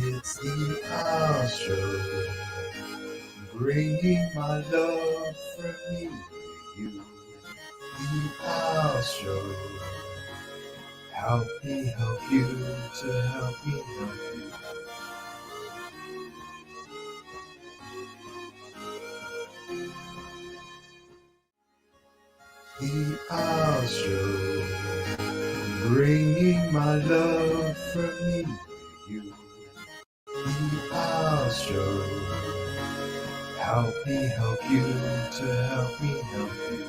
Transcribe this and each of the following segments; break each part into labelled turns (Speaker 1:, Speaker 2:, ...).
Speaker 1: It's the Owl Show, bringing my love from me to you. The Owl Show, help me help you to help me help you. The Owl Show, bringing my love from me to you. The Owl Show, help me help you to help me help you.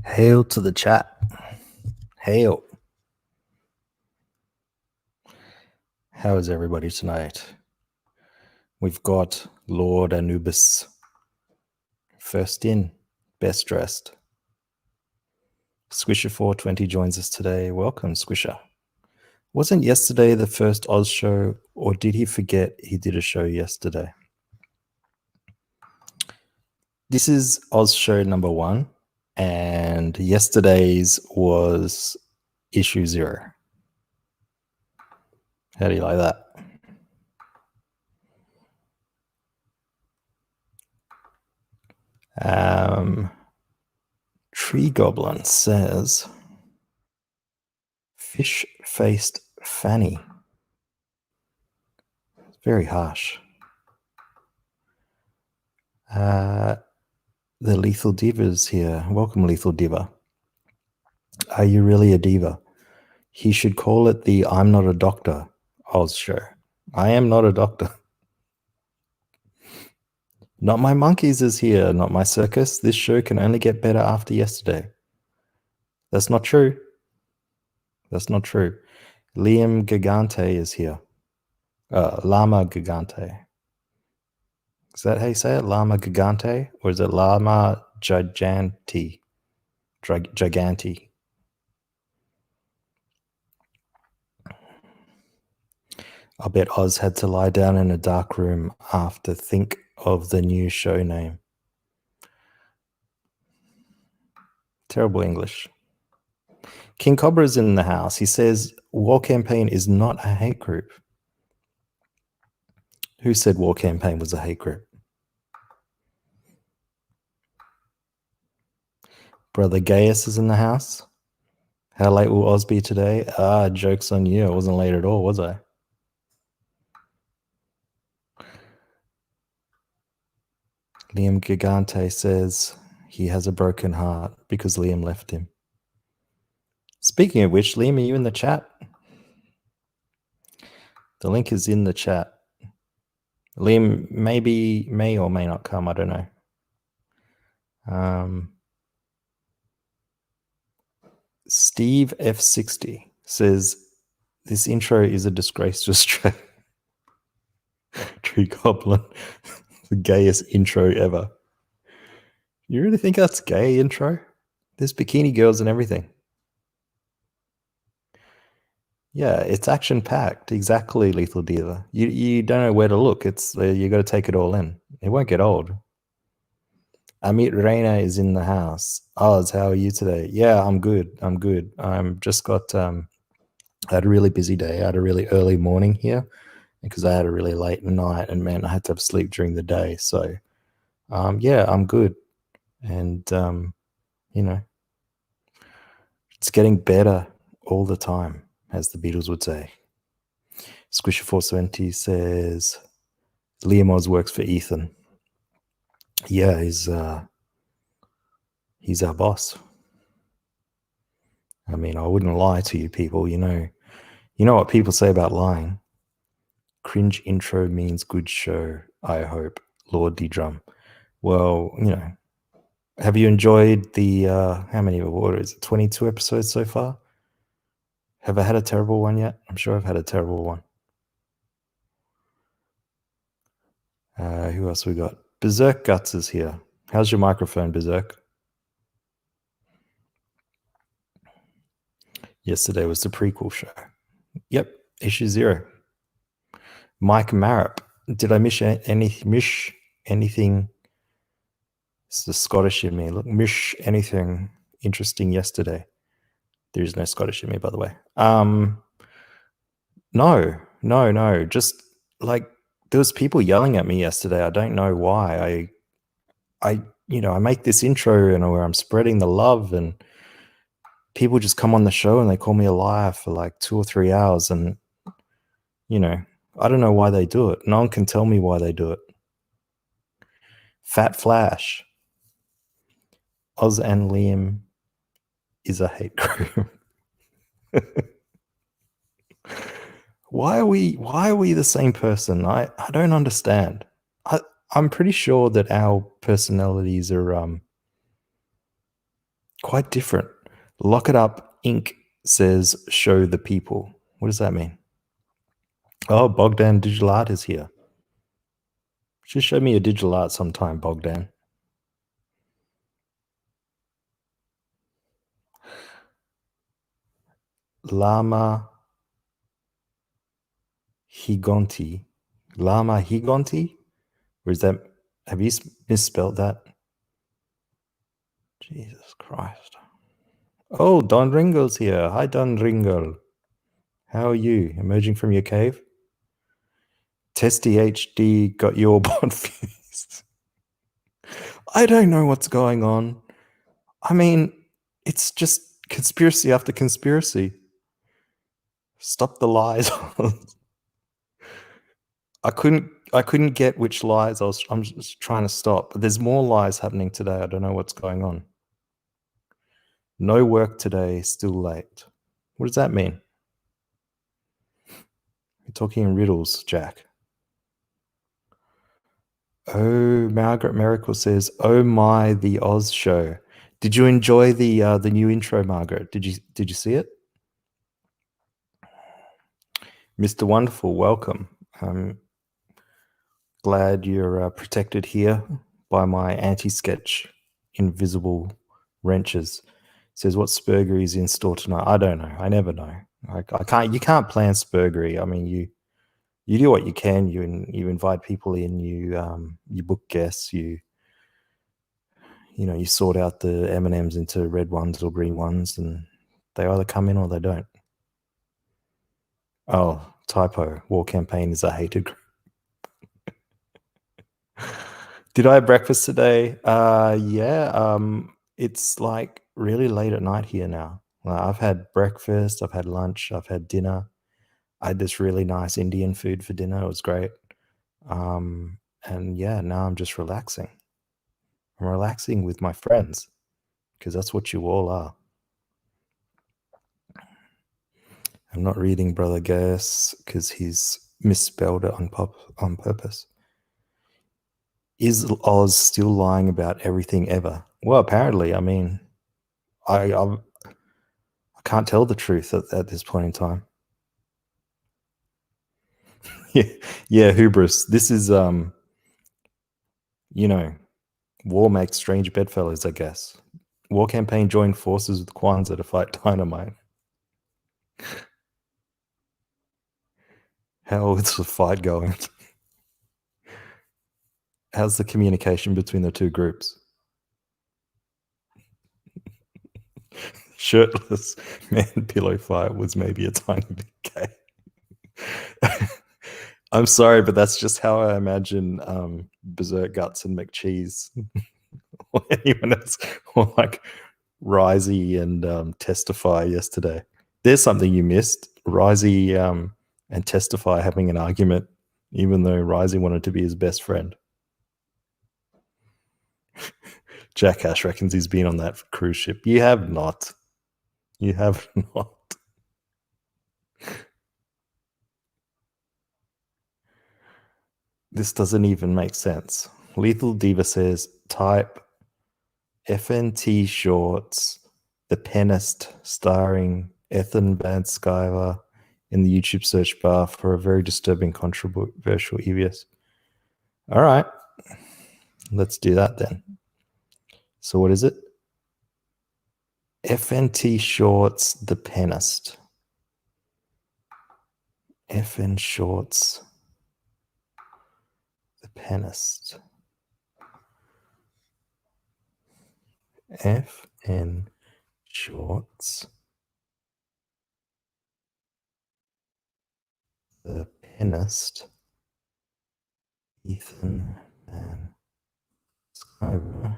Speaker 1: Hail to the chat. Hail. How is everybody tonight? We've got Lord Anubis. First in, best dressed. Squisher420 joins us today. Welcome, Squisher. Wasn't yesterday the first Oz show, or did he forget he did a show yesterday? This is Oz show number 1, and yesterday's was issue 0. How do you like that? Tree Goblin says, fish-faced Fanny. Very harsh. The Lethal Diva's here. Welcome, Lethal Diva. Are you really a diva? He should call it the I'm Not a Doctor Oz show. I am not a doctor. Not my monkeys is here, not my circus. This show can only get better after yesterday. That's not true. That's not true. Liam Gigante is here. Llama Gigante. Is that how you say it? Llama Gigante? Or is it Llama Giganti? Giganti. I bet Oz had to lie down in a dark room after think of the new show name. Terrible English. King Cobra's in the house. He says War Campaign is not a hate group. Who said War Campaign was a hate group? Brother Gaius is in the house. How late will Oz be today? Joke's on you. I wasn't late at all, was I? Liam Gigante says he has a broken heart because Liam left him. Speaking of which, Liam, are you in the chat? The link is in the chat. Liam may or may not come. I don't know. Steve F60 says this intro is a disgrace to Australia. Tree Goblin, the gayest intro ever. You really think that's gay intro? There's bikini girls and everything. Yeah, it's action packed. Exactly, Lethal Diva. You don't know where to look. It's you got to take it all in. It won't get old. Amit Reina is in the house. Oz, how are you today? Yeah, I'm good. I'm just got. I had a really busy day. I had a really early morning here because I had a really late night, and man, I had to have sleep during the day. So, yeah, I'm good, and you know, it's getting better all the time, as the Beatles would say. Squisher420 says Liam Oz works for Ethan. Yeah, he's our boss. I mean, I wouldn't lie to you people. You know what people say about lying. Cringe intro means good show, I hope. Lord D Drum. Well, have you enjoyed the how many is it? 22 episodes so far? Have I had a terrible one yet? I'm sure I've had a terrible one. Who else we got? Berserk Guts is here. How's your microphone, Berserk? Yesterday was the prequel show. Yep, issue 0. Mike Marrop. Did I miss anything? It's the Scottish in me. Look, miss anything interesting yesterday? There is no Scottish in me, by the way. No. Just like there was people yelling at me yesterday. I don't know why. I make this intro and where I'm spreading the love, and people just come on the show and they call me a liar for like 2 or 3 hours, and I don't know why they do it. No one can tell me why they do it. Fat Flash, Oz and Liam is a hate group. Why are we the same person? I don't understand. I'm pretty sure that our personalities are quite different. Lock It Up Inc. says show the people. What does that mean? Oh, Bogdan Digital Art is here. Just show me a digital art sometime, Bogdan. Lama Higonti. Lama Higonti? Or is that, have you misspelled that? Jesus Christ. Oh, Don Ringo's here. Hi, Don Ringo. How are you? Emerging from your cave? Testy HD got your bot fused. I don't know what's going on. I mean, it's just conspiracy after conspiracy. Stop the lies. I couldn't get which lies I'm just trying to stop. But there's more lies happening today. I don't know what's going on. No work today, still late. What does that mean? You're talking in riddles, Jack. Oh, Margaret Miracle says, "Oh my, the Oz show." Did you enjoy the new intro, Margaret? Did you see it? Mr. Wonderful, welcome. I'm glad you're protected here by my anti-sketch invisible wrenches. Says, what Spurgery is in store tonight? I don't know. I never know. I can't. You can't plan Spurgery. I mean, you do what you can. You invite people in. You book guests. You sort out the M&Ms into red ones or green ones, and they either come in or they don't. Oh, typo. War Campaign is a hated group. Did I have breakfast today? Yeah. It's like really late at night here now. I've had breakfast, I've had lunch, I've had dinner. I had this really nice Indian food for dinner. It was great. And yeah, now I'm just relaxing. I'm relaxing with my friends because that's what you all are. I'm not reading Brother Gaius because he's misspelled it on purpose. Is Oz still lying about everything ever? Well, apparently. I mean, I can't tell the truth at this point in time. Yeah, hubris. This is war makes strange bedfellows, I guess. War Campaign joined forces with Kwanzaa to fight dynamite. How is the fight going? How's the communication between the two groups? Shirtless man pillow fight was maybe a tiny bit gay. I'm sorry, but that's just how I imagine Berserk Guts and McCheese or anyone else, or like Risey and Testify yesterday. There's something you missed. Risey and Testify having an argument, even though Risey wanted to be his best friend. Jackass reckons he's been on that cruise ship. You have not. You have not. This doesn't even make sense. Lethal Diva says, type FNT shorts, The Penist, starring Ethan Van Sciver in the YouTube search bar for a very disturbing, controversial EVS. All right. Let's do that then. So what is it? FNT shorts, The Penist. FN shorts. Penist. FN shorts. The Penist. Ethan and Skyber.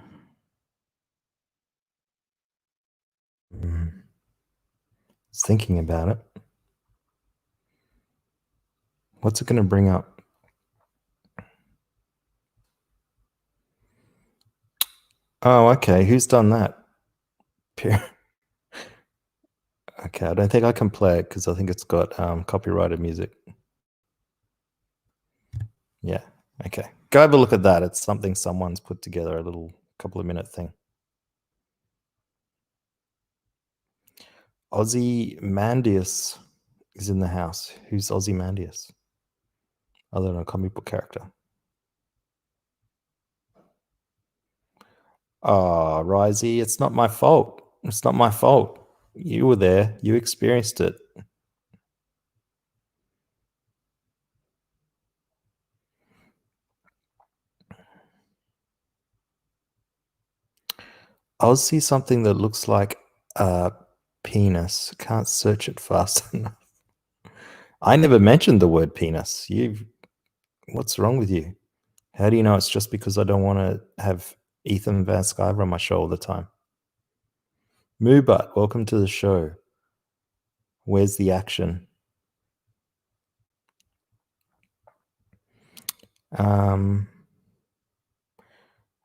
Speaker 1: It's thinking about it. What's it going to bring up? Oh, okay. Who's done that? Okay, I don't think I can play it because I think it's got copyrighted music. Yeah, okay. Go have a look at that. It's something someone's put together, a little couple of minute thing. Ozymandias is in the house. Who's Ozymandias? Other than a comic book character. Oh, Risey, it's not my fault. It's not my fault. You were there. You experienced it. I'll see something that looks like a penis. Can't search it fast enough. I never mentioned the word penis. What's wrong with you? How do you know it's just because I don't want to have Ethan Van Sciver on my show all the time? Moobut, welcome to the show. Where's the action? Hang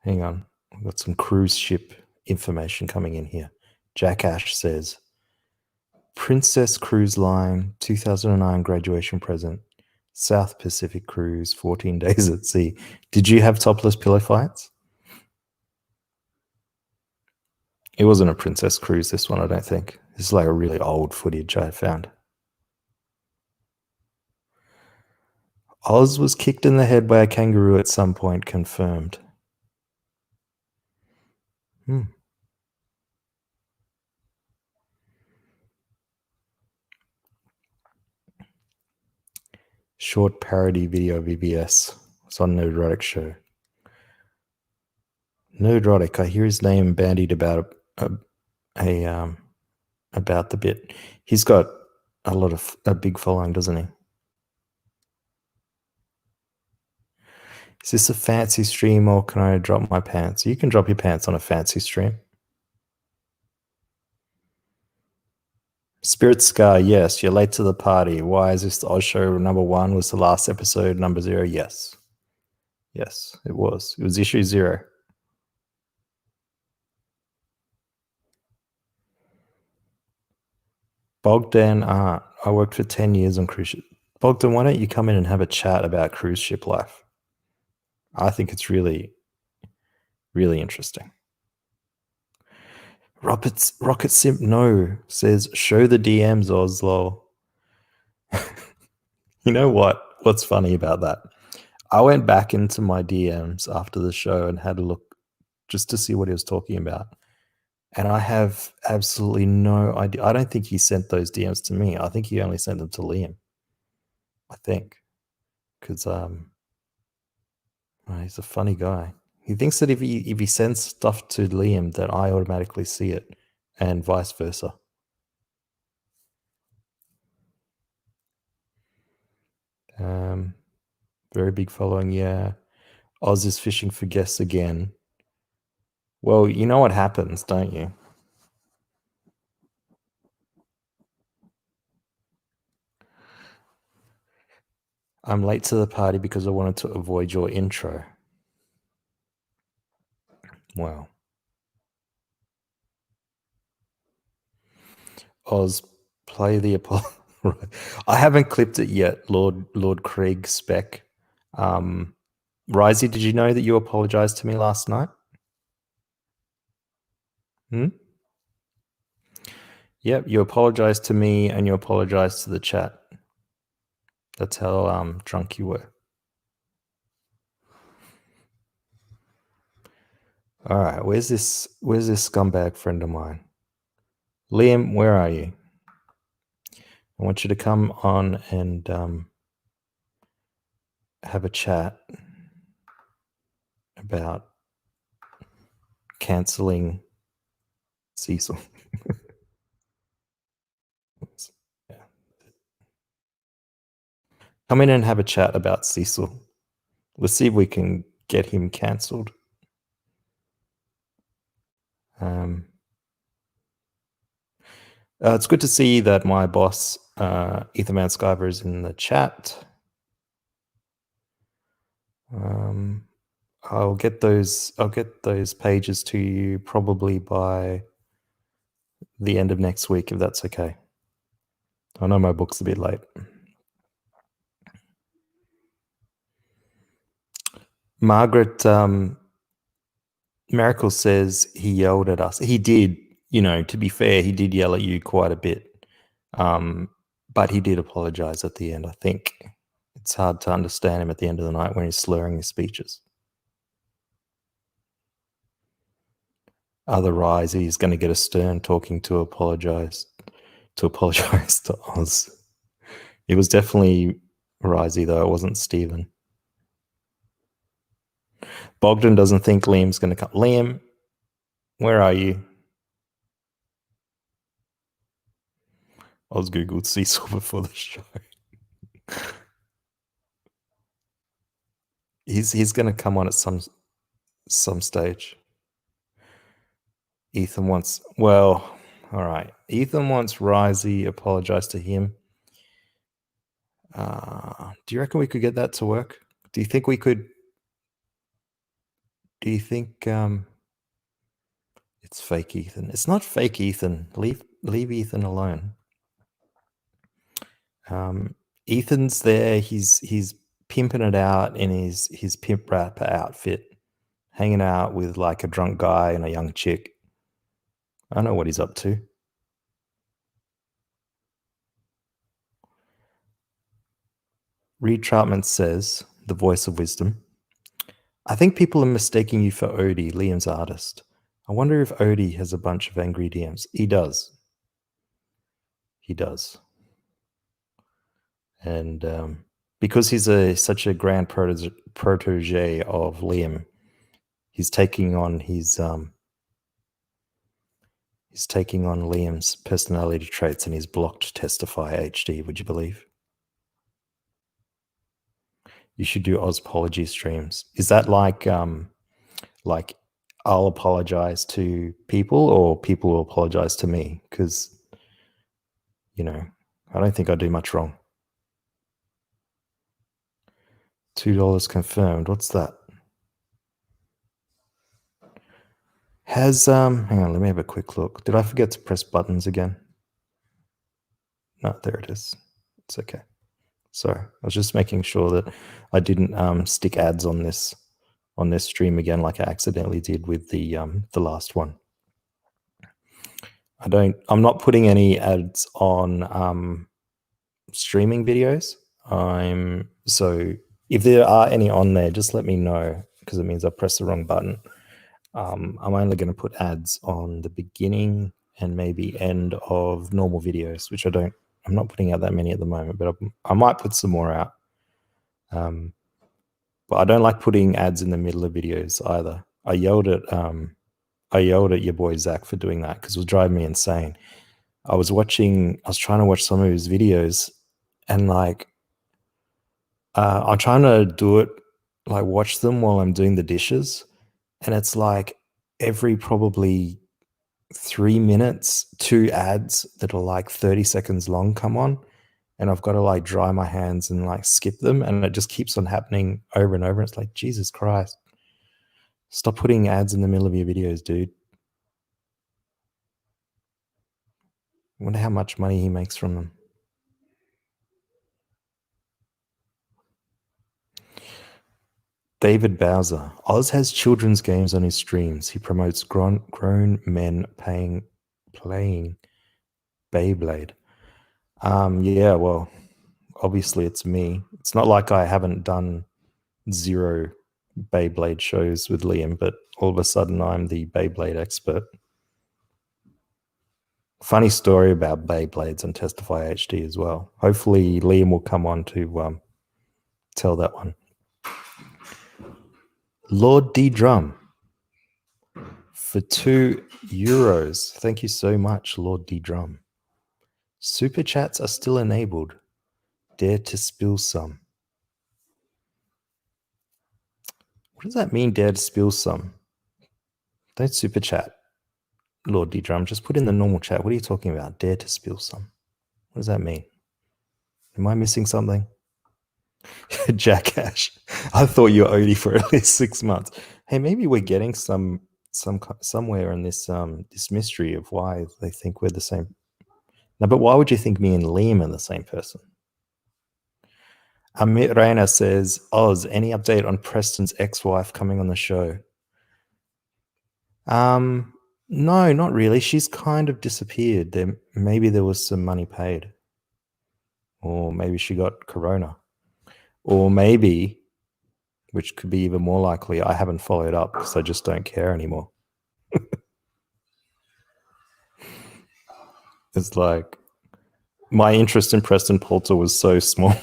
Speaker 1: on. I've got some cruise ship information coming in here. Jack Ash says, Princess Cruise Line, 2009 graduation present, South Pacific Cruise, 14 days at sea. Did you have topless pillow fights? It wasn't a Princess Cruise, this one, I don't think. This is like a really old footage I found. Oz was kicked in the head by a kangaroo at some point, confirmed. Short parody video VBS. It's on Nerdrotic show. Nerdrotic, I hear his name bandied about about the bit. He's got a big following, doesn't he? Is this a fancy stream or can I drop my pants? You can drop your pants on a fancy stream. Spirit Scar, yes, you're late to the party. Why is this the Oz show number 1? Was the last episode number 0? Yes. Yes, it was. It was issue 0. Bogdan Art. I worked for 10 years on cruise ship. Bogdan, why don't you come in and have a chat about cruise ship life? I think it's really, really interesting. Rocket Simp No says, show the DMs, Oslo. You know what? What's funny about that? I went back into my DMs after the show and had a look just to see what he was talking about. And I have absolutely no idea. I don't think he sent those DMs to me. I think he only sent them to Liam. I think. Because he's a funny guy. He thinks that if he sends stuff to Liam, that I automatically see it, and vice versa. Very big following, yeah. Oz is fishing for guests again. Well, you know what happens, don't you? I'm late to the party because I wanted to avoid your intro. Wow. Oz, play the Apollo. I haven't clipped it yet, Lord Craig Spec. Risey, did you know that you apologized to me last night? Yep, you apologized to me and you apologized to the chat. That's how drunk you were. All right, where's this scumbag friend of mine? Liam, where are you? I want you to come on and have a chat. about cancelling Cecil. Yeah. Come in and have a chat about Cecil. Let's see if we can get him cancelled. It's good to see that my boss, Etherman Skyver, is in the chat. I'll get those pages to you probably by the end of next week, if that's okay. I know my book's a bit late. Margaret Miracle says he yelled at us. He did, to be fair, he did yell at you quite a bit. But he did apologize at the end, I think. It's hard to understand him at the end of the night when he's slurring his speeches. Otherwise, he's going to get a stern talking to apologize to Oz. It was definitely Risey, though. It wasn't Stephen. Bogdan doesn't think Liam's going to come. Liam, where are you? Oz Googled Cecil before the show. He's going to come on at some stage. Ethan wants, all right. Ethan wants Risey apologize to him. Do you reckon we could get that to work? Do you think we could? Do you think it's fake Ethan? It's not fake Ethan. Leave Ethan alone. Ethan's there. He's pimping it out in his pimp rapper outfit, hanging out with like a drunk guy and a young chick. I know what he's up to. Reed Troutman says, the voice of wisdom, I think people are mistaking you for Odie, Liam's artist. I wonder if Odie has a bunch of angry DMs. He does. He does. And because he's such a grand protege of Liam, he's taking on Liam's personality traits, and he's blocked Testify HD. Would you believe? You should do Ozpology streams. Is that like I'll apologize to people, or people will apologize to me? Because I don't think I do much wrong. $2 confirmed. What's that? Hang on, let me have a quick look. Did I forget to press buttons again? No, there it is. It's okay. Sorry, I was just making sure that I didn't stick ads on this stream again, like I accidentally did with the last one. I'm not putting any ads on streaming videos. So if there are any on there, just let me know, because it means I pressed the wrong button. I'm only going to put ads on the beginning and maybe end of normal videos, which I'm not putting out that many at the moment, but I might put some more out. But I don't like putting ads in the middle of videos either. I yelled at your boy Zach for doing that, because it was driving me insane. I was trying to watch some of his videos, and I'm trying to do it, watch them while I'm doing the dishes. And it's like every probably 3 minutes, 2 ads that are like 30 seconds long come on, and I've got to dry my hands and skip them, and it just keeps on happening over and over. It's like, Jesus Christ, stop putting ads in the middle of your videos, dude. I wonder how much money he makes from them. David Bowser. Oz has children's games on his streams. He promotes grown men playing Beyblade. Yeah, well, obviously it's me. It's not like I haven't done 0 Beyblade shows with Liam, but all of a sudden I'm the Beyblade expert. Funny story about Beyblades and Testify HD as well. Hopefully Liam will come on to tell that one. Lord D Drum for €2. Thank you so much, Lord D Drum. Super chats are still enabled. Dare to spill some. What does that mean, dare to spill some? Don't super chat, Lord D Drum. Just put in the normal chat. What are you talking about? Dare to spill some. What does that mean? Am I missing something? Jackash. I thought you were only for at least 6 months. Hey, maybe we're getting somewhere in this this mystery of why they think we're the same. No, but why would you think me and Liam are the same person? Amit Reina says, Oz, any update on Preston's ex-wife coming on the show? No, not really. She's kind of disappeared. Maybe there was some money paid. Or maybe she got corona. Or maybe, which could be even more likely, I haven't followed up because I just don't care anymore. It's like my interest in Preston Poulter was so small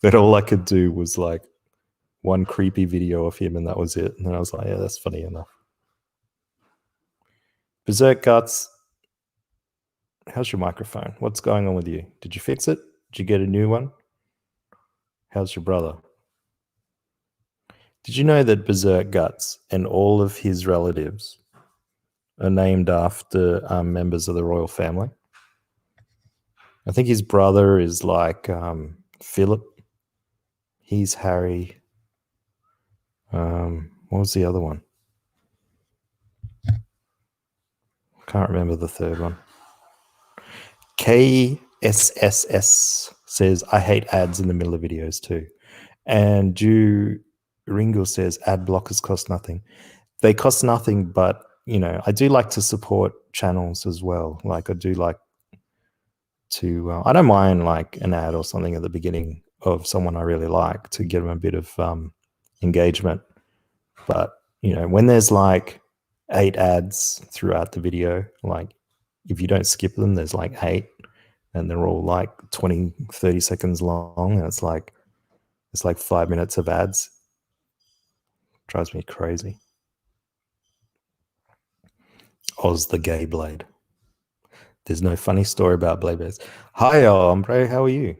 Speaker 1: that all I could do was like one creepy video of him and that was it. And then I was like, yeah, that's funny enough. Berserk Guts, how's your microphone? What's going on with you? Did you fix it? Did you get a new one? How's your brother? Did you know that Berserk Guts and all of his relatives are named after members of the royal family? I think his brother is like Philip. He's Harry. What was the other one? Can't remember the third one. KSSS says, I hate ads in the middle of videos too. And Jew Ringo says, ad blockers cost nothing. They cost nothing, but, you know, I do like to support channels as well. Like I do like to, I don't mind like an ad or something at the beginning of someone I really like to get them a bit of engagement. But, you know, when there's like 8 ads throughout the video, like if you don't skip them, there's like 8 and they're all like 20, 30 seconds long. And it's like 5 minutes of ads. Drives me crazy. Oz the gay blade. There's no funny story about Beyblades. Hi, hombre. How are you?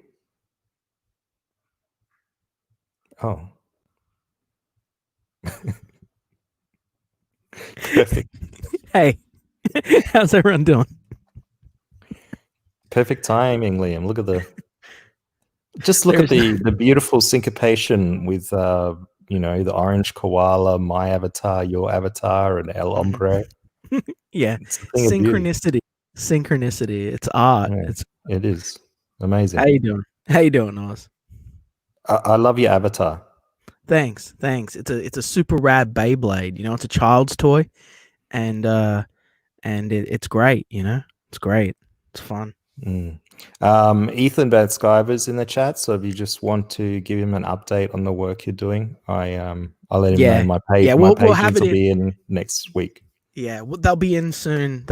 Speaker 1: Oh. Perfect.
Speaker 2: Hey, how's everyone doing?
Speaker 1: Perfect timing, Liam. Look at the... Just look at the beautiful syncopation with, you know, the orange koala, my avatar, your avatar, and El Hombre.
Speaker 2: Yeah, synchronicity. Synchronicity. It's art.
Speaker 1: Yeah, it is amazing.
Speaker 2: How you doing? How you doing, Oz?
Speaker 1: I love your avatar.
Speaker 2: Thanks. It's a super rad Beyblade. You know, it's a child's toy, and it's great. You know, it's great. It's fun.
Speaker 1: Ethan Bad Skyver's in the chat, so if you just want to give him an update on the work you're doing, I'll let him know my page.
Speaker 2: Yeah,
Speaker 1: we'll have it will be in next week.
Speaker 2: Yeah, well, they'll be in soon.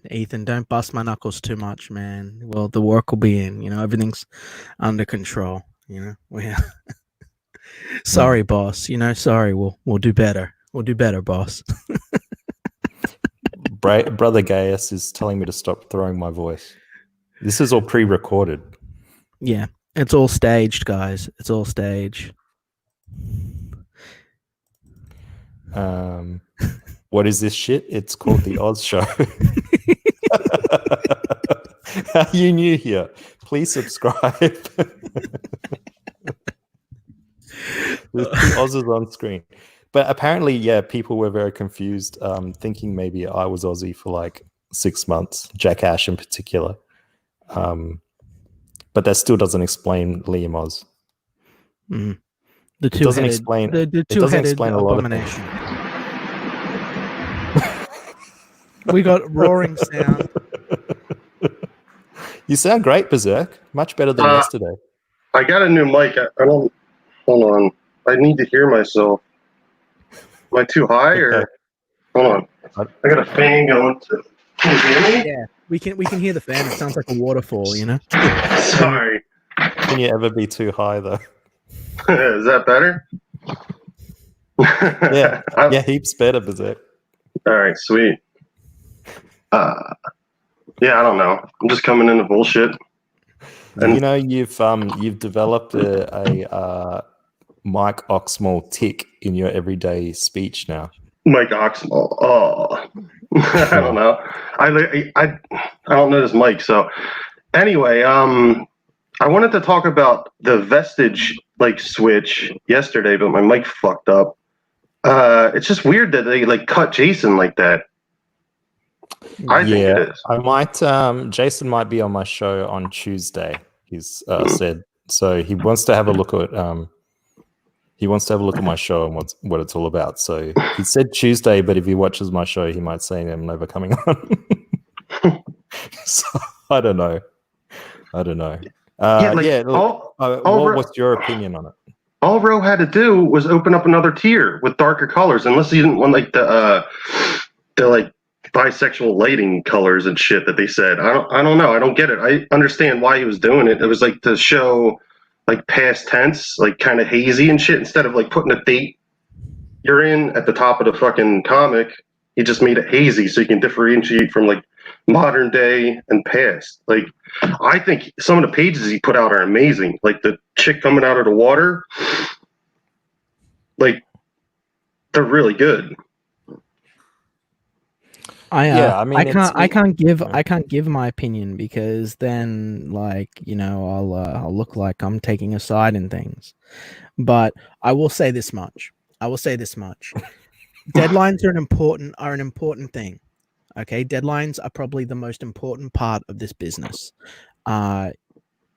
Speaker 2: Ethan. Don't bust my knuckles too much, man. Well, the work will be in. You know, everything's under control. You know, sorry, boss. You know, sorry. We'll do better. We'll do better, boss.
Speaker 1: Brother Gaius is telling me to stop throwing my voice. This is all pre-recorded.
Speaker 2: Yeah, it's all staged, guys. It's all staged.
Speaker 1: What is this shit? It's called the Oz Show. Are you new here? Please subscribe. There's 2 Aussies on screen. But apparently, yeah, people were very confused, thinking maybe I was Aussie for like 6 months, Jack Ash in particular. But that still doesn't explain Liam Oz.
Speaker 2: The
Speaker 1: two doesn't explain the two-headed
Speaker 2: abomination. We got roaring sound.
Speaker 1: You sound great, Berserk. Much better than yesterday.
Speaker 3: I got a new mic. I don't. Hold on. I need to hear myself. Am I too high or? Hold on. I got a fan going. Can you hear me?
Speaker 2: Yeah, we can hear the fan. It sounds like a waterfall. You know.
Speaker 3: Sorry.
Speaker 1: Can you ever be too high though?
Speaker 3: Is that better?
Speaker 1: Yeah, yeah, heaps better, Berserk.
Speaker 3: All right, sweet. Yeah, I don't know. I'm just coming into bullshit. And
Speaker 1: You know, you've developed a Mike Oxmall tick in your everyday speech now.
Speaker 3: Mike Oxmall. Oh, I don't know. I don't know this Mike. So anyway, I wanted to talk about the vestige like switch yesterday, but my mic fucked up. It's just weird that they like cut Jason like that. I think it is.
Speaker 1: I might. Jason might be on my show on Tuesday. He's said so. He wants to have a look at. He wants to have a look at my show and what it's all about. So he said Tuesday, but if he watches my show, he might say I'm never coming on. So I don't know. What's your opinion on it?
Speaker 3: All Ro had to do was open up another tier with darker colors, unless he didn't want like the like bisexual lighting colors and shit that they said. I don't know. I don't get it. I understand why he was doing it. It was like to show like past tense, like kind of hazy and shit, instead of like putting a date you're in at the top of the fucking comic. He just made it hazy so you can differentiate from like modern day and past. Like, I think some of the pages he put out are amazing. Like the chick coming out of the water, like they're really good.
Speaker 2: I can't give my opinion, because then I'll look like I'm taking a side in things. But I will say this much. Deadlines are an important thing. Okay, deadlines are probably the most important part of this business.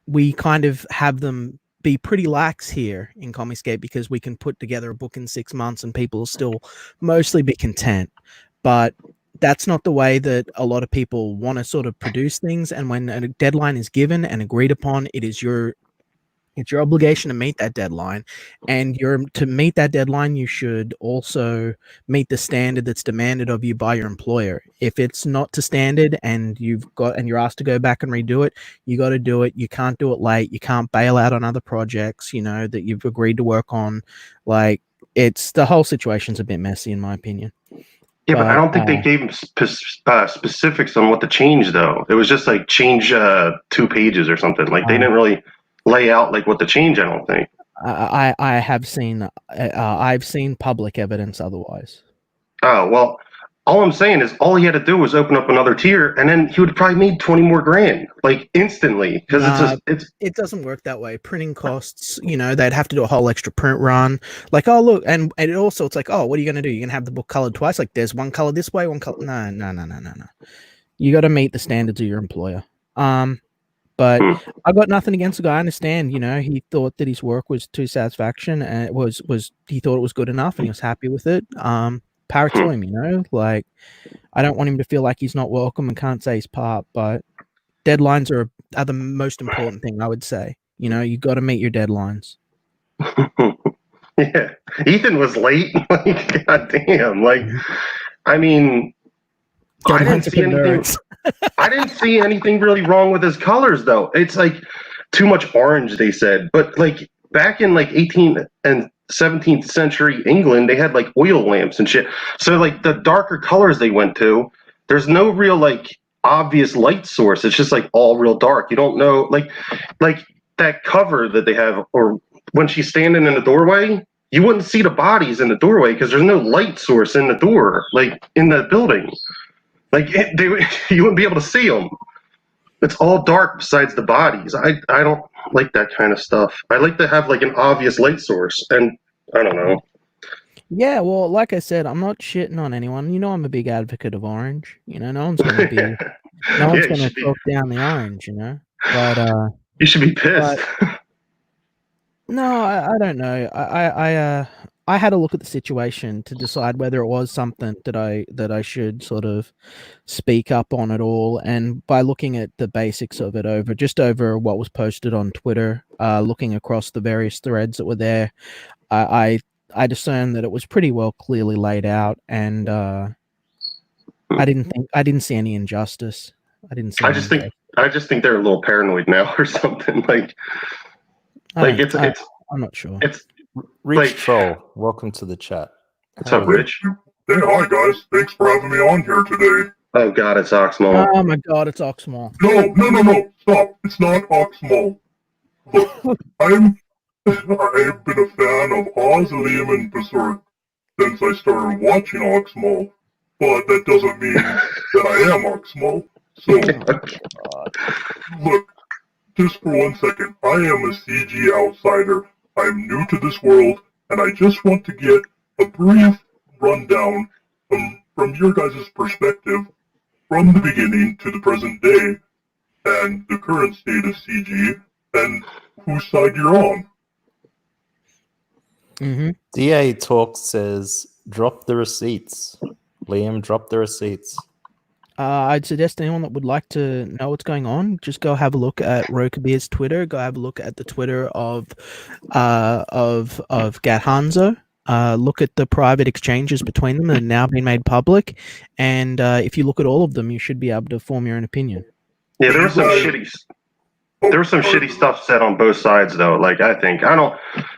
Speaker 2: We kind of have them be pretty lax here in Comicscape because we can put together a book in 6 months and people will still mostly be content. But that's not the way that a lot of people want to sort of produce things. And when a deadline is given and agreed upon, it's your obligation to meet that deadline. And to meet that deadline, you should also meet the standard that's demanded of you by your employer. If it's not to standard and you're asked to go back and redo it, you got to do it. You can't do it late. You can't bail out on other projects, that you've agreed to work on. Like, the whole situation's a bit messy in my opinion.
Speaker 3: Yeah, but I don't think they gave him specifics on what to change, though. It was just like change 2 pages or something. Like they didn't really lay out like what to change. I don't think.
Speaker 2: I have seen I've seen public evidence otherwise.
Speaker 3: Oh well, all I'm saying is all he had to do was open up another tier, and then he would have probably made 20 more grand like instantly, because
Speaker 2: it doesn't work that way. Printing costs, they'd have to do a whole extra print run. Like, oh look, and it also, it's like, oh, what are you gonna do? You're gonna have the book colored twice? Like, there's one color this way, one color. No. You got to meet the standards of your employer. But I got nothing against the guy. I understand, he thought that his work was to satisfaction, and he thought it was good enough, and he was happy with it. Power to him, like, I don't want him to feel like he's not welcome and can't say his part, but deadlines are the most important thing, I would say. You got to meet your deadlines.
Speaker 3: Yeah, Ethan was late. Like, goddamn. Like, I mean, I didn't see anything really wrong with his colors, though. It's like too much orange, they said. But like back in like 18th and 17th century England, they had like oil lamps and shit. So like the darker colors they went to, there's no real like obvious light source. It's just like all real dark. You don't know, like that cover that they have, or when she's standing in the doorway, you wouldn't see the bodies in the doorway because there's no light source in the door, like in the building. Like you wouldn't be able to see them. It's all dark besides the bodies. I don't like that kind of stuff. I like to have like an obvious light source, and I don't know.
Speaker 2: Yeah, well, like I said, I'm not shitting on anyone. I'm a big advocate of orange. No one's going to be, no one's going to talk down the orange. But
Speaker 3: you should be pissed.
Speaker 2: No, I don't know. I had a look at the situation to decide whether it was something that I should sort of speak up on at all. And by looking at the basics of it over what was posted on Twitter, looking across the various threads that were there, I discerned that it was pretty well clearly laid out, and I didn't see any injustice. I
Speaker 3: just think they're a little paranoid now or something. I'm not sure.
Speaker 1: Rich
Speaker 3: Like-
Speaker 1: Troll, welcome to the chat.
Speaker 3: What's
Speaker 1: How
Speaker 3: up,
Speaker 1: are you?
Speaker 3: Rich?
Speaker 4: Hey, hi guys. Thanks for having me on here today.
Speaker 3: Oh God, it's Oxmal.
Speaker 2: Oh my god, it's Oxmal.
Speaker 4: No. Stop. It's not Oxmal. Look, I've been a fan of Oz, Liam, and Berserk since I started watching Oxmal, but that doesn't mean that I am Oxmal. So, look, just for 1 second, I am a CG outsider. I'm new to this world, and I just want to get a brief rundown from your guys' perspective from the beginning to the present day, and the current state of CG, and whose side you're on.
Speaker 2: Mm-hmm.
Speaker 1: DA Talk says, drop the receipts. Liam, drop the receipts.
Speaker 2: I'd suggest anyone that would like to know what's going on, just go have a look at Rokabeer's Twitter. Go have a look at the Twitter of Gathanzo. Look at the private exchanges between them that are now being made public, and if you look at all of them, you should be able to form your own opinion.
Speaker 3: Yeah, there was some shitty stuff said on both sides though. Like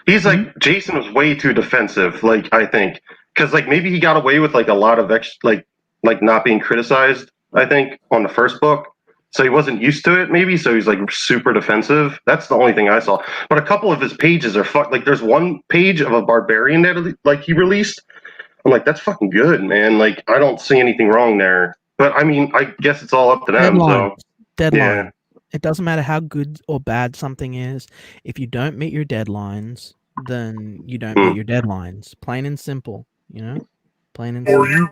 Speaker 3: he's like Jason was way too defensive. Like I think because like maybe he got away with like a lot of like not being criticized. I think on the first book, so he wasn't used to it. Maybe so he's like super defensive. That's the only thing I saw. But a couple of his pages are like there's one page of a barbarian that like he released. I'm like that's fucking good, man. Like I don't see anything wrong there. But I mean, I guess it's all up to them.
Speaker 2: Deadline.
Speaker 3: Yeah.
Speaker 2: It doesn't matter how good or bad something is. If you don't meet your deadlines, then you don't meet your deadlines. Plain and simple, you know? Plain and simple.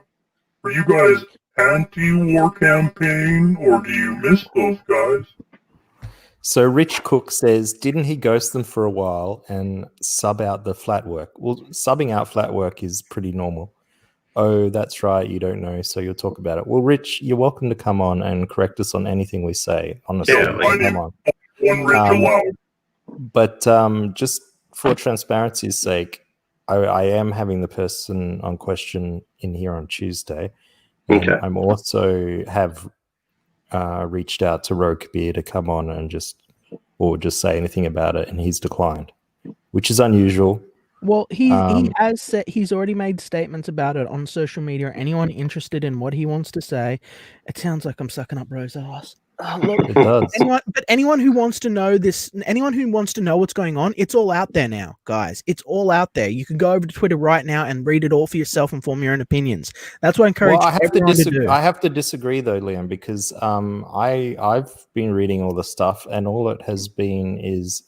Speaker 4: Are you guys anti-war campaign, or do you miss those guys?
Speaker 1: So Rich Cook says, didn't he ghost them for a while and sub out the flat work? Well, subbing out flat work is pretty normal. Oh, that's right. You don't know, so you'll talk about it. Well, Rich, you're welcome to come on and correct us on anything we say. Honestly, come on.
Speaker 4: One Rich allowed.
Speaker 1: But just for transparency's sake, I am having the person on question in here on Tuesday. And
Speaker 3: Okay.
Speaker 1: I'm also have reached out to Rokabeer to come on and just say anything about it, and he's declined, which is unusual.
Speaker 2: Well, he has said he's already made statements about it on social media. Anyone interested in what he wants to say? It sounds like I'm sucking up Rose ass. Look,
Speaker 1: It does.
Speaker 2: anyone who wants to know this, anyone who wants to know what's going on, it's all out there now, guys. It's all out there. You can go over to Twitter right now and read it all for yourself and form your own opinions. That's what I encourage everyone to do.
Speaker 1: I have to disagree though, Liam, because I've been reading all the stuff, and all it has been is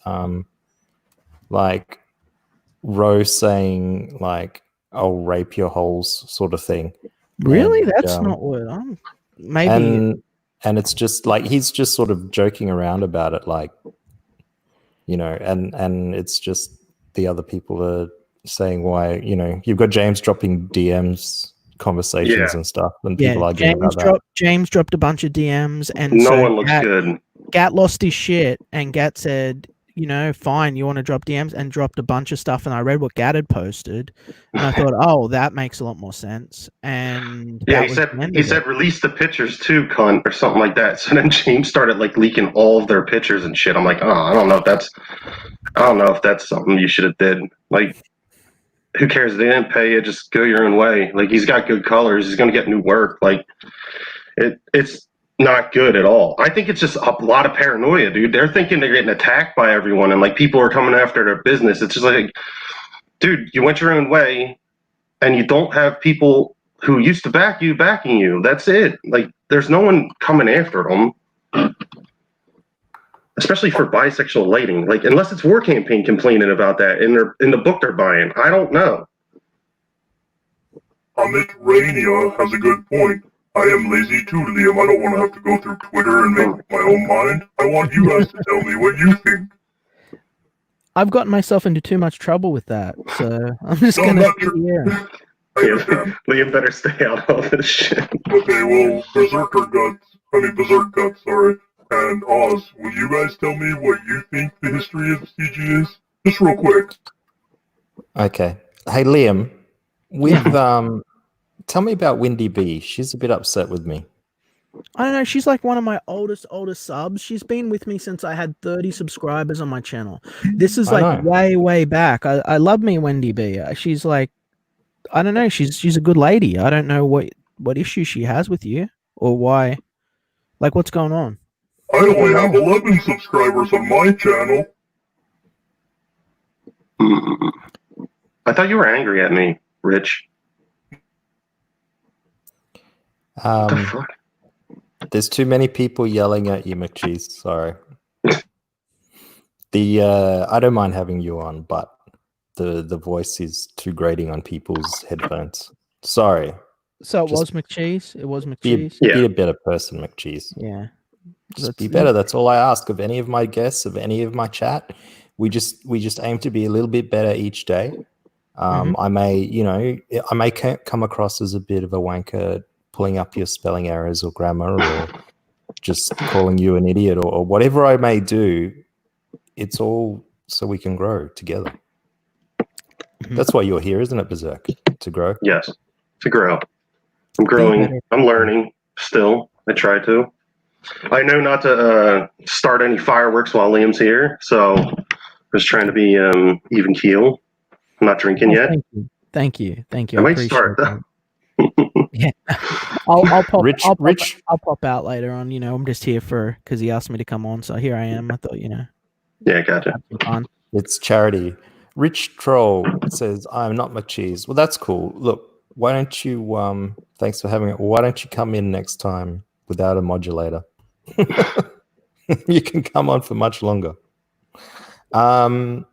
Speaker 1: like Rose saying like I'll rape your holes sort of thing.
Speaker 2: Really?
Speaker 1: And,
Speaker 2: that's not what I'm maybe
Speaker 1: and it's just like he's just sort of joking around about it, like, you know, and it's just the other people are saying why, you know, you've got James dropping DMs conversations and stuff, and people arguing about that.
Speaker 2: James dropped a bunch of DMs, and
Speaker 3: no one looks good.
Speaker 2: Gat lost his shit, and Gat said, you know, fine, you want to drop DMs, and dropped a bunch of stuff. And I read what Gat had posted, and I thought, oh, that makes a lot more sense. And
Speaker 3: yeah, he said release the pictures too, cunt, or something like that. So then James started like leaking all of their pictures and shit. I'm like, oh, I don't know if that's something you should have did. Like, who cares? They didn't pay you. Just go your own way. Like, he's got good colors. He's gonna get new work. Like, it's not good at all. I think it's just a lot of paranoia, dude. They're thinking they're getting attacked by everyone, and like people are coming after their business. It's just like, dude, you went your own way, and you don't have people who used to back you backing you. That's it. Like, there's no one coming after them, especially for bisexual lighting. Like, unless it's War Campaign complaining about that in the book they're buying. I don't know.
Speaker 4: Amit Rainia has a good point. I am lazy too, Liam. I don't want to have to go through Twitter and make up my own mind. I want you guys to tell me what you think.
Speaker 2: I've gotten myself into too much trouble with that, so I'm just gonna.
Speaker 3: Liam better stay out of all this shit.
Speaker 4: Okay, well, Berserk Guts, sorry, and Oz, will you guys tell me what you think the history of CG is? Just real quick.
Speaker 1: Okay. Hey, Liam, with tell me about Windy B. She's a bit upset with me.
Speaker 2: I don't know. She's like one of my oldest subs. She's been with me since I had 30 subscribers on my channel. This is
Speaker 1: I
Speaker 2: like
Speaker 1: know.
Speaker 2: way back. I love me Wendy B. She's like, I don't know. She's a good lady. I don't know what issue she has with you or why. Like, what's going on?
Speaker 4: I only have 11 subscribers on my channel.
Speaker 3: I thought you were angry at me, Rich. What the fuck?
Speaker 1: There's too many people yelling at you, McCheese. Sorry. I don't mind having you on, but the voice is too grating on people's headphones. Sorry.
Speaker 2: So it
Speaker 1: Just
Speaker 2: was McCheese. It was
Speaker 1: Be
Speaker 2: McCheese.
Speaker 1: a better person, McCheese.
Speaker 2: Yeah.
Speaker 1: Just be better. That's all I ask of any of my guests, of any of my chat. We just aim to be a little bit better each day. I may come across as a bit of a wanker, pulling up your spelling errors or grammar, or just calling you an idiot, or whatever I may do. It's all so we can grow together. That's why you're here, isn't it, Berserk? To grow?
Speaker 3: Yes, to grow. I'm growing. I'm learning still. I try to. I know not to start any fireworks while Liam's here, so I'm just trying to be even keel. I'm not drinking yet.
Speaker 2: Thank you.
Speaker 3: I might start though.
Speaker 2: Yeah, I'll pop.
Speaker 1: Rich.
Speaker 2: I'll pop out later on. You know, I'm just here because he asked me to come on, so here I am. I thought,
Speaker 3: Yeah, gotcha.
Speaker 1: It's charity. Rich Troll says, "I'm not McCheese." Well, that's cool. Look, why don't you? Thanks for having it. Why don't you come in next time without a modulator? You can come on for much longer. All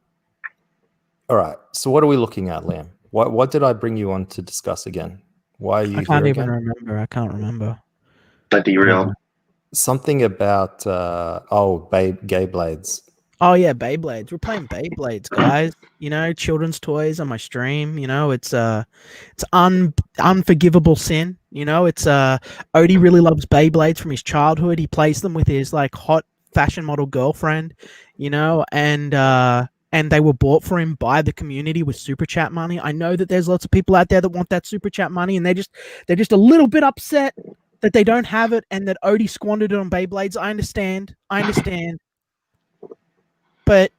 Speaker 1: right. So, what are we looking at, Liam? What did I bring you on to discuss again? Why are you?
Speaker 2: I can't
Speaker 1: here
Speaker 2: even
Speaker 1: again?
Speaker 2: remember. I can't remember.
Speaker 3: That derailed.
Speaker 1: Something about gay blades.
Speaker 2: Oh yeah, Beyblades. We're playing Beyblades, guys. Children's toys on my stream. It's unforgivable sin. It's Odie really loves Beyblades from his childhood. He plays them with his like hot fashion model girlfriend. And they were bought for him by the community with super chat money. I know that there's lots of people out there that want that super chat money, and they're just a little bit upset that they don't have it and that Odie squandered it on Beyblades. I understand. But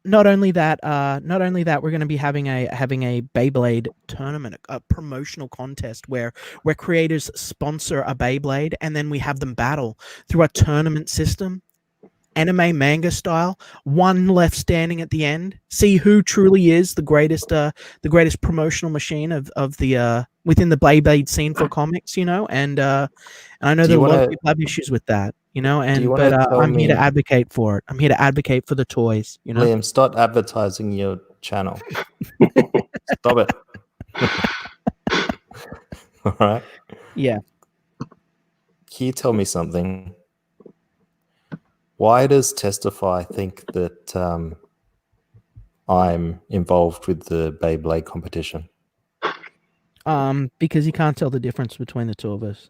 Speaker 2: not only that, we're going to be having a Beyblade tournament, a promotional contest where creators sponsor a Beyblade and then we have them battle through a tournament system, anime manga style, one left standing at the end. See who truly is the greatest promotional machine of the within the Beyblade scene for comics, and I know that a lot of people have issues with that, but I'm here to advocate for it. I'm here to advocate for the toys,
Speaker 1: Liam, stop advertising your channel. Stop it. All right.
Speaker 2: Yeah.
Speaker 1: Can you tell me something? Why does Testify think that I'm involved with the Beyblade competition?
Speaker 2: Because you can't tell the difference between the two of us.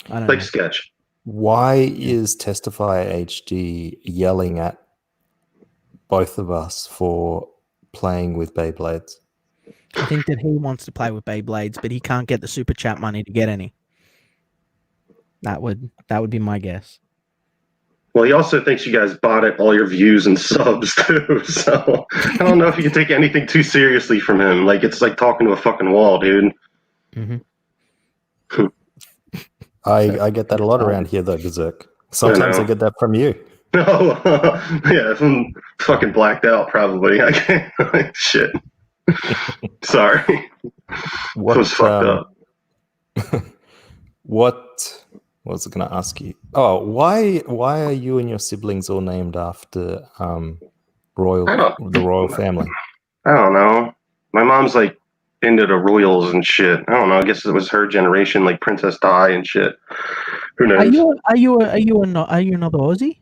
Speaker 2: I don't
Speaker 3: like
Speaker 2: know.
Speaker 3: sketch.
Speaker 1: Why is Testify HD yelling at both of us for playing with Beyblades?
Speaker 2: I think that he wants to play with Beyblades, but he can't get the super chat money to get any. That would be my guess.
Speaker 3: Well, he also thinks you guys bought it all your views and subs too. So I don't know if you can take anything too seriously from him. Like it's like talking to a fucking wall, dude.
Speaker 2: Mm-hmm.
Speaker 1: I get that a lot around here, though, Berserk. Sometimes I get that from you.
Speaker 3: No, yeah, I'm fucking blacked out. Probably. I can't. Shit. Sorry.
Speaker 1: What
Speaker 3: was fucked up.
Speaker 1: What was I going to ask you? Oh, why are you and your siblings all named after the royal family?
Speaker 3: I don't know. My mom's like into the royals and shit. I don't know. I guess it was her generation, like Princess Di and shit. Who knows?
Speaker 2: Are you another Aussie?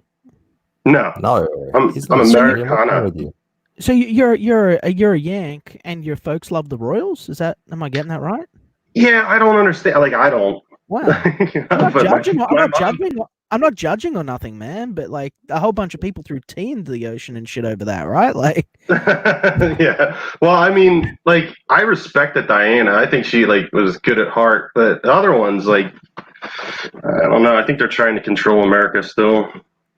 Speaker 3: No, I'm Americana.
Speaker 2: So you're a Yank, and your folks love the Royals. Am I getting that right?
Speaker 3: Yeah, I don't understand. Like I don't.
Speaker 2: Wow. I'm not judging or nothing, man. But like a whole bunch of people threw tea into the ocean and shit over that, right? Like.
Speaker 3: Yeah. Well, I mean, like I respected Diana. I think she like was good at heart, but the other ones, like, I don't know. I think they're trying to control America still.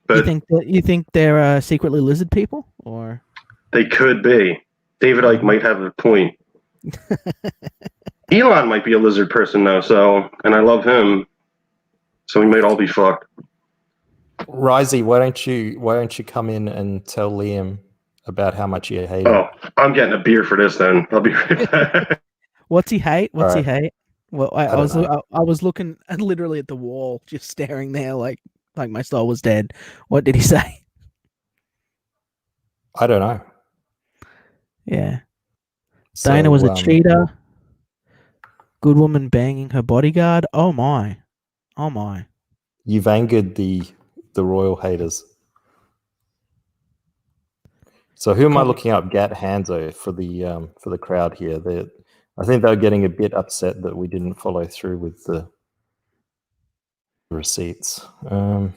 Speaker 3: But
Speaker 2: you think they're secretly lizard people, or
Speaker 3: they could be. David Icke might have a point. Elon might be a lizard person though, and I love him. So we might all be fucked.
Speaker 1: Risey, why don't you come in and tell Liam about how much you hate him?
Speaker 3: Oh, I'm getting a beer for this then. I'll be right back.
Speaker 2: What's he hate? What's he
Speaker 1: Alright.
Speaker 2: hate? Well, I was looking literally at the wall, just staring there, like my soul was dead. What did he say?
Speaker 1: I don't know.
Speaker 2: Yeah,
Speaker 1: So,
Speaker 2: Dana was a cheater. Good woman banging her bodyguard. Oh my, oh my.
Speaker 1: You've angered the royal haters. So who am I looking up? Gat Hanzo for the crowd here. I think they're getting a bit upset that we didn't follow through with the receipts.
Speaker 2: Well,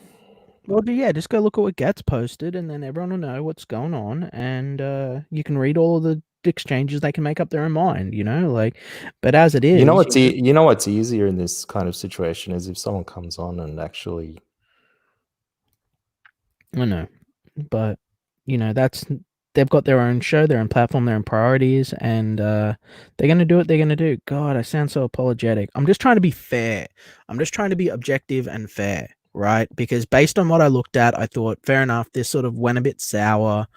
Speaker 2: yeah, just go look at what Gat's posted, and then everyone will know what's going on, and you can read all of the exchanges. They can make up their own mind, But as it is,
Speaker 1: you know what's easier in this kind of situation is if someone comes on and actually.
Speaker 2: I know, but they've got their own show, their own platform, their own priorities, and they're going to do what they're going to do. God, I sound so apologetic. I'm just trying to be fair. I'm just trying to be objective and fair, right? Because based on what I looked at, I thought, fair enough, this sort of went a bit sour.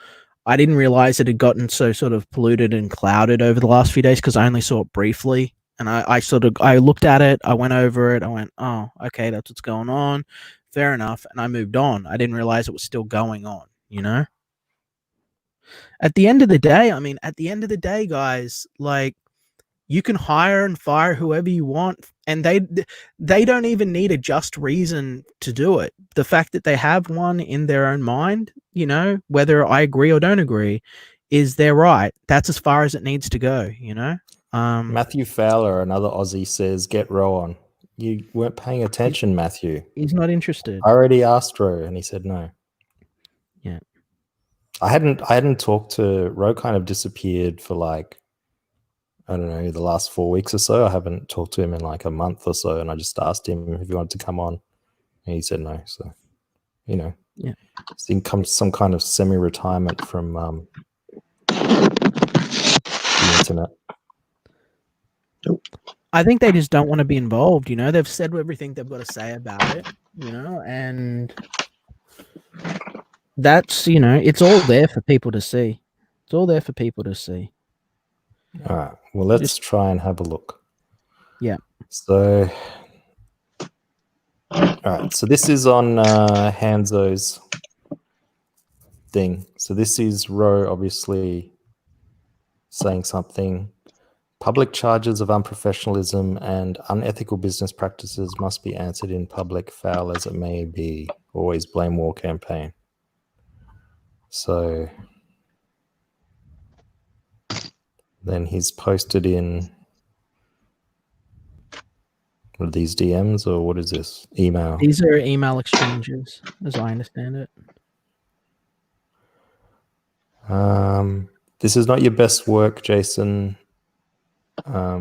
Speaker 2: I didn't realize it had gotten so sort of polluted and clouded over the last few days because I only saw it briefly. And I looked at it, I went over it, I went, oh, okay, that's what's going on. Fair enough. And I moved on. I didn't realize it was still going on, At the end of the day, guys, you can hire and fire whoever you want, and they don't even need a just reason to do it. The fact that they have one in their own mind, whether I agree or don't agree, is their right. That's as far as it needs to go,
Speaker 1: Matthew Fowler, another Aussie, says, "Get Ro on." You weren't paying attention, Matthew.
Speaker 2: He's not interested.
Speaker 1: I already asked Ro, and he said no.
Speaker 2: Yeah,
Speaker 1: I hadn't talked to Ro. Kind of disappeared for I don't know, the last 4 weeks or so. I haven't talked to him in a month or so, and I just asked him if he wanted to come on, and he said no. So,
Speaker 2: yeah,
Speaker 1: it's some kind of semi-retirement from the internet.
Speaker 2: I think they just don't want to be involved. They've said everything they've got to say about it. And that's it's all there for people to see. It's all there for people to see.
Speaker 1: All right. Well, let's try and have a look.
Speaker 2: Yeah.
Speaker 1: So, all right. So this is on Hanzo's thing. So this is Ro obviously saying something. Public charges of unprofessionalism and unethical business practices must be answered in public, foul as it may be. Always blame war campaign. So then he's posted in what are these DMs or what is this? Email.
Speaker 2: These are email exchanges, as I understand it.
Speaker 1: This is not your best work, Jason.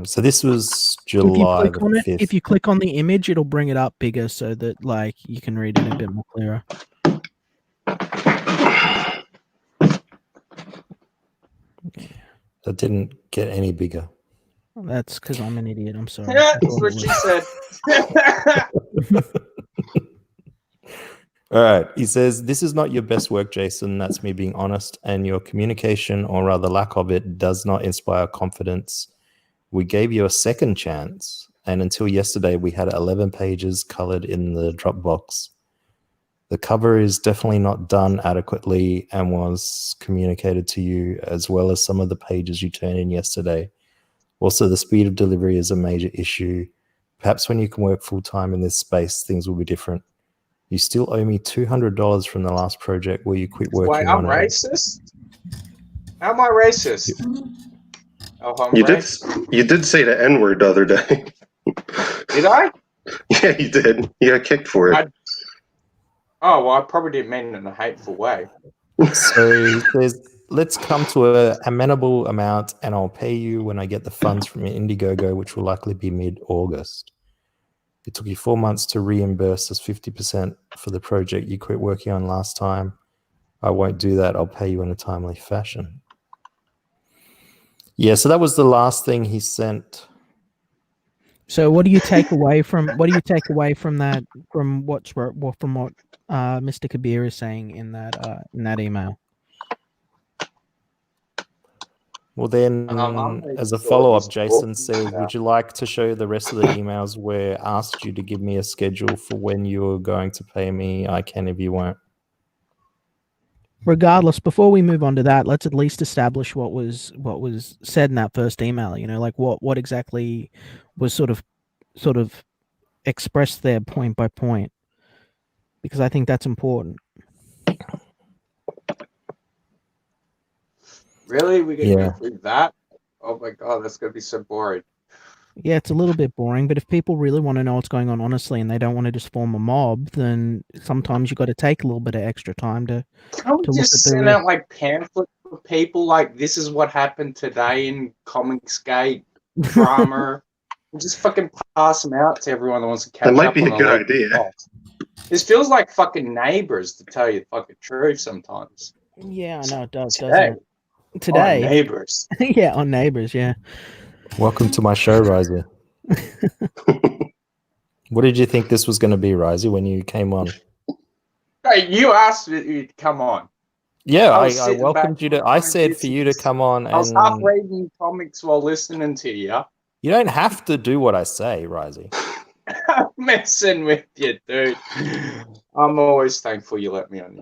Speaker 1: So this was July the 5th.
Speaker 2: If you click on the image, it'll bring it up bigger so that you can read it a bit more clearer.
Speaker 1: That didn't get any bigger.
Speaker 2: Well, that's because I'm an idiot. I'm sorry.
Speaker 5: That's what she said.
Speaker 1: All right. He says, this is not your best work, Jason. That's me being honest. And your communication, or rather lack of it, does not inspire confidence. We gave you a second chance. And until yesterday, we had 11 pages colored in the Dropbox. The cover is definitely not done adequately and was communicated to you, as well as some of the pages you turned in yesterday. Also, the speed of delivery is a major issue. Perhaps when you can work full-time in this space, things will be different. You still owe me $200 from the last project where you quit working
Speaker 5: Wait,
Speaker 1: on
Speaker 5: I'm racist? How am I racist?
Speaker 3: You did say the N-word the other day.
Speaker 5: Did I?
Speaker 3: Yeah, you did. You got kicked for it.
Speaker 5: I probably didn't mean it in a hateful way.
Speaker 1: So he says, let's come to an amenable amount and I'll pay you when I get the funds from Indiegogo, which will likely be mid-August. It took you 4 months to reimburse us 50% for the project you quit working on last time. I won't do that. I'll pay you in a timely fashion. Yeah, so that was the last thing he sent.
Speaker 2: So what do you take away from that, from what Mr. Kabir is saying in that email?
Speaker 1: Well, then, as a follow-up, Jason says,
Speaker 5: about.
Speaker 1: would you like to show the rest of the emails where I asked you to give me a schedule for when you were going to pay me? I can if you won't.
Speaker 2: Regardless, before we move on to that, let's at least establish what was said in that first email. Like what exactly was sort of expressed there point by point, because I think that's important.
Speaker 5: Really? We're going to go through that? Oh my god, that's going to be so boring.
Speaker 2: Yeah, it's a little bit boring, but if people really want to know what's going on honestly and they don't want to just form a mob, then sometimes you got to take a little bit of extra time to
Speaker 5: Can't we just send out like pamphlets for people, like this is what happened today in Comicsgate drama? And just fucking pass them out to everyone that wants to catch up.
Speaker 3: That might be
Speaker 5: on
Speaker 3: a good idea.
Speaker 5: This feels like fucking Neighbors, to tell you the fucking truth sometimes.
Speaker 2: Yeah, I know it does.
Speaker 5: Today.
Speaker 2: Today.
Speaker 5: On Neighbors.
Speaker 2: Yeah, on Neighbors, yeah.
Speaker 1: Welcome to my show, Risey. What did you think this was going to be, Risey, when you came on?
Speaker 5: Hey, you asked me to come on.
Speaker 1: Yeah, I welcomed you to. I said for you to come on.
Speaker 5: I was half reading comics while listening to you.
Speaker 1: You don't have to do what I say, Risey.
Speaker 5: I'm messing with you, dude. I'm always thankful you let me on.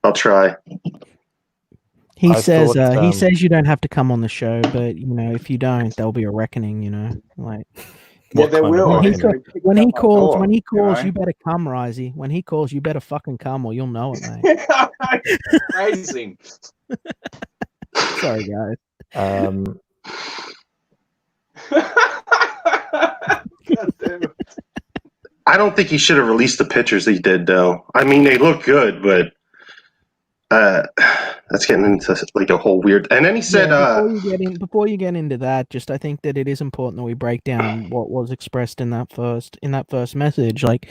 Speaker 3: I'll try.
Speaker 2: He says you don't have to come on the show, but if you don't, there'll be a reckoning. Like.
Speaker 5: Yeah, there will.
Speaker 2: When he calls, you better come, Risey. When he calls, you better fucking come, or you'll know it, mate.
Speaker 5: Amazing.
Speaker 2: Sorry, guys.
Speaker 3: I don't think he should have released the pictures he did, though. I mean, they look good, but that's getting into like a whole weird. And then he said,
Speaker 2: before you get into that, I think that it is important that we break down what was expressed in that first message. Like,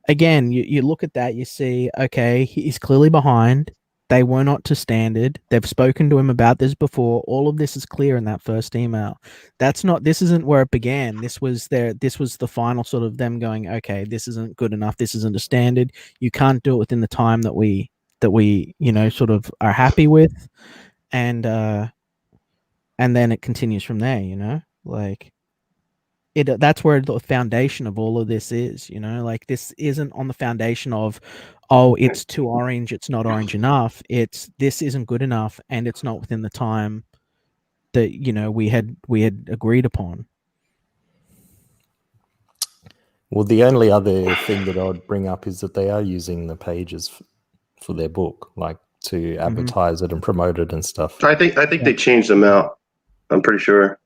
Speaker 2: again, you look at that, you see, okay, he's clearly behind. They were not to standard. They've spoken to him about this before. All of this is clear in that first email. This isn't where it began. This was the final sort of them going, okay, this isn't good enough. This isn't a standard. You can't do it within the time that we sort of are happy with, and then it continues from there. Like that's where the foundation of all of this is. Like, this isn't on the foundation of, oh, it's too orange, it's not orange enough. It's, this isn't good enough, and it's not within the time that we had agreed upon.
Speaker 1: Well, the only other thing that I'd bring up is that they are using the pages for their book, like, to advertise it and promote it and stuff.
Speaker 3: I think they changed them out. I'm pretty sure.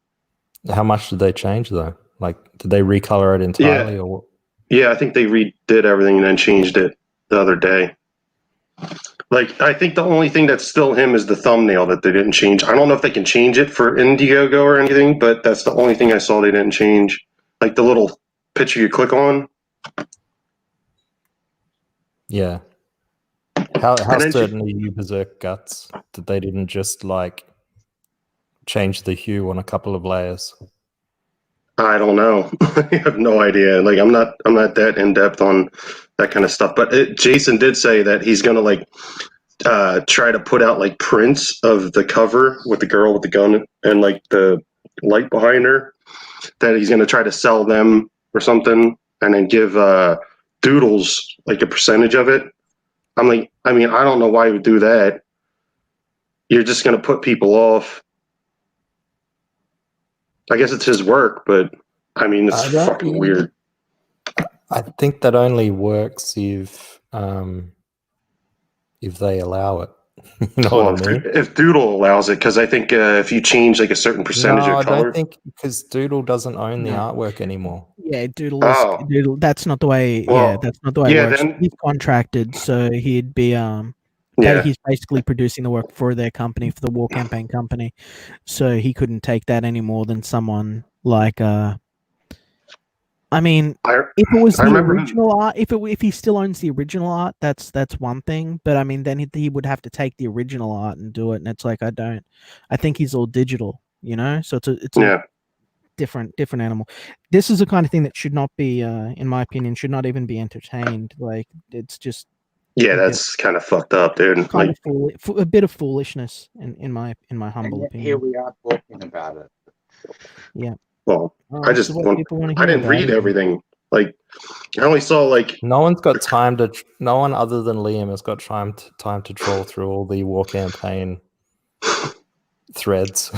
Speaker 1: How much did they change, though? Like, did they recolor it entirely, or what?
Speaker 3: Yeah, I think they redid everything and then changed it the other day. Like, I think the only thing that's still him is the thumbnail that they didn't change. I don't know if they can change it for Indiegogo or anything, but that's the only thing I saw they didn't change. Like the little picture you click on.
Speaker 1: Yeah. How certain are you, Berserk Guts, that they didn't just like change the hue on a couple of layers?
Speaker 3: I don't know. I have no idea. Like, I'm not that in depth on that kind of stuff. But Jason did say that he's gonna like try to put out like prints of the cover with the girl with the gun and like the light behind her. That he's gonna try to sell them or something, and then give Doodles like a percentage of it. I'm like, I mean, I don't know why you would do that. You're just gonna put people off. I guess it's his work, but I mean, it's fucking weird.
Speaker 1: I think that only works if they allow it. You know what I mean?
Speaker 3: If Doodle allows it, because I think if you change like a certain percentage of color,
Speaker 1: I don't think, because Doodle doesn't own the artwork anymore.
Speaker 2: Yeah, Doodle. That's not the way. That's not the way it works. He's contracted, so he'd be he's basically producing the work for their company, for the War Campaign company. So he couldn't take that any more than someone like I mean,
Speaker 3: I
Speaker 2: if it was
Speaker 3: I
Speaker 2: the
Speaker 3: remember him.
Speaker 2: original art, if he still owns the original art, that's one thing. But I mean, then he would have to take the original art and do it, and it's like I think he's all digital, you know. So it's a
Speaker 3: Yeah,
Speaker 2: different animal. This is the kind of thing that should not be, in my opinion, should not even be entertained. Like it's just
Speaker 3: yeah,
Speaker 2: a bit
Speaker 3: that's kind of fucked up, dude.
Speaker 2: kind
Speaker 3: Like,
Speaker 2: of a bit of foolishness in my
Speaker 5: And
Speaker 2: humble
Speaker 5: yet here
Speaker 2: opinion.
Speaker 5: we are talking about it.
Speaker 2: Yeah.
Speaker 3: well, I
Speaker 2: This
Speaker 3: just
Speaker 2: is what
Speaker 3: want.
Speaker 2: people want to
Speaker 3: I
Speaker 2: hear
Speaker 3: didn't
Speaker 2: about.
Speaker 3: read everything. Like, I only saw like.
Speaker 1: No one's got time to. No one other than Liam has got time to troll through all the war campaign threads.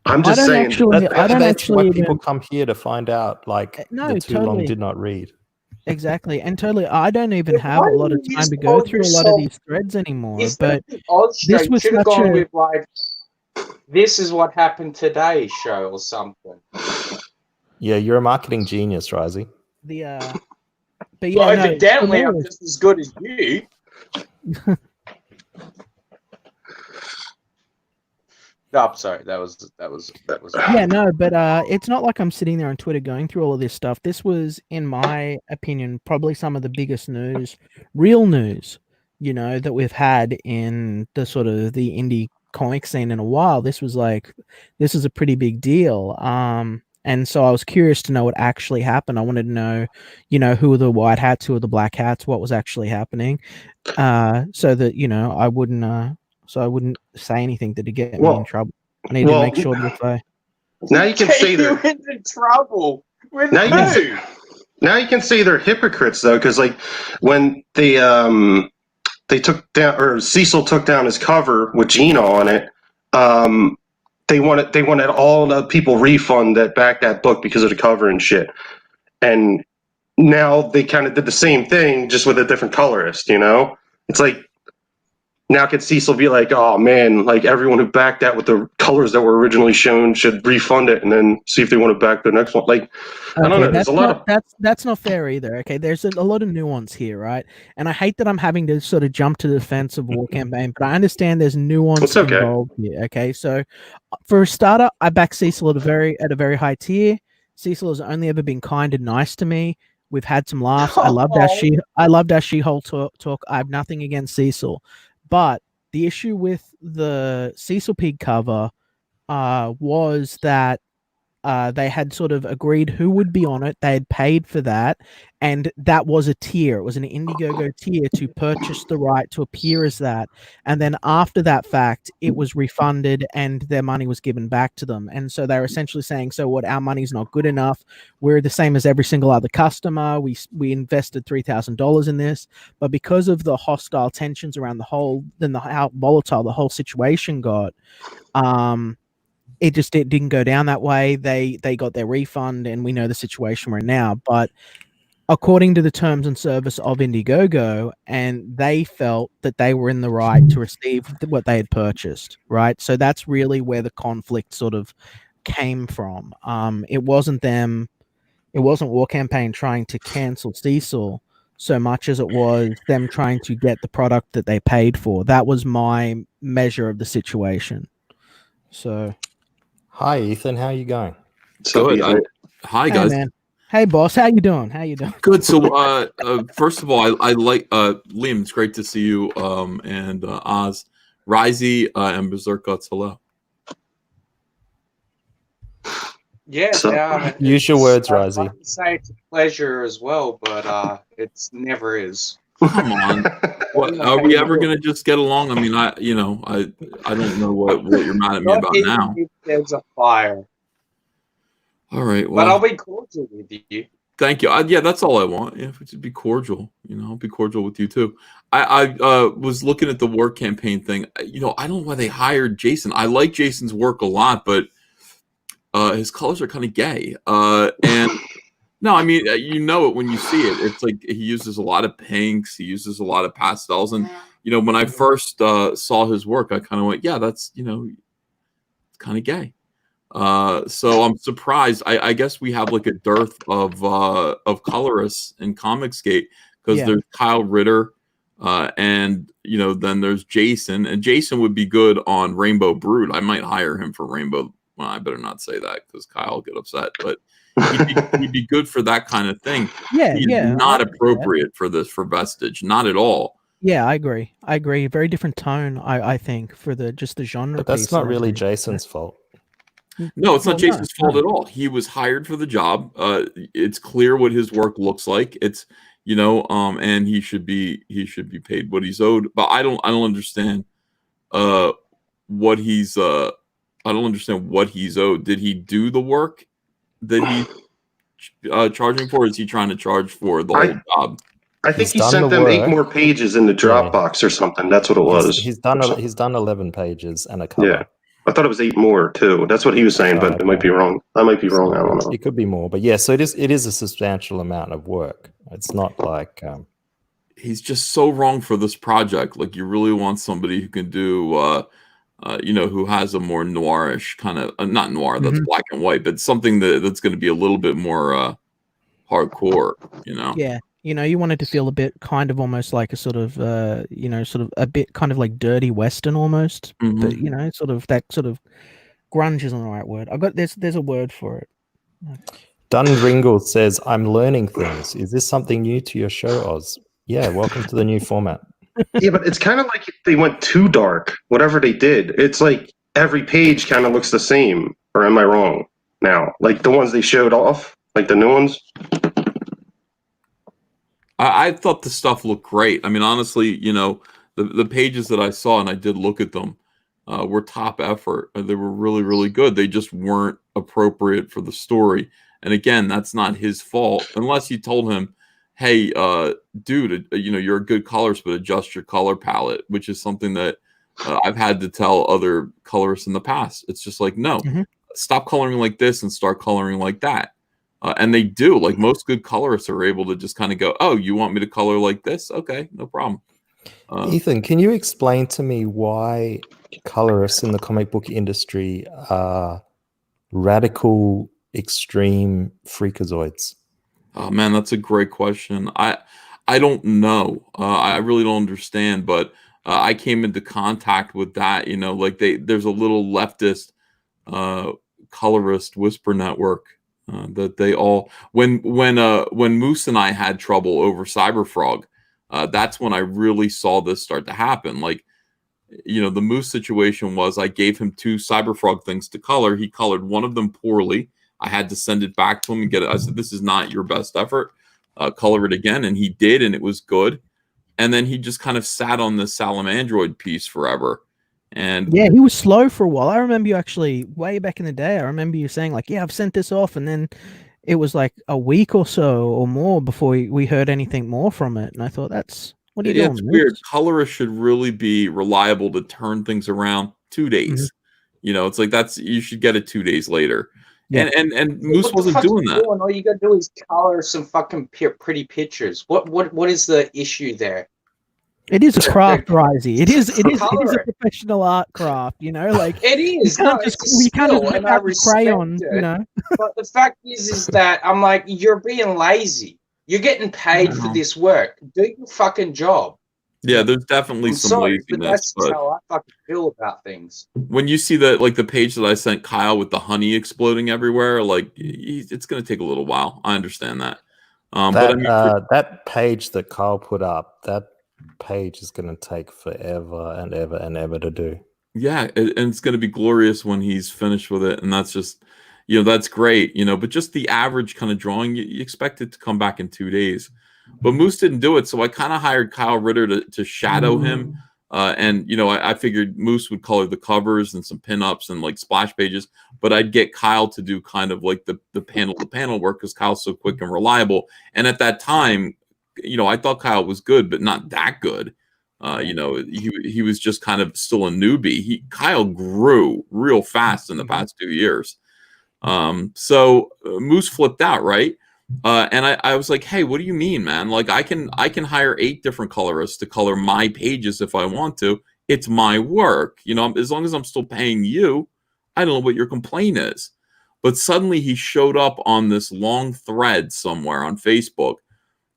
Speaker 3: I'm just saying.
Speaker 2: I don't
Speaker 1: That's why
Speaker 2: actually
Speaker 1: people
Speaker 2: even.
Speaker 1: come here to find out. Like
Speaker 2: No,
Speaker 1: the too long
Speaker 2: totally.
Speaker 1: did not read.
Speaker 2: Exactly, and totally. I don't even have
Speaker 5: Why
Speaker 2: a lot of
Speaker 5: don't you
Speaker 2: time
Speaker 5: just
Speaker 2: to go
Speaker 5: call
Speaker 2: through a lot of
Speaker 5: yourself-
Speaker 2: these threads anymore.
Speaker 5: Instead
Speaker 2: But
Speaker 5: of the Oz show,
Speaker 2: this
Speaker 5: you
Speaker 2: was
Speaker 5: should have
Speaker 2: such
Speaker 5: gone
Speaker 2: a
Speaker 5: with like, this is what happened today show or something.
Speaker 1: Yeah, you're a marketing genius, Risey.
Speaker 2: But yeah,
Speaker 5: Well,
Speaker 2: no,
Speaker 5: evidently
Speaker 2: for
Speaker 5: I'm
Speaker 2: me,
Speaker 5: just as good as you. No, I'm sorry. That was.
Speaker 2: yeah, no, but it's not like I'm sitting there on Twitter going through all of this stuff. This was, in my opinion, probably some of the biggest news, real news, you know, that we've had in the sort of the indie comic scene in a while. This is a pretty big deal. And so I was curious to know what actually happened. I wanted to know, you know, who were the white hats, who were the black hats, what was actually happening, so that, you know, I wouldn't say anything that'd get me in trouble. I need to make sure that if I
Speaker 3: Now you can say
Speaker 5: you
Speaker 3: they're
Speaker 5: into trouble with
Speaker 3: now you can
Speaker 5: who?
Speaker 3: say, now you can say they're hypocrites though, because like when they took down, or Cecil took down his cover with Gina on it, they wanted all the people refund that backed that book because of the cover and shit. And now they kind of did the same thing, just with a different colorist, you know? It's like, now could Cecil be like, oh man, like everyone who backed that with the colors that were originally shown should refund it and then see if they want to back the next one. Like, I don't know. There's a lot of
Speaker 2: that's not fair either. Okay, there's a lot of nuance here, right? And I hate that I'm having to sort of jump to the defense of war campaign, but I understand there's nuance
Speaker 3: It's okay.
Speaker 2: involved here. Okay, so for a starter, I back Cecil at a very high tier. Cecil has only ever been kind and nice to me. We've had some laughs. I loved our She-Hulk talk. I have nothing against Cecil, but the issue with the Cecil Pig cover was that they had sort of agreed who would be on it. They had paid for that, and that was a tier. It was an Indiegogo tier to purchase the right to appear as that. And then after that fact, it was refunded and their money was given back to them. And so they were essentially saying, so what, our money's not good enough. We're the same as every single other customer. We invested $3,000 in this, but because of the hostile tensions around how volatile the whole situation got, it didn't go down that way. They got their refund, and we know the situation we're in now. But according to the terms and service of Indiegogo, and they felt that they were in the right to receive what they had purchased, right? So that's really where the conflict sort of came from. It wasn't War Campaign trying to cancel Cecil so much as it was them trying to get the product that they paid for. That was my measure of the situation. So...
Speaker 1: Hi, Ethan. How are you going?
Speaker 6: Good. Hi,
Speaker 2: hey,
Speaker 6: guys.
Speaker 2: Man. Hey, boss. How you doing?
Speaker 6: Good. So, first of all, I like Liam. It's great to see you. And Oz, Risey, and Berserk Guts. Hello.
Speaker 5: Yeah.
Speaker 3: So,
Speaker 1: use your words, Risey.
Speaker 5: I'd say it's a pleasure as well, but it's never is.
Speaker 6: Come on. What, are we ever gonna just get along? I mean, I don't know what you're mad at me about now.
Speaker 5: If there's a fire.
Speaker 6: All right. Well,
Speaker 5: but I'll be cordial with you.
Speaker 6: Thank you. Yeah, that's all I want. Yeah, if it should be cordial, I'll be cordial with you too. I was looking at the war campaign thing. I don't know why they hired Jason. I like Jason's work a lot, but his colors are kind of gay. And no, I mean, it when you see it. It's like he uses a lot of pinks. He uses a lot of pastels. And, when I first saw his work, I kind of went, yeah, that's, it's kind of gay. So I'm surprised. I guess we have like a dearth of colorists in Comicsgate because there's Kyle Ritter, and then there's Jason, and Jason would be good on Rainbow Brood. I might hire him for Rainbow. Well, I better not say that because Kyle will get upset. But He'd be good for that kind of thing.
Speaker 2: Yeah,
Speaker 6: He's
Speaker 2: yeah,
Speaker 6: not appropriate for this, for Vestige, not at all.
Speaker 2: Yeah, I agree. I agree. Very different tone, I think, for just the genre.
Speaker 1: But that's
Speaker 2: piece
Speaker 1: not
Speaker 2: and
Speaker 1: really
Speaker 2: everything.
Speaker 1: Jason's fault.
Speaker 6: No, it's not
Speaker 2: Well,
Speaker 6: Jason's fault
Speaker 2: no.
Speaker 6: at all. He was hired for the job. It's clear what his work looks like. It's and he should be paid what he's owed. But I don't understand what he's I don't understand what he's owed. Did he do the work that he's charging for? Or is he trying to charge for the whole job?
Speaker 3: I think
Speaker 1: He's
Speaker 3: he
Speaker 1: done
Speaker 3: sent
Speaker 1: the
Speaker 3: them 8
Speaker 1: work.
Speaker 3: more pages in the Dropbox or something. That's what it was.
Speaker 1: He's done 11 pages and a cover.
Speaker 3: Yeah. I thought it was 8 more too. That's what he was saying, but it might be wrong. I might be wrong. I don't know.
Speaker 1: It could be more, but yeah. So it is a substantial amount of work. It's not like
Speaker 6: he's just so wrong for this project. Like, you really want somebody who can do who has a more noirish kind of not noir, that's black and white, but something that's going to be a little bit more hardcore.
Speaker 2: Yeah. You wanted to feel a bit kind of almost like a sort of, sort of a bit kind of like dirty Western almost. But, sort of that sort of grunge isn't the right word. There's a word for it.
Speaker 1: Dun Ringle says, I'm learning things. Is this something new to your show, Oz? Yeah, welcome to the new format.
Speaker 3: Yeah, but it's kind of like they went too dark, whatever they did. It's like every page kind of looks the same. Or am I wrong now? Like the ones they showed off, like the new ones?
Speaker 6: I thought the stuff looked great. I mean, honestly, the pages that I saw, and I did look at them, were top effort. They were really, really good. They just weren't appropriate for the story. And again, that's not his fault, unless you told him, hey, dude, you're a good colorist, but adjust your color palette, which is something that I've had to tell other colorists in the past. It's just like, no, stop coloring like this and start coloring like that. And they do. Like, most good colorists are able to just kind of go, oh, you want me to color like this? Okay, no problem.
Speaker 1: Ethan, can you explain to me why colorists in the comic book industry are radical, extreme freakazoids?
Speaker 6: Oh man, that's a great question. I don't know. I really don't understand. But I came into contact with that. Like there's a little leftist colorist whisper network that they all when Moose and I had trouble over Cyberfrog, that's when I really saw this start to happen. Like, the Moose situation was I gave him 2 Cyberfrog things to color. He colored one of them poorly. I had to send it back to him and get it. I said, this is not your best effort. Color it again. And he did, and it was good. And then he just kind of sat on this Salamandroid piece forever. And
Speaker 2: yeah, he was slow for a while. I remember you actually way back in the day. I remember you saying like, yeah, I've sent this off. And then it was like a week or so or more before we heard anything more from it. And I thought, what are you doing?
Speaker 6: It's weird. Colorists should really be reliable to turn things around 2 days. It's like you should get it 2 days later. Yeah. And Moose wasn't doing that.
Speaker 5: All you gotta do is color some fucking pretty pictures. What is the issue there?
Speaker 2: It is a craft, Risey. It is a professional art craft, like
Speaker 5: it is.
Speaker 2: You can't just whip out the crayon,
Speaker 5: But the fact is that I'm like, you're being lazy. You're getting paid for this work. Do your fucking job.
Speaker 6: Yeah, there's definitely some laziness.
Speaker 5: But that's how I fucking feel about things.
Speaker 6: When you see the page that I sent Kyle with the honey exploding everywhere, like it's going to take a little while. I understand that.
Speaker 1: That page that Kyle put up, that page is going to take forever and ever and ever to do.
Speaker 6: Yeah, and it's going to be glorious when he's finished with it, and that's just, that's great, but just the average kind of drawing, you expect it to come back in 2 days. But Moose didn't do it, so I kind of hired Kyle Ritter to shadow him. And I figured Moose would color the covers and some pinups and like splash pages, but I'd get Kyle to do kind of like the panel work because Kyle's so quick and reliable. And at that time, I thought Kyle was good, but not that good. He was just kind of still a newbie. Kyle grew real fast in the past 2 years. So Moose flipped out, right? And I was like, hey, what do you mean, man? Like, I can hire 8 different colorists to color my pages if I want to. It's my work. As long as I'm still paying you, I don't know what your complaint is. But suddenly he showed up on this long thread somewhere on Facebook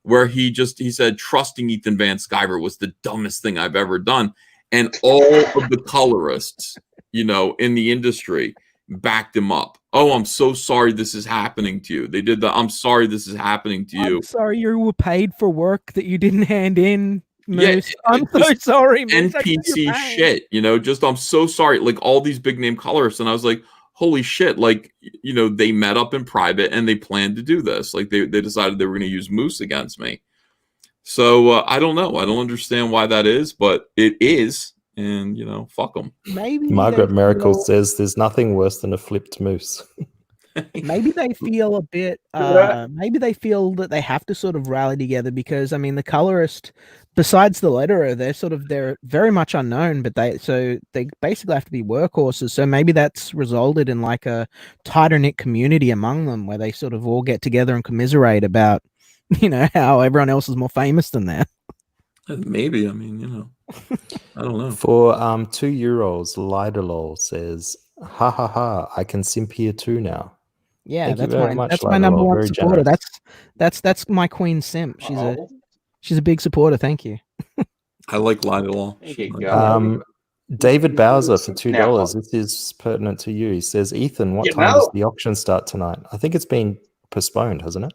Speaker 6: where he said trusting Ethan Van Sciver was the dumbest thing I've ever done. And all of the colorists, in the industry backed him up. "Oh, I'm so sorry this is happening to you." They did the "I'm sorry this is happening to you."
Speaker 2: I'm sorry you were paid for work that you didn't hand in,
Speaker 6: Yeah,
Speaker 2: Moose. I'm so
Speaker 6: just
Speaker 2: sorry, Moose. I feel your
Speaker 6: NPC
Speaker 2: pain.
Speaker 6: shit, just I'm so sorry. Like all these big name colorists, and I was like, holy shit! Like they met up in private and they planned to do this. Like they decided they were going to use Moose against me. So I don't know. I don't understand why that is, but it is, and fuck them.
Speaker 2: Maybe
Speaker 1: Margaret
Speaker 2: they
Speaker 1: Miracle
Speaker 2: feel,
Speaker 1: says there's nothing worse than a flipped moose.
Speaker 2: maybe they feel a bit. Maybe they feel that they have to sort of rally together because I mean the colorist, besides the letterer, they're very much unknown, but they basically have to be workhorses. So maybe that's resulted in like a tighter knit community among them where they sort of all get together and commiserate about how everyone else is more famous than them.
Speaker 6: Maybe. I mean, I don't know.
Speaker 1: For €2, Lidolol says, "Ha ha ha! I can simp here too now."
Speaker 2: Yeah,
Speaker 1: Thank you
Speaker 2: that's
Speaker 1: very much,
Speaker 2: that's my
Speaker 1: Lidolol.
Speaker 2: number one
Speaker 1: Very
Speaker 2: supporter.
Speaker 1: generous.
Speaker 2: That's my queen simp. She's a big supporter. Thank you.
Speaker 6: I like Lidolol.
Speaker 5: There you go.
Speaker 1: David Bowser for
Speaker 5: Now,
Speaker 1: $2. This is pertinent to you. He says, "Ethan, what
Speaker 5: You
Speaker 1: time does
Speaker 5: know-
Speaker 1: the auction start tonight?" I think it's been postponed, hasn't it?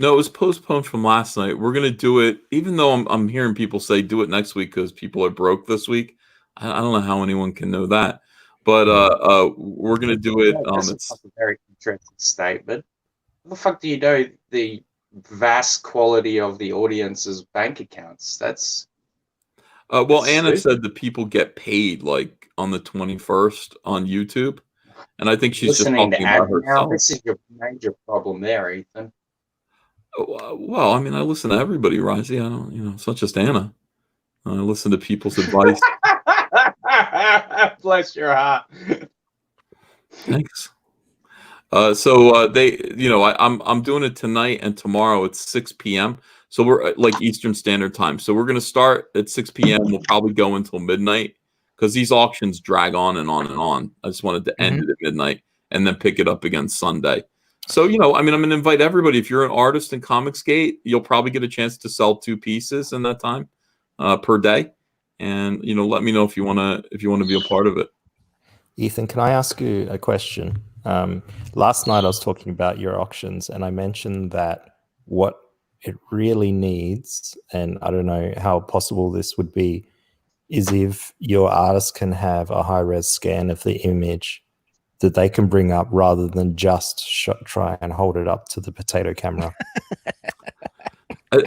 Speaker 6: No, it was postponed from last night. We're gonna do it, even though I'm hearing people say do it next week because people are broke this week. I don't know how anyone can know that, but we're gonna do it.
Speaker 5: That's a very interesting statement. How the fuck do you know the vast quality of the audience's bank accounts? That's
Speaker 6: well, Anna
Speaker 5: stupid.
Speaker 6: said that people get paid like on the 21st on YouTube, and I think she's
Speaker 5: listening
Speaker 6: just
Speaker 5: to
Speaker 6: talking about
Speaker 5: Ad now.
Speaker 6: herself.
Speaker 5: This is your major problem there, Ethan.
Speaker 6: Well, I mean, I listen to everybody, Risey. I don't, it's not just Anna. I listen to people's advice.
Speaker 5: Bless your heart.
Speaker 6: Thanks. So they, I'm doing it tonight and tomorrow at 6 p.m. So we're like Eastern Standard Time. So we're gonna start at 6 p.m. We'll probably go until midnight because these auctions drag on and on and on. I just wanted to end it at midnight and then pick it up again Sunday. So I mean, I'm gonna invite everybody. If you're an artist in Comicsgate, you'll probably get a chance to sell 2 pieces in that time per day. And let me know if you wanna be a part of it.
Speaker 1: Ethan, can I ask you a question? Last night I was talking about your auctions and I mentioned that what it really needs, and I don't know how possible this would be, is if your artist can have a high-res scan of the image that they can bring up rather than just try and hold it up to the potato camera.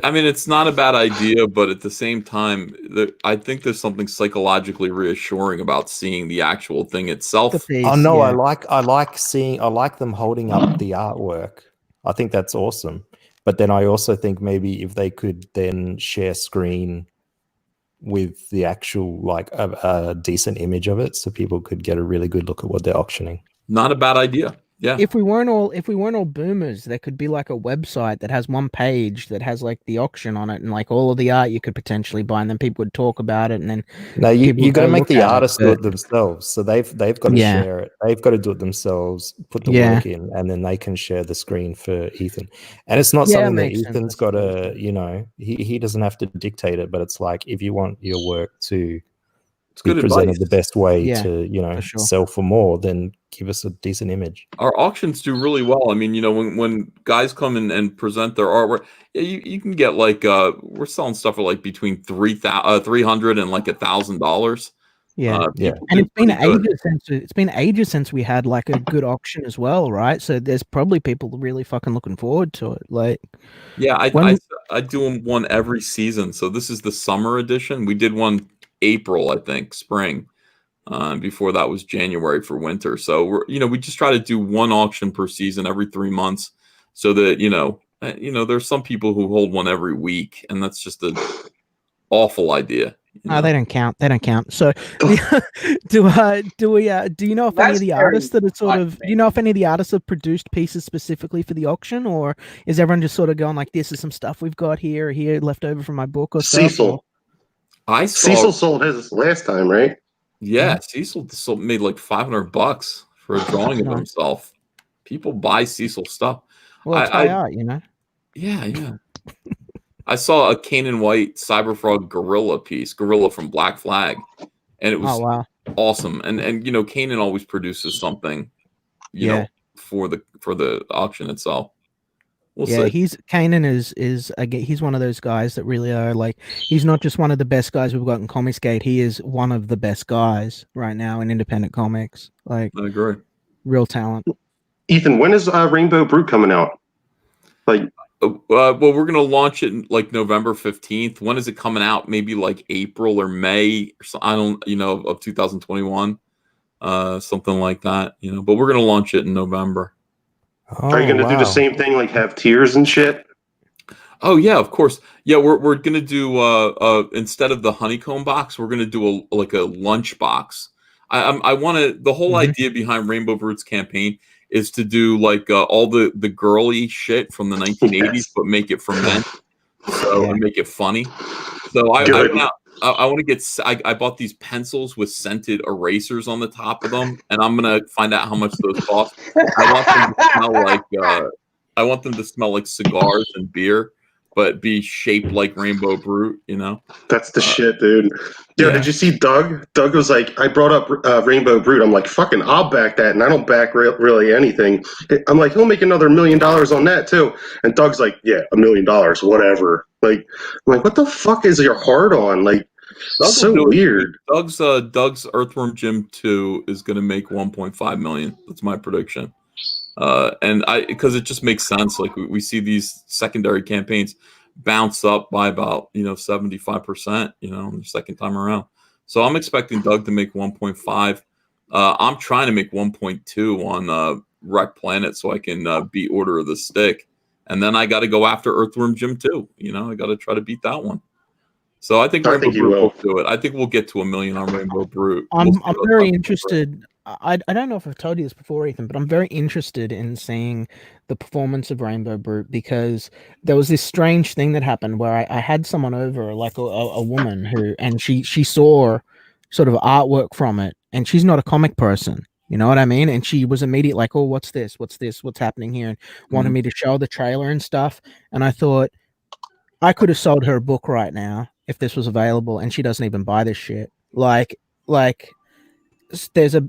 Speaker 6: I mean, it's not a bad idea, but at the same time, I think there's something psychologically reassuring about seeing the actual thing itself.
Speaker 1: Oh no, yeah. I like them holding up the artwork. I think that's awesome. But then I also think maybe if they could then share screen with the actual like a decent image of it, so people could get a really good look at what they're auctioning.
Speaker 6: Not a bad idea. Yeah.
Speaker 2: If we weren't all boomers, there could be like a website that has one page that has like the auction on it and like all of the art you could potentially buy, and then people would talk about it, and then
Speaker 1: no, you got to make the artists do it themselves. So they've got to share it. They've got to do it themselves, put the work in, and then they can share the screen for Ethan. And it's not something that Ethan's got to, he doesn't have to dictate it, but it's like if you want your work to be presented the best way to sell for more, then give us a decent image.
Speaker 6: Our auctions do really well. I mean, when guys come in and present their artwork, you can get like we're selling stuff for like between $300 and like $1,000.
Speaker 2: Yeah. And it's been ages since we had like a good auction as well, right? So there's probably people really fucking looking forward to it. Like,
Speaker 6: yeah, I do one every season. So this is the summer edition. We did one April, I think, spring. Before that was January for winter. So we just try to do one auction per season every 3 months, so that there's some people who hold one every week, and that's just an awful idea.
Speaker 2: They don't count. They don't count. So, do you know if any of the artists that are sort of, do you know if any of the artists have produced pieces specifically for the auction, or is everyone just sort of going like, this is some stuff we've got here left over from my book or
Speaker 3: Cecil.
Speaker 2: Stuff?
Speaker 3: Cecil sold his last time, right?
Speaker 6: Yeah, Cecil made like $500 for a drawing of himself. People buy Cecil stuff.
Speaker 2: Well, it's high art,
Speaker 6: Yeah. I saw a Kanan White Cyberfrog Gorilla from Black Flag, and it was awesome. And Kanan always produces something, for the auction itself. We'll
Speaker 2: Yeah,
Speaker 6: see.
Speaker 2: Kanan is again, he's one of those guys that really are like, he's not just one of the best guys we've got in Comicsgate. He is one of the best guys right now in independent comics. Like,
Speaker 6: I agree.
Speaker 2: real talent.
Speaker 3: Ethan, when is Rainbow Brute coming out? Like,
Speaker 6: well, we're gonna launch it in, like, November 15th. When is it coming out? Maybe like April or May, or so, I don't, of 2021, something like that. But we're gonna launch it in November.
Speaker 3: are you going to do the same thing, like have tiers and shit?
Speaker 6: Oh yeah, of course. Yeah, we're gonna do instead of the honeycomb box, we're gonna do a lunch box. I want to. The whole idea behind Rainbow Brutes campaign is to do like all the girly shit from the 1980s, but make it for men. So and make it funny. So I want to get. I bought these pencils with scented erasers on the top of them, and I'm gonna find out how much those cost. I want them to smell like. I want them to smell like cigars and beer, but be shaped like Rainbow Brute.
Speaker 3: That's the shit, dude. Yo, did you see Doug? Doug was like, I brought up Rainbow Brute. I'm like, fucking, I'll back that, and I don't back really anything. I'm like, he'll make another $1 million on that too. And Doug's like, yeah, $1 million, whatever. Like, I'm like, what the fuck is your heart on? Like, so weird.
Speaker 6: Doug's Earthworm Jim 2 is gonna make 1.5 million. That's my prediction. And because it just makes sense. Like we see these secondary campaigns bounce up by about 75%, the second time around. So I'm expecting Doug to make 1.5. I'm trying to make 1.2 on Wreck Planet so I can beat Order of the Stick, and then I got to go after Earthworm Jim 2. I got to try to beat that one. So I think Rainbow Brute will do it. I think we'll get to 1 million on Rainbow Brute.
Speaker 2: I'm very interested. I don't know if I've told you this before, Ethan, but I'm very interested in seeing the performance of Rainbow Brute, because there was this strange thing that happened where I had someone over, like a woman and she saw sort of artwork from it, and she's not a comic person. You know what I mean? And she was immediately like, oh, what's this? What's this? What's happening here? And wanted me to show the trailer and stuff. And I thought I could have sold her a book right now if this was available, and she doesn't even buy this shit. Like there's a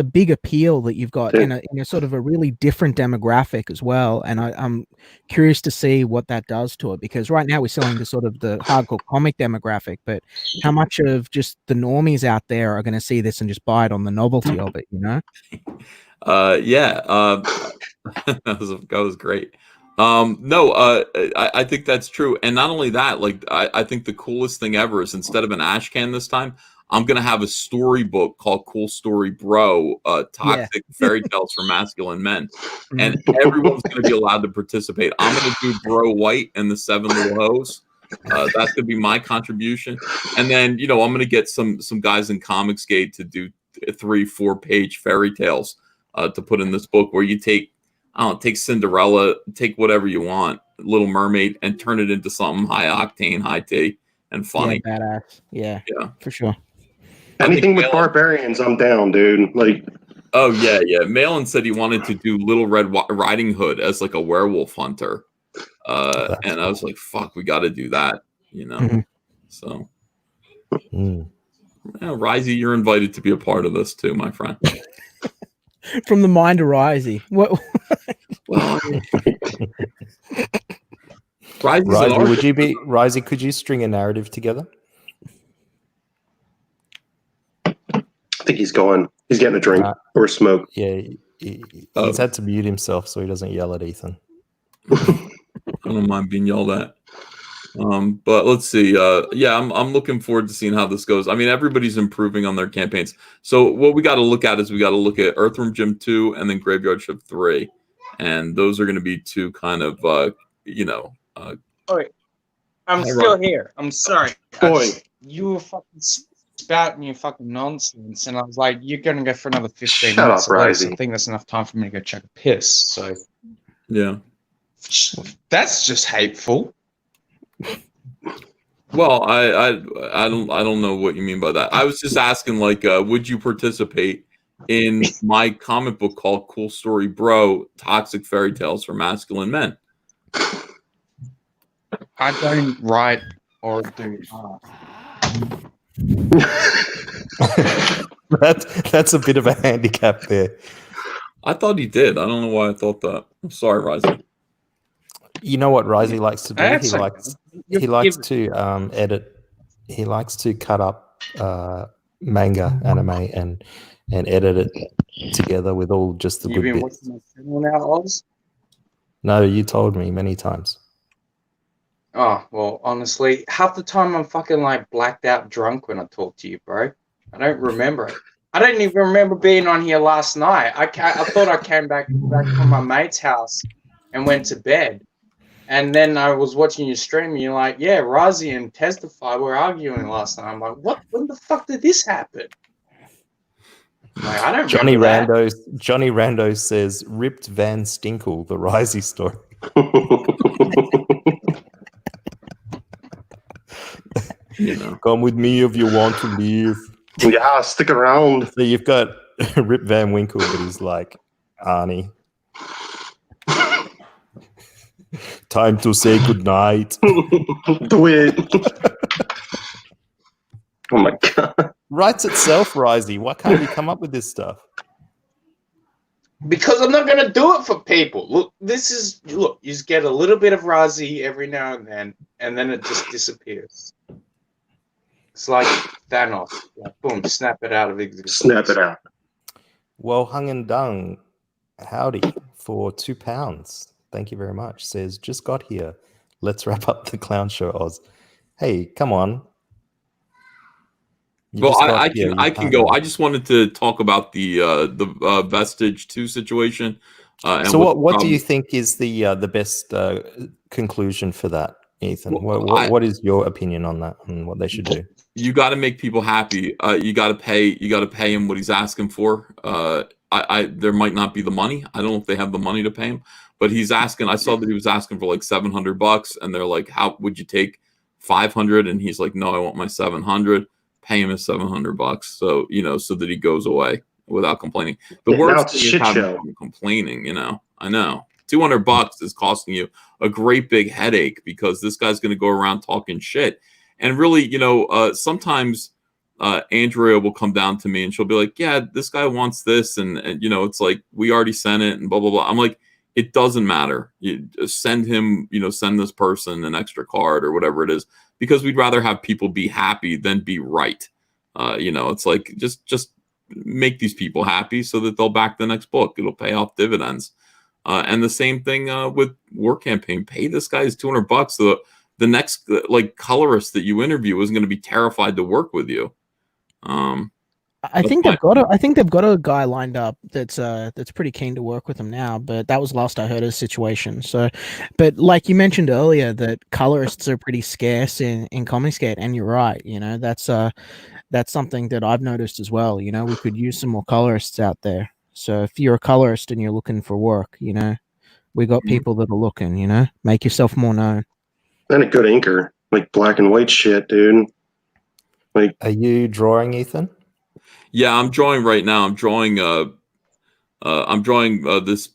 Speaker 2: big appeal that you've got in a sort of a really different demographic as well, and I'm curious to see what that does to it, because right now we're selling to sort of the hardcore comic demographic, but how much of just the normies out there are going to see this and just buy it on the novelty of it,
Speaker 6: That was great. I think that's true, and not only that, like I think the coolest thing ever is, instead of an ash can this time, I'm gonna have a storybook called Cool Story Bro, Toxic Fairy Tales for Masculine Men, and everyone's gonna be allowed to participate. I'm gonna do Bro White and the 7 Little Hoes. That's gonna be my contribution, and then I'm gonna get some guys in Comicsgate to do 3-4 page fairy tales to put in this book, where you take Cinderella, take whatever you want, Little Mermaid, and turn it into something high octane, high tea, and funny.
Speaker 2: Yeah, badass. Yeah, for sure.
Speaker 3: Anything with barbarians, I'm down, dude. Like,
Speaker 6: oh yeah. Malin said he wanted to do Little Red Riding Hood as like a werewolf hunter, and I was like, "Fuck, we got to do that," So, Risey, you're invited to be a part of this too, my friend.
Speaker 2: From the mind of Risey. What?
Speaker 6: Well,
Speaker 1: Risey, could you string a narrative together?
Speaker 3: I think he's going. He's getting a drink or a smoke.
Speaker 1: Yeah, he's had to mute himself so he doesn't yell at Ethan.
Speaker 6: I don't mind being yelled at. But let's see. I'm looking forward to seeing how this goes. I mean, everybody's improving on their campaigns. So what we got to look at is Earthworm Jim 2 and then Graveyard Shift 3, and those are going to be two kind of
Speaker 5: Wait, I'm still here. I'm sorry. You were fucking spouting your fucking nonsense, and I was like, you're going to go for another 15 minutes.
Speaker 3: Shut up, Risey.
Speaker 5: I think that's enough time for me to go check a piss. So
Speaker 6: yeah,
Speaker 5: that's just hateful.
Speaker 6: Well, I don't know what you mean by that. I was just asking, like, would you participate in my comic book called Cool Story Bro, Toxic Fairy Tales for Masculine Men?
Speaker 5: I don't write or do art.
Speaker 1: That's a bit of a handicap there.
Speaker 6: I thought he did. I don't know why I thought that. I'm sorry, Rising.
Speaker 1: You know what Risey likes to do?
Speaker 5: That's
Speaker 1: He
Speaker 5: okay.
Speaker 1: likes
Speaker 5: You
Speaker 1: he likes
Speaker 5: give-
Speaker 1: to edit. He likes to cut up manga anime and edit it together with all just the
Speaker 5: You've
Speaker 1: good
Speaker 5: been
Speaker 1: bits.
Speaker 5: watching my channel now, Oz?
Speaker 1: No, you told me many times.
Speaker 5: Oh, well, honestly, half the time I'm fucking like blacked out drunk when I talk to you, bro. I don't remember it. I don't even remember being on here last night. I thought I came back from my mate's house and went to bed. And then I was watching your stream and you're like, yeah, Razi and Testify were arguing last night. I'm like, what? When the fuck did this happen? I'm like, I don't
Speaker 1: Johnny
Speaker 5: remember that.
Speaker 1: Rando says ripped Van Stinkle, the Risey story.
Speaker 6: You know.
Speaker 1: Come with me if you want to leave.
Speaker 3: Yeah, stick around.
Speaker 1: So you've got Rip Van Winkle, but he's like Arnie. Time to say goodnight.
Speaker 3: Do it. Oh my god.
Speaker 1: Writes itself, Risey. Why can't you come up with this stuff?
Speaker 5: Because I'm not going to do it for people. Look, you just get a little bit of Razi every now and then it just disappears. It's like Thanos. Like, boom, snap it out of existence.
Speaker 3: Snap it out.
Speaker 1: Well, Hung and Dung, howdy, for £2. Thank you very much. Says, just got here. Let's wrap up the clown show, Oz. Hey, come on. You
Speaker 6: Well,
Speaker 1: just got
Speaker 6: I
Speaker 1: here,
Speaker 6: can
Speaker 1: you
Speaker 6: I can
Speaker 1: can't
Speaker 6: go.
Speaker 1: go.
Speaker 6: I just wanted to talk about the Vestige 2 situation. And
Speaker 1: So what do
Speaker 6: the
Speaker 1: you think is the best conclusion for that, Ethan?
Speaker 6: Well,
Speaker 1: What is your opinion on that and what they should do?
Speaker 6: You got to make people happy. You got to pay him what he's asking for. There might not be the money. I don't know if they have the money to pay him, but he's asking. I saw that he was asking for like $700, and they're like, "How would you take 500?" And he's like, "No, I want my 700." Pay him his $700, so so that he goes away without complaining. The
Speaker 3: Yeah, now
Speaker 6: worst
Speaker 3: it's a
Speaker 6: thing is
Speaker 3: shit
Speaker 6: having
Speaker 3: show.
Speaker 6: him complaining. I know $200 is costing you a great big headache because this guy's going to go around talking shit. And really, sometimes Andrea will come down to me and she'll be like, "Yeah, this guy wants this," and it's like we already sent it and blah blah blah. I'm like, it doesn't matter. You send him, send this person an extra card or whatever it is, because we'd rather have people be happy than be right. It's like just make these people happy so that they'll back the next book. It'll pay off dividends. And the same thing with War Campaign. Pay this guy his $200. So the next colorist that you interview isn't going to be terrified to work with you.
Speaker 2: I think they've got a guy lined up that's pretty keen to work with them now, but that was last I heard of the situation. So, but like you mentioned earlier, that colorists are pretty scarce in Comicsgate, and you're right. That's something that I've noticed as well. We could use some more colorists out there. So if you're a colorist and you're looking for work, we got people that are looking. Make yourself more known.
Speaker 3: And a good inker, like black and white shit, dude. Like,
Speaker 1: Are you drawing, Ethan?
Speaker 6: Yeah, I'm drawing right now. I'm drawing this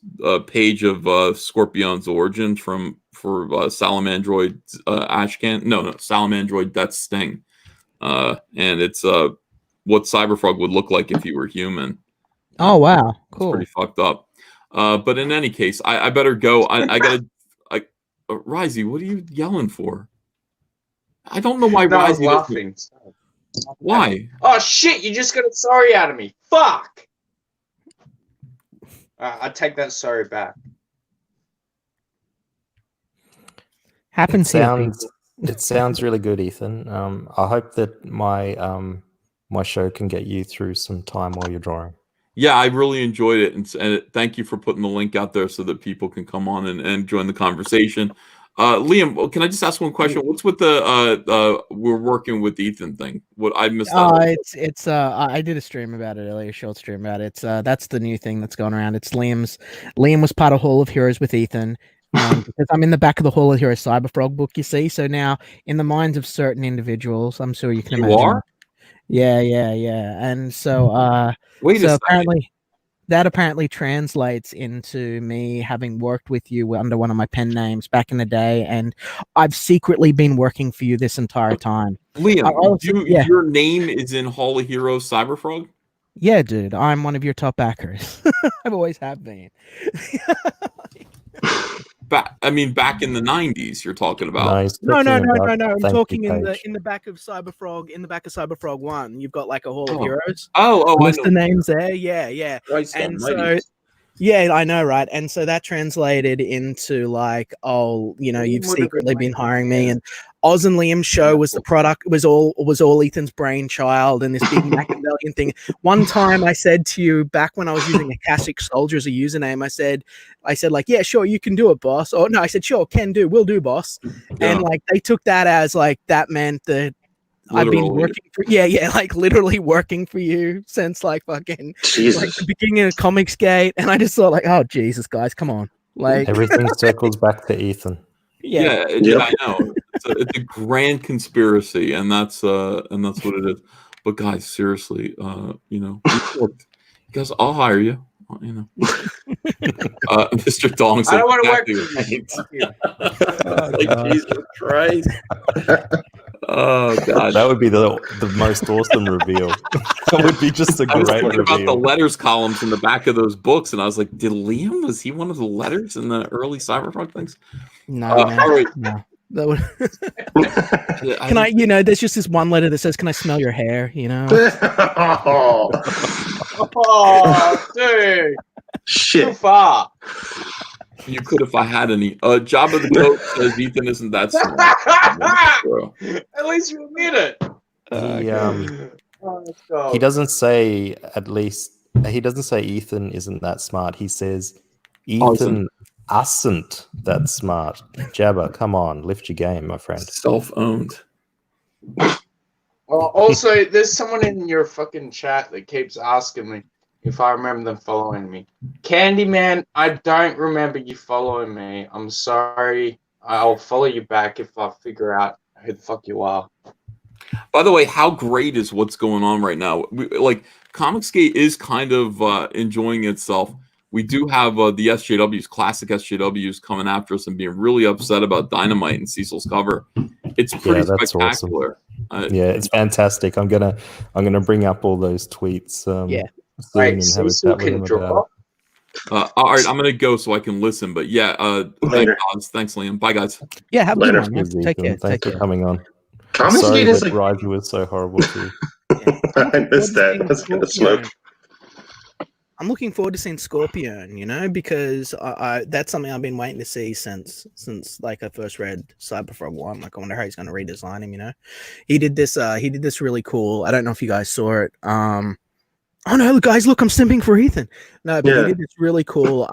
Speaker 6: page of Scorpion's origins for Salamandroid Ashcan. No, Salamandroid Death Sting. And it's what Cyberfrog would look like if he were human.
Speaker 2: Oh wow, cool.
Speaker 6: It's pretty fucked up. But in any case, I better go. I gotta. Risey, what are you yelling for? I don't know why
Speaker 5: No, I was
Speaker 6: Risey
Speaker 5: laughing.
Speaker 6: Why?
Speaker 5: Oh shit! You just got a sorry out of me. Fuck. I take that sorry back.
Speaker 2: Happens here.
Speaker 1: It sounds really good, Ethan. I hope that my show can get you through some time while you're drawing.
Speaker 6: Yeah, I really enjoyed it, and thank you for putting the link out there so that people can come on and join the conversation. Liam, can I just ask one question? What's with the we're working with Ethan thing? What I missed that.
Speaker 2: It's I did a stream about it earlier, short stream about it. That's the new thing that's going around. It's Liam was part of Hall of Heroes with Ethan. And because I'm in the back of the Hall of Heroes Cyberfrog book, you see. So now, in the minds of certain individuals, I'm sure you can imagine.
Speaker 6: You are?
Speaker 2: Yeah. And so
Speaker 6: Wait a second.
Speaker 2: apparently translates into me having worked with you under one of my pen names back in the day, and I've secretly been working for you this entire time.
Speaker 6: Liam, your name is in Hall of Heroes Cyberfrog?
Speaker 2: Yeah, dude, I'm one of your top backers. I've always have been.
Speaker 6: Back in the 90s, you're talking about.
Speaker 1: No, he's
Speaker 2: No.
Speaker 1: talking about
Speaker 2: I'm
Speaker 1: Thank
Speaker 2: talking
Speaker 1: You
Speaker 2: in
Speaker 1: page.
Speaker 2: the back of Cyberfrog. In the back of Cyberfrog 1, you've got like a Hall of
Speaker 6: Oh.
Speaker 2: Heroes.
Speaker 6: I
Speaker 2: List
Speaker 6: know.
Speaker 2: the names there. Yeah.
Speaker 6: Christ
Speaker 2: And
Speaker 6: almighty.
Speaker 2: so, yeah, I know, right? And so that translated into like, oh, you know,
Speaker 5: Liam
Speaker 2: you've
Speaker 5: would have
Speaker 2: secretly
Speaker 5: been
Speaker 2: been
Speaker 5: like,
Speaker 2: hiring
Speaker 5: yeah.
Speaker 2: me. And Oz and Liam's show was the product, was all Ethan's brainchild, and this big Machiavellian thing. One time I said to you, back when I was using Akashic Soldier as a username, I said like, yeah, sure, you can do it, boss. Or no, I said, sure, will do, boss.
Speaker 6: Yeah.
Speaker 2: And like they took that as like that meant that I've been
Speaker 6: Literally.
Speaker 2: working for like literally working for you since like fucking
Speaker 3: Jesus.
Speaker 2: like the beginning of Comics Gate, and I just thought like, oh Jesus, guys, come on, like
Speaker 1: Everything circles back to Ethan.
Speaker 2: yeah.
Speaker 3: Yep.
Speaker 6: I know. It's a grand conspiracy, and that's what it is. But guys, seriously, you know, guys, I'll hire you. You know, Mr. Dong
Speaker 5: I
Speaker 6: said
Speaker 5: don't want to work
Speaker 6: exactly
Speaker 5: for you.
Speaker 6: right.
Speaker 5: Fuck you.
Speaker 6: Like
Speaker 2: God.
Speaker 6: Jesus Christ. Oh God.
Speaker 1: That would be the most awesome reveal. That would be just a
Speaker 6: I was
Speaker 1: great
Speaker 6: thinking about the
Speaker 1: reveal.
Speaker 6: letters columns in the back of those books, and I was like, was he one of the letters in the early Cyberpunk things?
Speaker 2: No, man.
Speaker 6: All right.
Speaker 2: No. That would...
Speaker 6: Yeah,
Speaker 2: Can I, you know, there's just this one letter that says, "Can I smell your hair?" You know.
Speaker 3: Oh,
Speaker 5: Oh, dude. Too
Speaker 3: shit.
Speaker 5: far.
Speaker 6: You could if I had any. Job of the Goat says Ethan isn't that smart. Bro.
Speaker 5: At least you admit it.
Speaker 1: He,
Speaker 5: Let's go.
Speaker 1: he doesn't say Ethan isn't that smart. He says Ethan isn't that smart. Jabba, come on, lift your game, my friend.
Speaker 6: Self-owned.
Speaker 5: Also, there's someone in your fucking chat that keeps asking me if I remember them following me. Candyman, I don't remember you following me. I'm sorry. I'll follow you back if I figure out who the fuck you are.
Speaker 6: By the way, how great is what's going on right now? Like, Comicsgate is kind of enjoying itself. We do have the SJWs, classic SJWs, coming after us and being really upset about Dynamite and Cecil's cover. It's pretty
Speaker 1: that's
Speaker 6: spectacular.
Speaker 1: Awesome. It's fantastic. I'm gonna bring up all those tweets. Soon
Speaker 5: Right,
Speaker 1: and have a
Speaker 5: Cecil
Speaker 1: chat with
Speaker 5: can
Speaker 1: him
Speaker 5: draw.
Speaker 1: about it.
Speaker 6: All right, I'm gonna go so I can listen. But yeah,
Speaker 3: Later.
Speaker 6: thanks, Liam. Bye, guys.
Speaker 2: Yeah, have a good
Speaker 3: Later.
Speaker 2: one, man.
Speaker 1: Cheers,
Speaker 2: Take
Speaker 1: Ethan.
Speaker 2: care.
Speaker 1: Thanks for coming on.
Speaker 3: Comics
Speaker 1: Sorry
Speaker 3: Gate is
Speaker 1: that
Speaker 3: like.
Speaker 1: Raiju was so horrible too.
Speaker 3: I missed that. That's gonna smoke.
Speaker 2: I'm looking forward to seeing Scorpion, you know, because I that's something I've been waiting to see since like I first read Cyberfrog 1. Like, I wonder how he's going to redesign him, you know. He did this really cool. I don't know if you guys saw it. Oh no, guys, look, I'm simping for Ethan. No, but he did this really cool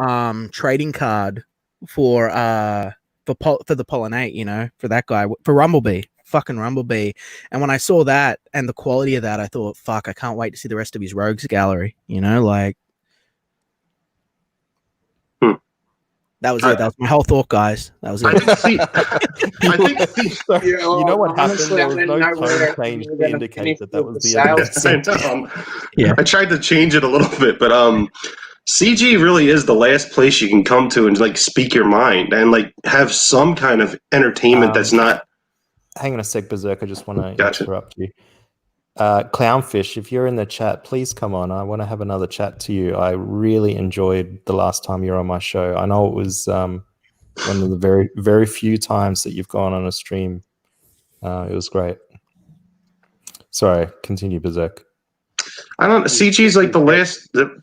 Speaker 2: trading card for the Pollinate, you know, for that guy, for Rumblebee. Fucking Rumblebee. And when I saw that and the quality of that, I thought, fuck, I can't wait to see the rest of his rogues gallery, you know, like that was it. That was my whole thought, guys. That was it.
Speaker 1: You know what happened? There was no tone change to indicate that was the end of the sentence.
Speaker 3: I tried to change it a little bit, but CG really is the last place you can come to and like speak your mind and like have some kind of entertainment that's not.
Speaker 1: Hang on a sec, Berserk. I just want to interrupt you. Clownfish, if you're in the chat, please come on. I want to have another chat to you. I really enjoyed the last time you were on my show. I know it was one of the very, very few times that you've gone on a stream. It was great. Sorry, continue, Berserk.
Speaker 3: I don't know. CG's like the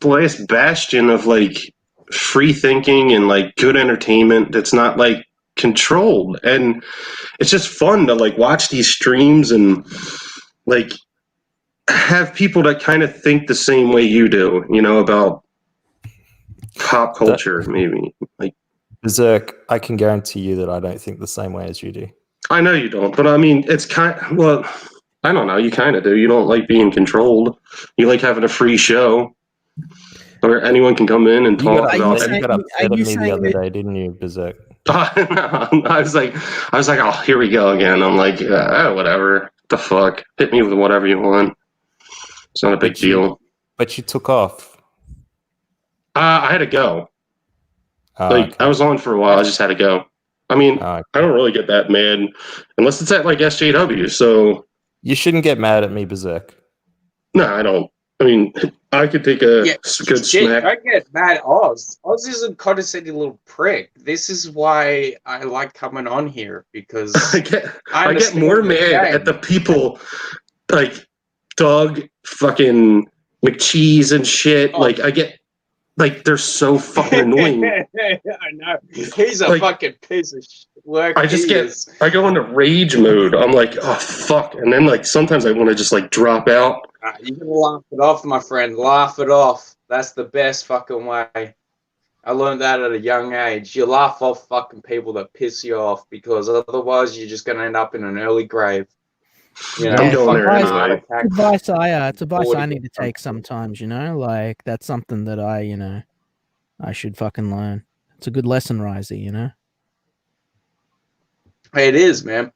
Speaker 3: last bastion of like free thinking and like good entertainment that's not like controlled, and it's just fun to like watch these streams and like have people that kind of think the same way you do, you know, about pop culture. Maybe like
Speaker 1: Berserk, I can guarantee you that I don't think the same way as you do.
Speaker 3: I know you don't, but I mean, it's well, I don't know. You kind of do. You don't like being controlled. You like having a free show where anyone can come in and talk about it.
Speaker 1: You got upset at me the other day, didn't you, Berserk?
Speaker 3: I was like, oh, here we go again. I'm like, whatever. The fuck? Hit me with whatever you want. It's not a big deal.
Speaker 1: But you took off.
Speaker 3: I had to go.
Speaker 1: Okay.
Speaker 3: I was on for a while. I just had to go. I mean, I don't really get that mad unless it's at like SJW. So
Speaker 1: you shouldn't get mad at me, Berserk.
Speaker 3: No, I don't. I mean, I could take a
Speaker 5: Yeah,
Speaker 3: good
Speaker 5: shit,
Speaker 3: smack.
Speaker 5: don't get mad, Oz. Oz is a condescending little prick. This is why I like coming on here, because
Speaker 3: I get
Speaker 5: understand
Speaker 3: more
Speaker 5: your
Speaker 3: mad at
Speaker 5: game.
Speaker 3: the people like Doug, fucking McCheese and shit.
Speaker 5: Oh.
Speaker 3: Like I get like they're so fucking annoying.
Speaker 5: I know. He's a
Speaker 3: Like,
Speaker 5: fucking piece of shit. Work
Speaker 3: I just
Speaker 5: he
Speaker 3: get
Speaker 5: is.
Speaker 3: I go into rage mode. I'm like, oh fuck, and then like sometimes I want to just like drop out.
Speaker 5: You can laugh it off, my friend. Laugh it off. That's the best fucking way. I learned that at a young age. You laugh off fucking people that piss you off, because otherwise you're just gonna end up in an early grave. You know,
Speaker 3: I'm going there
Speaker 5: fucking
Speaker 3: anyway.
Speaker 5: heart attack.
Speaker 2: It's advice I need to take sometimes, you know? Like, that's something that I should fucking learn. It's a good lesson, Risey, you know?
Speaker 5: It is, man.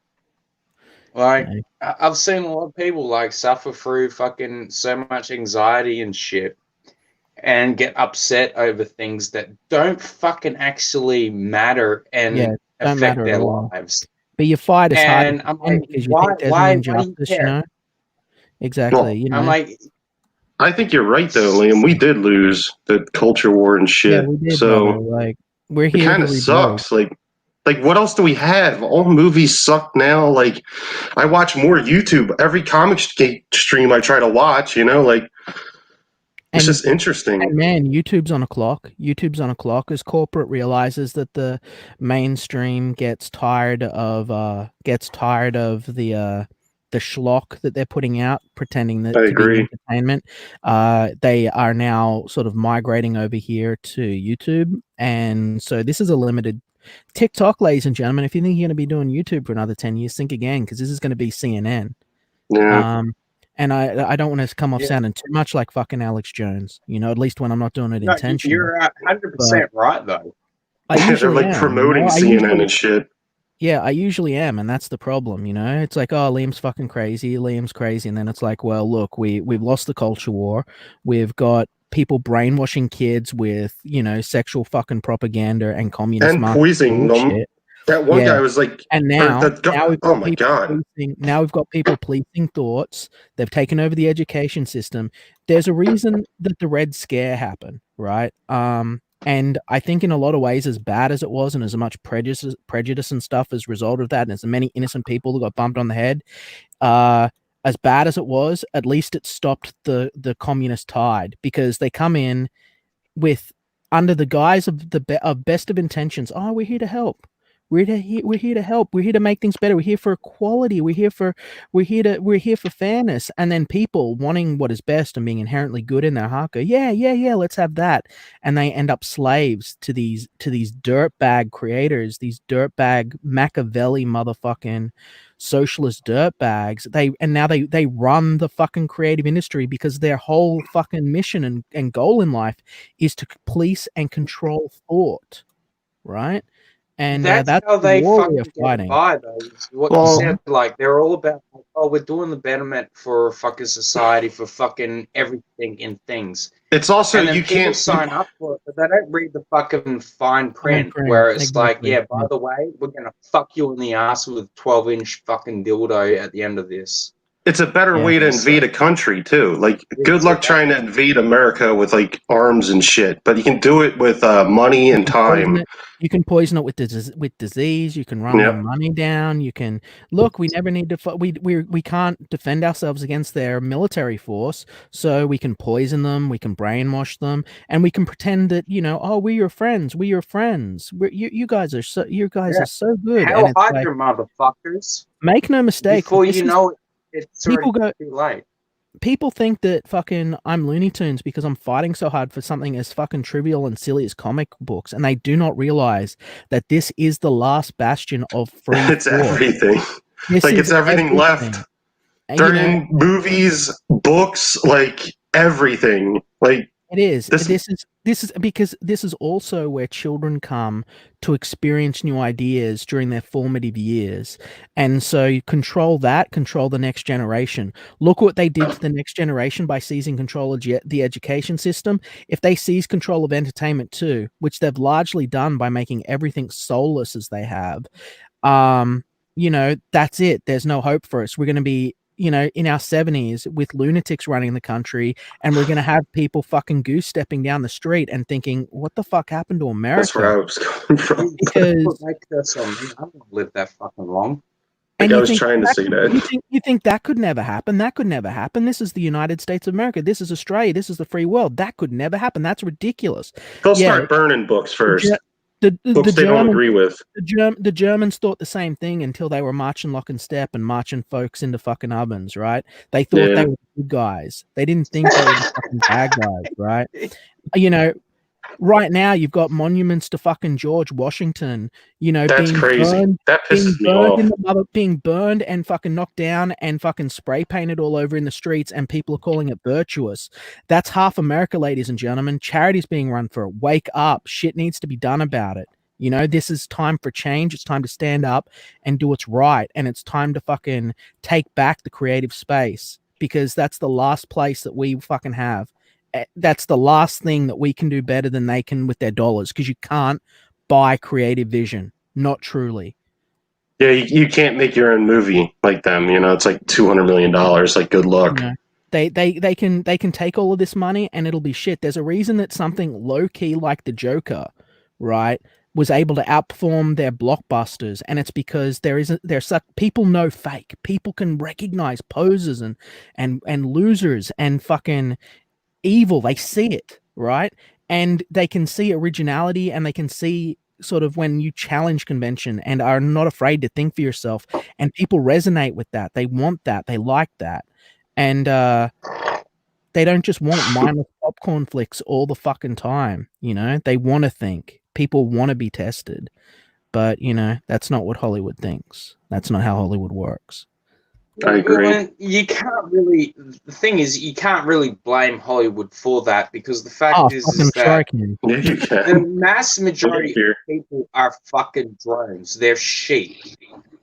Speaker 5: Like,
Speaker 2: Yeah.
Speaker 5: I've seen a lot of people like suffer through fucking so much anxiety and shit, and get upset over things that don't fucking actually matter and
Speaker 2: Yeah, don't
Speaker 5: affect
Speaker 2: matter at
Speaker 5: their
Speaker 2: all.
Speaker 5: lives.
Speaker 2: But you fight as hard as
Speaker 5: And
Speaker 2: you
Speaker 5: I'm
Speaker 2: can
Speaker 5: like,
Speaker 2: because you
Speaker 5: why
Speaker 2: think there's
Speaker 5: do
Speaker 2: an
Speaker 5: you
Speaker 2: injustice, you
Speaker 5: care?
Speaker 2: know? Exactly,
Speaker 3: Well,
Speaker 2: you know?
Speaker 5: I'm like,
Speaker 3: I think you're right though, Liam. We did lose the culture war and shit.
Speaker 2: yeah, we did,
Speaker 3: so
Speaker 2: brother. Like, we're
Speaker 3: it
Speaker 2: here
Speaker 3: kind
Speaker 2: to
Speaker 3: of
Speaker 2: rebuild.
Speaker 3: sucks. Like what else do we have? All movies suck now. Like I watch more YouTube. Every comic stream I try to watch, you know, like it's just interesting.
Speaker 2: And man, YouTube's on a clock. YouTube's on a clock as corporate realizes that the mainstream gets tired of the schlock that they're putting out, pretending that
Speaker 3: I
Speaker 2: to be
Speaker 3: agree.
Speaker 2: entertainment. They are now sort of migrating over here to YouTube, and so this is a limited TikTok, ladies and gentlemen. If you think you're going to be doing YouTube for another 10 years, think again, because this is going to be CNN.
Speaker 3: Yeah.
Speaker 2: And I don't want to come off
Speaker 5: Yeah.
Speaker 2: sounding too much like fucking Alex Jones, you know, at least when I'm not doing it
Speaker 5: no,
Speaker 2: intentionally.
Speaker 5: you're 100% right, though.
Speaker 2: I
Speaker 3: They're
Speaker 2: usually
Speaker 3: like
Speaker 2: am,
Speaker 3: promoting
Speaker 2: you know?
Speaker 3: CNN and shit.
Speaker 2: Yeah, I usually am, and that's the problem, you know? It's like, oh, Liam's fucking crazy, and then it's like, well, look, we've lost the culture war. We've got people brainwashing kids with, you know, sexual fucking propaganda and communist
Speaker 3: And poisoning them.
Speaker 2: bullshit.
Speaker 3: That one
Speaker 2: Yeah.
Speaker 3: guy was like,
Speaker 2: And now we've got
Speaker 3: oh my
Speaker 2: people
Speaker 3: god.
Speaker 2: now we've got people policing thoughts. They've taken over the education system. There's a reason that the Red Scare happened, right? And I think in a lot of ways, as bad as it was, and as much prejudice and stuff as a result of that, and as many innocent people that got bumped on the head, as bad as it was, at least it stopped the communist tide, because they come in with, under the guise of of best of intentions. Oh, we're here to help. We're here to help. We're here to make things better. We're here for equality. We're here for fairness. And then people wanting what is best and being inherently good in their heart go, yeah, let's have that. And they end up slaves to these dirtbag creators, these dirtbag Machiavelli motherfucking socialist dirtbags. They run the fucking creative industry because their whole fucking mission and goal in life is to police and control thought, right? And that's
Speaker 5: how
Speaker 2: the
Speaker 5: they
Speaker 2: war
Speaker 5: fucking
Speaker 2: we're
Speaker 5: get
Speaker 2: fighting.
Speaker 5: by, though. Is what you said, like, they're all about, like, oh, we're doing the betterment for fucking society, for fucking everything in things.
Speaker 3: It's also,
Speaker 5: and then
Speaker 3: you
Speaker 5: people
Speaker 3: can't
Speaker 5: sign up for it, but they don't read the fucking fine print, where it's
Speaker 2: exactly.
Speaker 5: like, yeah, by the way, we're gonna fuck you in the ass with a 12-inch fucking dildo at the end of this.
Speaker 3: It's a better way to invade a country too. Like, good luck trying to invade America with like arms and shit, but you can do it with money and time.
Speaker 2: You can poison it with disease. You can run their money down. You can look. We never need to. We can't defend ourselves against their military force, so we can poison them. We can brainwash them, and we can pretend that, you know, oh, we're your friends. We're your friends. You guys are so good.
Speaker 5: Hell,
Speaker 2: and
Speaker 5: hide your motherfuckers.
Speaker 2: Make no mistake.
Speaker 5: Before you know it, it's
Speaker 2: people
Speaker 5: already too late.
Speaker 2: People think that fucking I'm Looney Tunes because I'm fighting so hard for something as fucking trivial and silly as comic books, and they do not realize that this is the last bastion of free
Speaker 3: It's
Speaker 2: thought.
Speaker 3: everything. It's everything left. They're in movies, books, like everything. Like,
Speaker 2: it is. This is because this is also where children come to experience new ideas during their formative years. And so you control the next generation. Look what they did to the next generation by seizing control of the education system. If they seize control of entertainment too, which they've largely done by making everything soulless as they have, you know, that's it. There's no hope for us. We're going to be you know, in our 70s with lunatics running the country, and we're going to have people fucking goose stepping down the street and thinking, what the fuck happened to America?
Speaker 3: That's where I was coming from.
Speaker 2: Because
Speaker 5: Make curse on me. I don't live that fucking long.
Speaker 3: Like,
Speaker 2: and
Speaker 3: I
Speaker 2: you
Speaker 3: was
Speaker 2: think
Speaker 3: trying to say that.
Speaker 2: you think that could never happen? That could never happen. This is the United States of America. This is Australia. This is the free world. That could never happen. That's ridiculous.
Speaker 3: They'll start burning books first. Books they don't agree with.
Speaker 2: The Germans thought the same thing until they were marching lock and step and marching folks into fucking ovens, right? They thought they were good guys. They didn't think they were the fucking bad guys, right? You know, right now you've got monuments to fucking George Washington, you know,
Speaker 3: that's
Speaker 2: being
Speaker 3: crazy.
Speaker 2: burned,
Speaker 3: That pisses me off.
Speaker 2: being burned and fucking knocked down and fucking spray painted all over in the streets, and people are calling it virtuous. That's half America, ladies and gentlemen. Charity's being run for it. Wake up. Shit needs to be done about it. You know, this is time for change. It's time to stand up and do what's right. And it's time to fucking take back the creative space, because that's the last place that we fucking have. That's the last thing that we can do better than they can with their dollars, because you can't buy creative vision. Not truly.
Speaker 3: Yeah, you can't make your own movie like them. You know, it's like $200 million. Like, good luck.
Speaker 2: You know, they can take all of this money and it'll be shit. There's a reason that something low key like the Joker, right, was able to outperform their blockbusters, and it's because there's such people know fake. People can recognize posers and losers and fucking evil. They see it, right? And they can see originality, and they can see sort of when you challenge convention and are not afraid to think for yourself, and people resonate with that. They want that. They like that. And they don't just want mindless popcorn flicks all the fucking time, you know? They want to think. People want to be tested. But, you know, that's not what Hollywood thinks. That's not how Hollywood works.
Speaker 3: I agree.
Speaker 5: Well, you can't really. The thing is, you can't really blame Hollywood for that, because the fact is that the mass majority of people are fucking drones. They're sheep.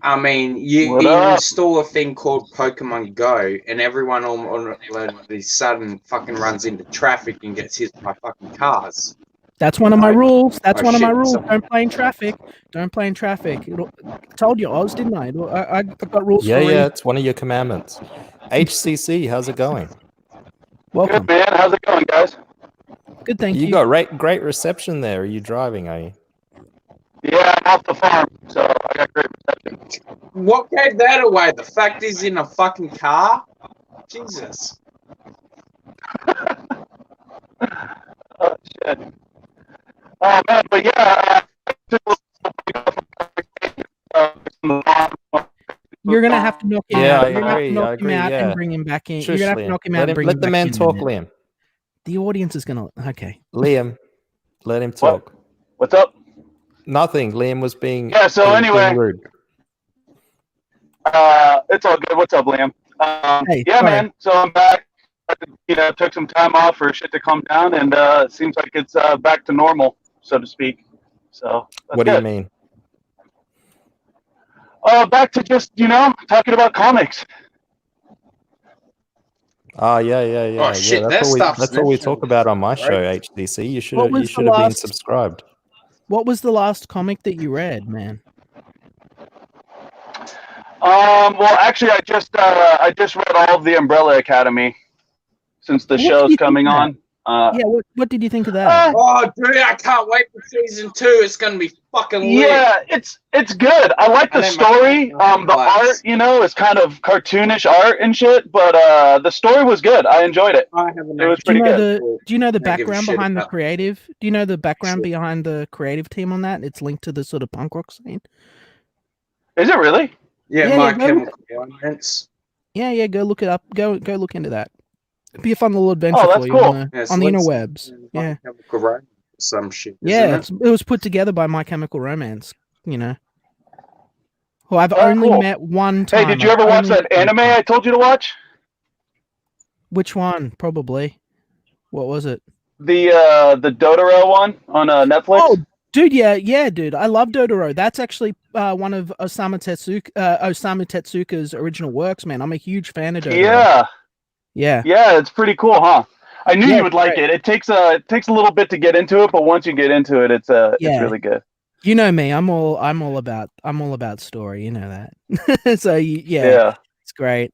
Speaker 5: I mean, you install a thing called Pokemon Go, and everyone all of a sudden fucking runs into traffic and gets hit by fucking cars.
Speaker 2: That's one of my rules. That's one of my rules. Don't play in traffic. Don't play in traffic. I told you, Oz, didn't I? I've got rules for you.
Speaker 1: Yeah, it's one of your commandments. HCC, how's it going?
Speaker 2: Welcome.
Speaker 7: Good, man. How's it going, guys?
Speaker 2: Good, thank you.
Speaker 1: You got great reception there. Are you driving, are you?
Speaker 7: Yeah, I'm off the farm, so I got great reception.
Speaker 5: What gave that away? The fact he's in a fucking car? Jesus.
Speaker 7: Oh, shit. Oh, man, but yeah.
Speaker 2: You're going to have to knock him out. You're going to have to knock him out
Speaker 1: yeah.
Speaker 2: and bring him back in.
Speaker 1: Shush,
Speaker 2: You're going to have to knock him out and bring him back in.
Speaker 1: Let the man talk, Liam.
Speaker 2: The audience is going to... Okay.
Speaker 1: Liam, let him talk.
Speaker 7: What's up?
Speaker 1: Nothing. Liam was being...
Speaker 7: Yeah, so anyway...
Speaker 1: rude.
Speaker 7: It's all good. What's up, Liam?
Speaker 2: Hey,
Speaker 7: yeah, sorry. Man. So I'm back. You know, took some time off for shit to calm down, and it seems like it's back to normal, so to speak. So
Speaker 1: what do you mean?
Speaker 7: Back to just, you know, talking about comics.
Speaker 1: Oh yeah.
Speaker 5: Oh, shit,
Speaker 1: That's what we talk about on my show, HDC. You should have been subscribed.
Speaker 2: What was the last comic that you read, man?
Speaker 7: Well, actually, I just read all of the Umbrella Academy since the show's coming on.
Speaker 2: Yeah, what did you think of that?
Speaker 5: Oh, dude, I can't wait for season 2. It's gonna be fucking lit.
Speaker 7: Yeah, it's good. I like the story. The art, you know, is kind of cartoonish art and shit, but the story was good. I enjoyed it. It was pretty good.
Speaker 2: Do you know the background behind the creative? Do you know the background behind the creative team on that? It's linked to the sort of punk rock scene.
Speaker 7: Is it really?
Speaker 5: Yeah, My Chemical Romance.
Speaker 2: Yeah, go look it up. Go look into that. It'd be a fun little adventure for you
Speaker 7: cool.
Speaker 2: on the interwebs. Yeah.
Speaker 5: Chemical Romance, some shit.
Speaker 2: Yeah, it was put together by My Chemical Romance, you know. Well, I've only met one time.
Speaker 7: Hey, did you ever watch that anime I told you to watch?
Speaker 2: Which one? Probably. What was it?
Speaker 7: The Dotaro one on Netflix?
Speaker 2: Oh, dude, yeah, dude. I love Dotaro. That's actually one of Osamu Tezuka's original works, man. I'm a huge fan of Dotaro. Yeah,
Speaker 7: it's pretty cool, huh? I knew you would like it. It takes a little bit to get into it, but once you get into it, it's really good.
Speaker 2: You know me. I'm all about story. You know that. So yeah, it's great.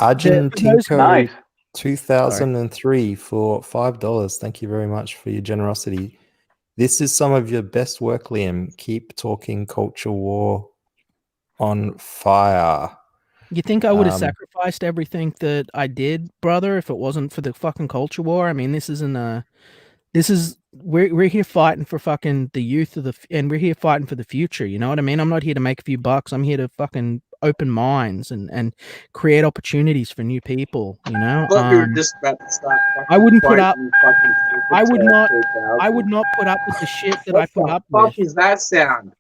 Speaker 1: Argentinco
Speaker 7: Nice.
Speaker 1: 2003 for $5. Thank you very much for your generosity. This is some of your best work, Liam. Keep talking culture war on fire.
Speaker 2: You think I would have sacrificed everything that I did, brother, if it wasn't for the fucking culture war? I mean, we're here fighting for fucking the youth and we're here fighting for the future. You know what I mean? I'm not here to make a few bucks. I'm here to fucking open minds and create opportunities for new people. You know, I wouldn't put up. I would not put up with the shit that I put up with.
Speaker 5: What the fuck is that sound?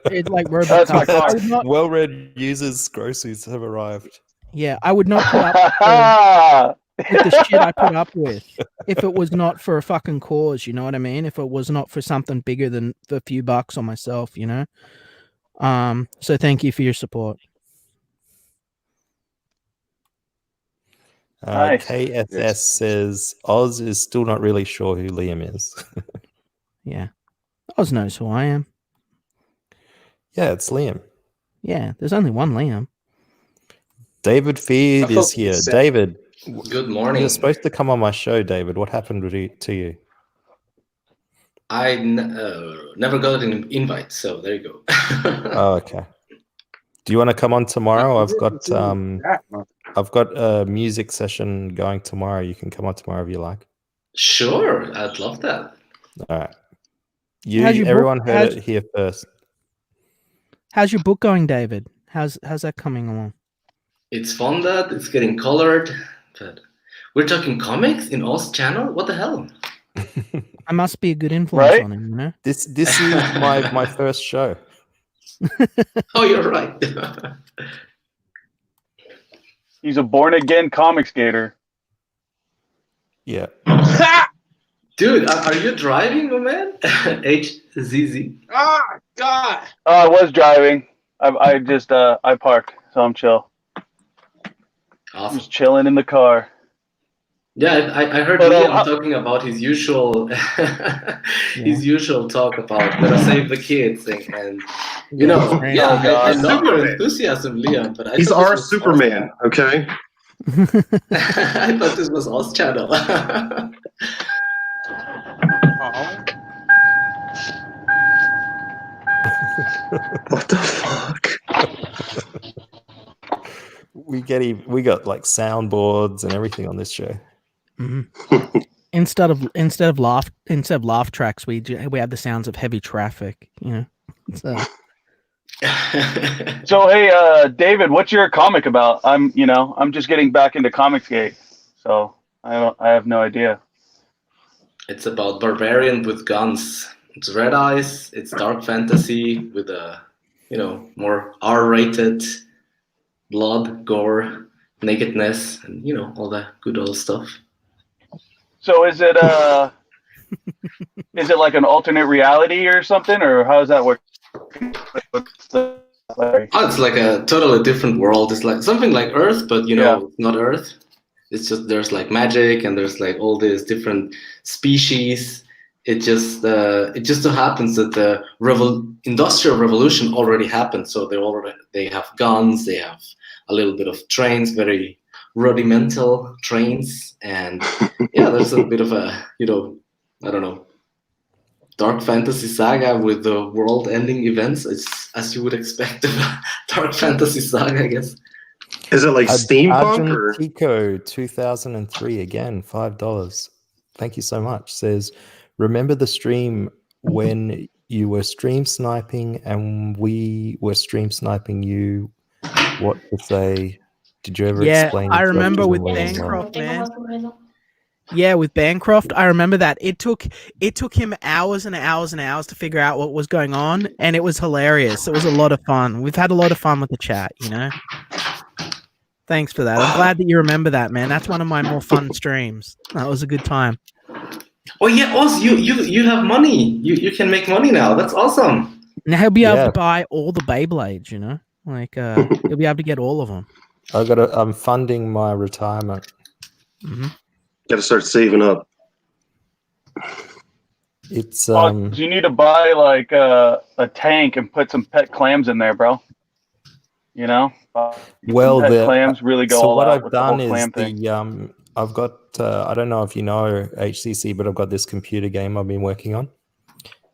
Speaker 2: It's like robots.
Speaker 1: Well-read users' groceries have arrived.
Speaker 2: Yeah, I would not put up with the shit I put up with if it was not for a fucking cause. You know what I mean? If it was not for something bigger than a few bucks on myself. You know. So thank you for your support.
Speaker 7: Nice.
Speaker 1: KSS says Oz is still not really sure who Liam is.
Speaker 2: Yeah, Oz knows who I am.
Speaker 1: Yeah, it's Liam.
Speaker 2: Yeah, there's only one Liam.
Speaker 1: David Feed is here. David,
Speaker 8: good morning.
Speaker 1: You're supposed to come on my show, David. What happened to you?
Speaker 8: I never got an invite, so there you go.
Speaker 1: Oh, okay. Do you want to come on tomorrow? I've got a music session going tomorrow. You can come on tomorrow if you like.
Speaker 8: Sure, I'd love that.
Speaker 1: All right. Everyone heard it here first.
Speaker 2: How's your book going, David? How's that coming along?
Speaker 8: It's fun that it's getting colored, but we're talking comics in Oz channel? What the hell?
Speaker 2: I must be a good influence on him, you know?
Speaker 1: This is my first show.
Speaker 8: Oh, you're right.
Speaker 7: He's a born-again comic skater.
Speaker 1: Yeah.
Speaker 8: Dude, are you driving, my man? HZZ.
Speaker 5: Oh, God.
Speaker 7: I was driving. I just I parked, so I'm chill.
Speaker 8: Awesome.
Speaker 7: Just chilling in the car.
Speaker 8: Yeah, I heard Liam talking about his usual his usual talk about gotta save the kids and you know, I love your enthusiasm, Liam, but
Speaker 3: he's our Superman, okay?
Speaker 8: I thought this was Oz channel.
Speaker 3: What the fuck?
Speaker 1: We got like soundboards and everything on this show.
Speaker 2: Mm-hmm. instead of laugh tracks, we have the sounds of heavy traffic. You know.
Speaker 7: So hey, David, what's your comic about? I'm just getting back into Comicsgate, so I have no idea.
Speaker 8: It's about barbarian with guns. It's red eyes. It's dark fantasy with a more R-rated blood, gore, nakedness, and all the good old stuff.
Speaker 7: So is it like an alternate reality or something, or how does that work?
Speaker 8: It's like a totally different world. It's like something like Earth, but it's not Earth. It's just there's like magic and there's like all these different species. It just so happens that the industrial revolution already happened. So they have guns, they have a little bit of trains, very rudimental trains, and there's a bit of a I don't know, dark fantasy saga with the world-ending events. It's as you would expect of a dark fantasy saga, I guess.
Speaker 3: Is it like steampunk or
Speaker 1: Argentico 2003 again, $5. Thank you so much. Says, remember the stream when you were stream sniping and we were stream sniping you? What to say? Did you ever explain?
Speaker 2: I remember with Bancroft, man. Yeah, with Bancroft, I remember that. It took him hours and hours and hours to figure out what was going on, and it was hilarious. It was a lot of fun. We've had a lot of fun with the chat, Thanks for that. I'm glad that you remember that, man. That's one of my more fun streams. That was a good time.
Speaker 8: Oh yeah, Oz, you have money. You can make money now. That's awesome.
Speaker 2: Now he'll be able to buy all the Beyblades, Like he'll be able to get all of them.
Speaker 1: I'm funding my retirement.
Speaker 2: Mm-hmm.
Speaker 3: Got to start saving up.
Speaker 1: It's
Speaker 7: you need to buy like a tank and put some pet clams in there, bro. You know.
Speaker 1: Well,
Speaker 7: clams really go
Speaker 1: so
Speaker 7: all
Speaker 1: what
Speaker 7: out
Speaker 1: I've
Speaker 7: with the whole
Speaker 1: done is
Speaker 7: clam thing.
Speaker 1: I've got I don't know if you know HCC, but I've got this computer game I've been working on,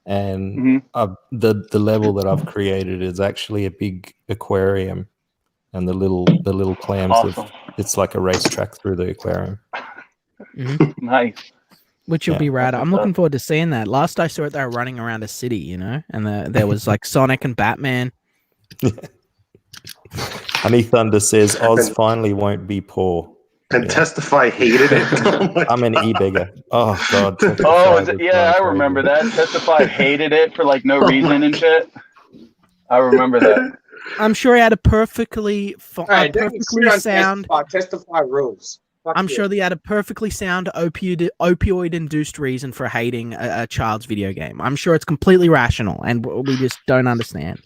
Speaker 1: and the level that I've created is actually a big aquarium, and the little clams it's like a racetrack through the aquarium.
Speaker 7: Nice.
Speaker 2: Which will be rad. I'm looking forward to seeing that. Last I saw it, they were running around a city, you know, and there was like Sonic and Batman.
Speaker 1: Honey Thunder says Oz finally won't be poor.
Speaker 3: And Testify hated it.
Speaker 1: I'm an e-beggar. Oh God.
Speaker 7: Oh, yeah, I remember that. Testify hated it for like no reason and shit. I remember that.
Speaker 2: I'm sure he had a perfectly sound.
Speaker 5: Testify rules.
Speaker 2: I'm sure they had a perfectly sound opioid-induced reason for hating a child's video game. I'm sure it's completely rational, and we just don't understand.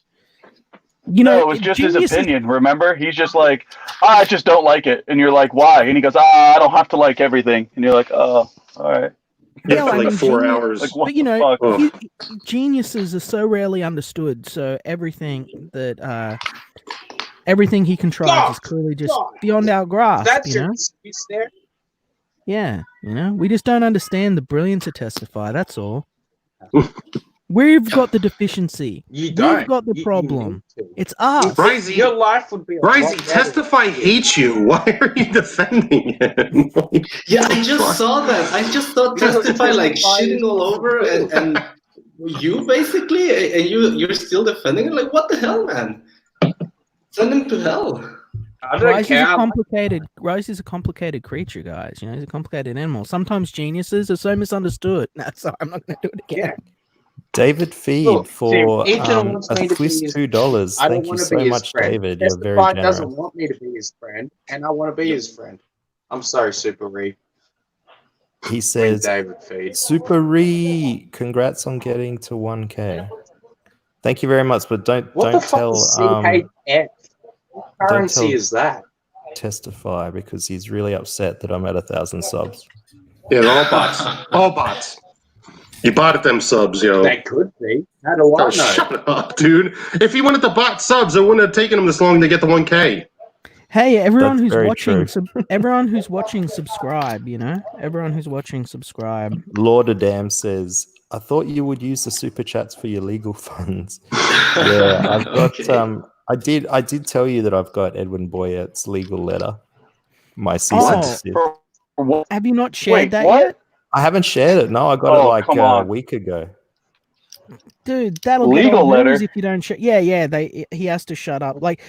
Speaker 2: You know,
Speaker 7: it was just his opinion. Remember, he's just like, I just don't like it, and you're like, why? And he goes, I don't have to like everything, and you're like, oh, all right.
Speaker 3: Yeah, for like 4 hours.
Speaker 7: Like, what
Speaker 2: but you know,
Speaker 7: geniuses
Speaker 2: are so rarely understood. So everything he controls is clearly just beyond our grasp.
Speaker 5: That's
Speaker 2: your
Speaker 5: excuse there.
Speaker 2: Yeah, you know, we just don't understand the brilliance of Testify. That's all. We've got the deficiency. We've got the problem. It's us.
Speaker 3: Bryzy,
Speaker 5: your life would be.
Speaker 3: Bryzy, Testify hates you. Why are you defending him?
Speaker 8: Yeah, I just saw that. I just saw Testify like shitting all over, and you basically, and you're still defending it. Like, what the hell, man? Send him to hell.
Speaker 2: Rose is a complicated creature, guys. You know, he's a complicated animal. Sometimes geniuses are so misunderstood. No, sorry, I'm not going to do it again.
Speaker 1: David Feed for a twist $2. Thank you so much, David. You're very generous.
Speaker 5: Doesn't want me to be his friend, and I want to be his friend. I'm sorry, Super Reed.
Speaker 1: He says,
Speaker 5: David Feed.
Speaker 1: Super Reed, congrats on getting to 1K. Thank you very much, but don't tell
Speaker 5: CHF? What currency is that?
Speaker 1: Testify, because he's really upset that I'm at 1,000 subs.
Speaker 3: Yeah, they're all bots. All bots. You bought them subs, yo.
Speaker 5: They could be. How do I know?
Speaker 3: Shut up, dude. If he wanted to bot subs, it wouldn't have taken him this long to get the 1K.
Speaker 2: Hey, everyone who's watching, everyone who's watching, subscribe. You know, everyone who's watching, subscribe.
Speaker 1: Lord of Damn says, I thought you would use the super chats for your legal funds. Yeah, I've got I did tell you that I've got Edwin Boyette's legal letter. My cease
Speaker 2: Have you not shared that yet?
Speaker 1: I haven't shared it. No, I got it like a week ago.
Speaker 2: Dude, that'll
Speaker 7: legal
Speaker 2: get
Speaker 7: letter
Speaker 2: if you don't shut. Yeah. He has to shut up. Like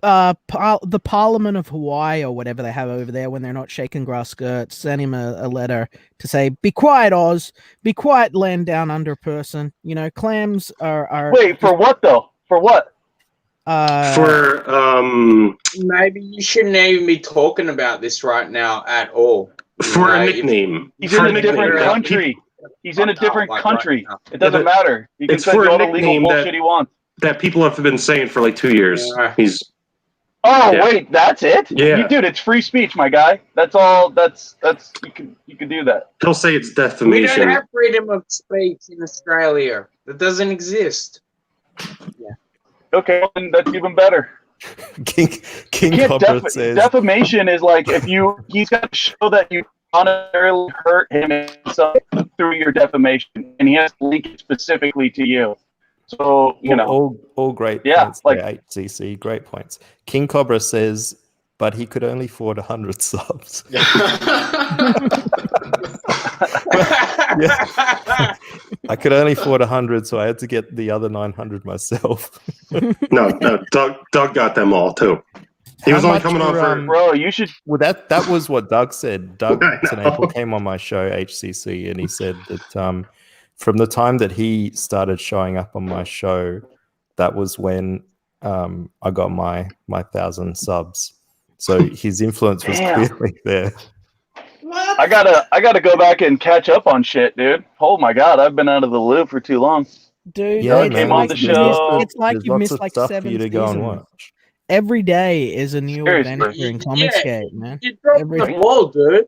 Speaker 2: the Parliament of Hawaii or whatever they have over there, when they're not shaking grass skirts, send him a letter to say, "Be quiet, Oz. Be quiet, land down under person." You know, clams are.
Speaker 7: Wait, for what though? For what?
Speaker 5: Maybe you shouldn't even be talking about this right now at all.
Speaker 3: For a nickname.
Speaker 7: He's in a different country. He's in a different country. It doesn't matter. He can say all the legal bullshit he wants.
Speaker 3: That people have been saying for like 2 years.
Speaker 7: Wait, that's it?
Speaker 3: Yeah.
Speaker 7: Dude, it's free speech, my guy. That's all. That's you can do that.
Speaker 3: He'll say it's defamation.
Speaker 5: We don't have freedom of speech in Australia. That doesn't exist.
Speaker 7: Yeah. Okay, then that's even better.
Speaker 1: King Cobra says
Speaker 7: defamation is like he's got to show that you monetarily hurt him through your defamation, and he has to link it specifically to you. So
Speaker 1: all great points. Like HCC, great points. King Cobra says, but he could only afford 100 subs. I could only afford 100, so I had to get the other 900 myself.
Speaker 3: No, Doug got them all too. He was only coming on for.
Speaker 7: Bro, you should.
Speaker 1: Well, that was what Doug said. Doug came on my show HCC, and he said that from the time that he started showing up on my show, that was when I got my 1,000 subs. So his influence was clearly there.
Speaker 5: What?
Speaker 7: I gotta go back and catch up on shit, dude. Oh my god, I've been out of the loop for too long.
Speaker 2: Dude,
Speaker 1: yeah,
Speaker 7: came on the show.
Speaker 2: It's like you missed like 7
Speaker 1: you to go and watch.
Speaker 2: Every day is a new adventure in Comicscape, man.
Speaker 5: You dropped the ball, dude.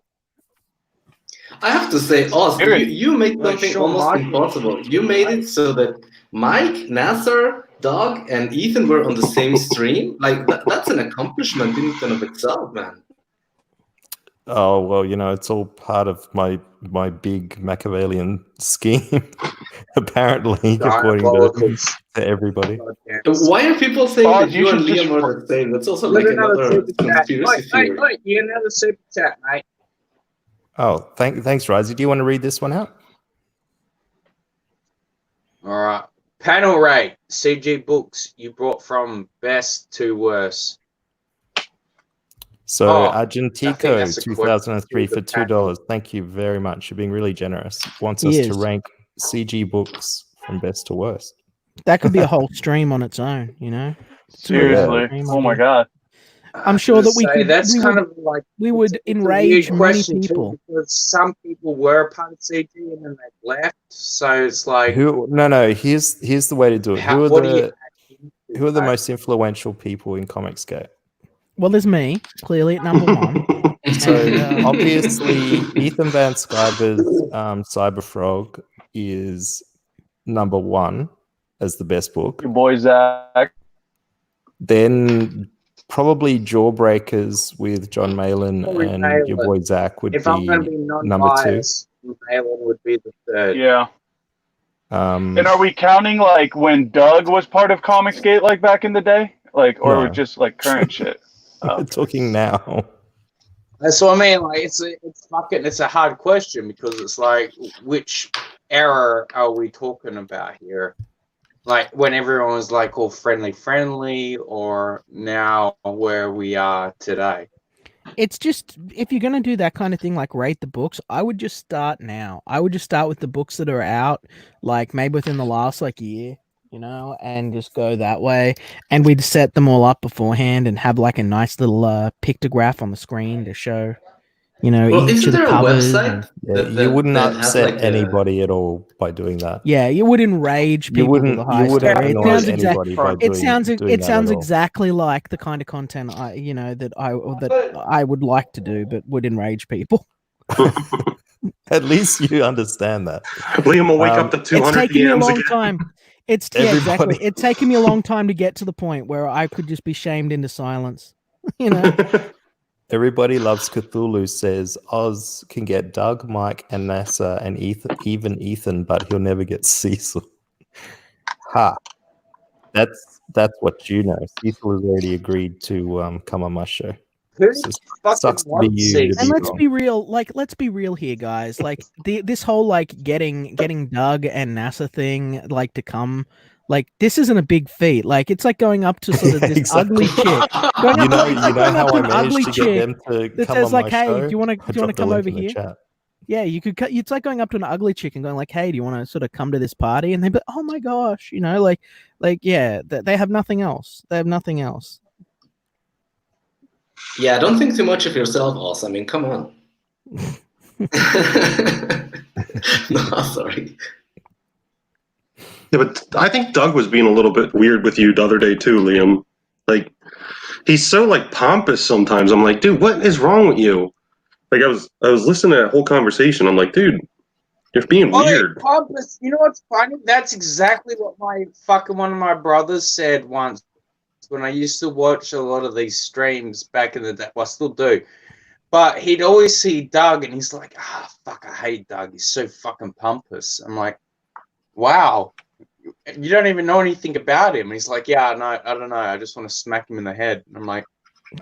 Speaker 8: I have to say, Oz, you made something almost impossible. You made it so that Mike, Nasser, Doug and Ethan were on the same stream, like that's an accomplishment in and of itself, man.
Speaker 1: Oh well, it's all part of my big Machiavellian scheme. Apparently, according to everybody.
Speaker 8: Why are people saying that
Speaker 7: you
Speaker 8: you and
Speaker 7: should
Speaker 8: Liam are the same? That's also like another conspiracy theory.
Speaker 5: Wait, you another super chat, mate.
Speaker 1: Oh, thanks, Risey. Do you want to read this one out?
Speaker 5: All right. Panel rate, CG books you brought from best to worst.
Speaker 1: So Argentico, 2003 for $2. Thank you very much. You're being really generous. Wants us to rank CG books from best to worst.
Speaker 2: That could be a whole stream on its own,
Speaker 7: Seriously. Oh my god.
Speaker 2: I'm sure that we would enrage many people.
Speaker 5: Because some people were part of CG and then they left. So it's like
Speaker 1: No. Here's the way to do it. Who are the most influential people in Comicsgate?
Speaker 2: Well, there's me, clearly at number one.
Speaker 1: So obviously, Ethan Van Sciver's Cyberfrog is number one as the best book.
Speaker 7: Your boy Zach.
Speaker 1: Then probably Jawbreakers with John Malin and your boy Zach would be number two.
Speaker 5: Malin would be the third.
Speaker 7: Yeah. And are we counting like when Doug was part of Comicsgate, like back in the day, or just like current shit?
Speaker 1: We're talking now.
Speaker 5: That's what I mean. Like it's a hard question because it's like which era are we talking about here? Like when everyone was like all friendly, or now where we are today.
Speaker 2: It's just, if you're going to do that kind of thing, like rate the books, I would just start now. I would just start with the books that are out, like maybe within the last year, and just go that way. And we'd set them all up beforehand and have like a nice little pictograph on the screen to show, each of the covers.
Speaker 1: You wouldn't upset anybody at all by doing that.
Speaker 2: Yeah, you would enrage people.
Speaker 1: You wouldn't annoy anybody by doing that.
Speaker 2: It sounds exactly like the kind of content that I would like to do, but would enrage people.
Speaker 1: At least you understand that.
Speaker 3: Liam will wake up to 200
Speaker 2: It's taken me a long
Speaker 3: again.
Speaker 2: time. Exactly. It's taken me a long time to get to the point where I could just be shamed into silence.
Speaker 1: Everybody Loves Cthulhu says Oz can get Doug, Mike, and NASA, and even Ethan, but he'll never get Cecil. Ha! That's what you know. Cecil has already agreed to come on my show. Sucks to be you.
Speaker 2: And let's be real. Let's be real here, guys. This whole getting Doug and NASA thing to come. This isn't a big feat. It's like going up to sort of this ugly chick. Going up to an ugly chick that says "Hey, do you want to come over here?" Yeah, you could. It's like going up to an ugly chick and going "Hey, do you want to sort of come to this party?" And they'd be, "Oh my gosh," yeah, they have nothing else. They have nothing else.
Speaker 8: Yeah, don't think too much of yourself, Oz. I mean, come on. No, sorry.
Speaker 3: Yeah, but I think Doug was being a little bit weird with you the other day too, Liam. He's so pompous sometimes. I'm like, dude, what is wrong with you? I was listening to that whole conversation. I'm like, dude, you're being weird.
Speaker 5: Pompous. You know what's funny? That's exactly what one of my brothers said once when I used to watch a lot of these streams back in the day. Well, I still do. But he'd always see Doug and he's like, fuck, I hate Doug. He's so fucking pompous. I'm like, wow. You don't even know anything about him. And he's like, yeah, no, I don't know. I just want to smack him in the head. And I'm like,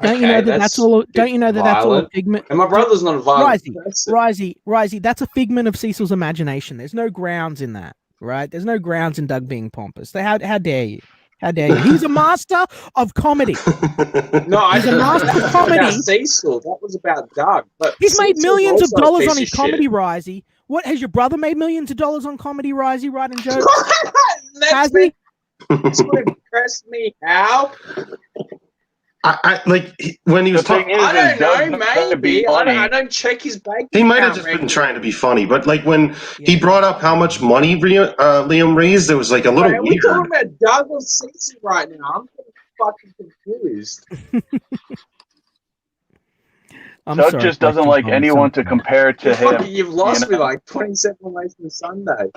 Speaker 2: don't you know that that's all? Don't you know that that's all a figment?
Speaker 5: And my brother's not a violent person.
Speaker 2: Risey, that's a figment of Cecil's imagination. There's no grounds in that, right? There's no grounds in Doug being pompous. How dare you? How dare you? He's a master of comedy.
Speaker 5: No,
Speaker 2: he's a master of comedy.
Speaker 5: About Cecil. That was about Doug. But
Speaker 2: he's made millions of dollars on his comedy, Risey. What has your brother made millions of dollars on comedy, Risey, writing jokes? Has he?
Speaker 5: That's what impressed me. How?
Speaker 3: When he was talking.
Speaker 5: I don't know, maybe. I don't check his bank.
Speaker 3: He might have just been trying to be funny, but when he brought up how much money Liam raised, it was a little weird.
Speaker 5: We're talking about Doug or Cecil right now. I'm fucking confused.
Speaker 7: Doug just doesn't like anyone to compare to him.
Speaker 5: You've lost me 27 ways from Sunday.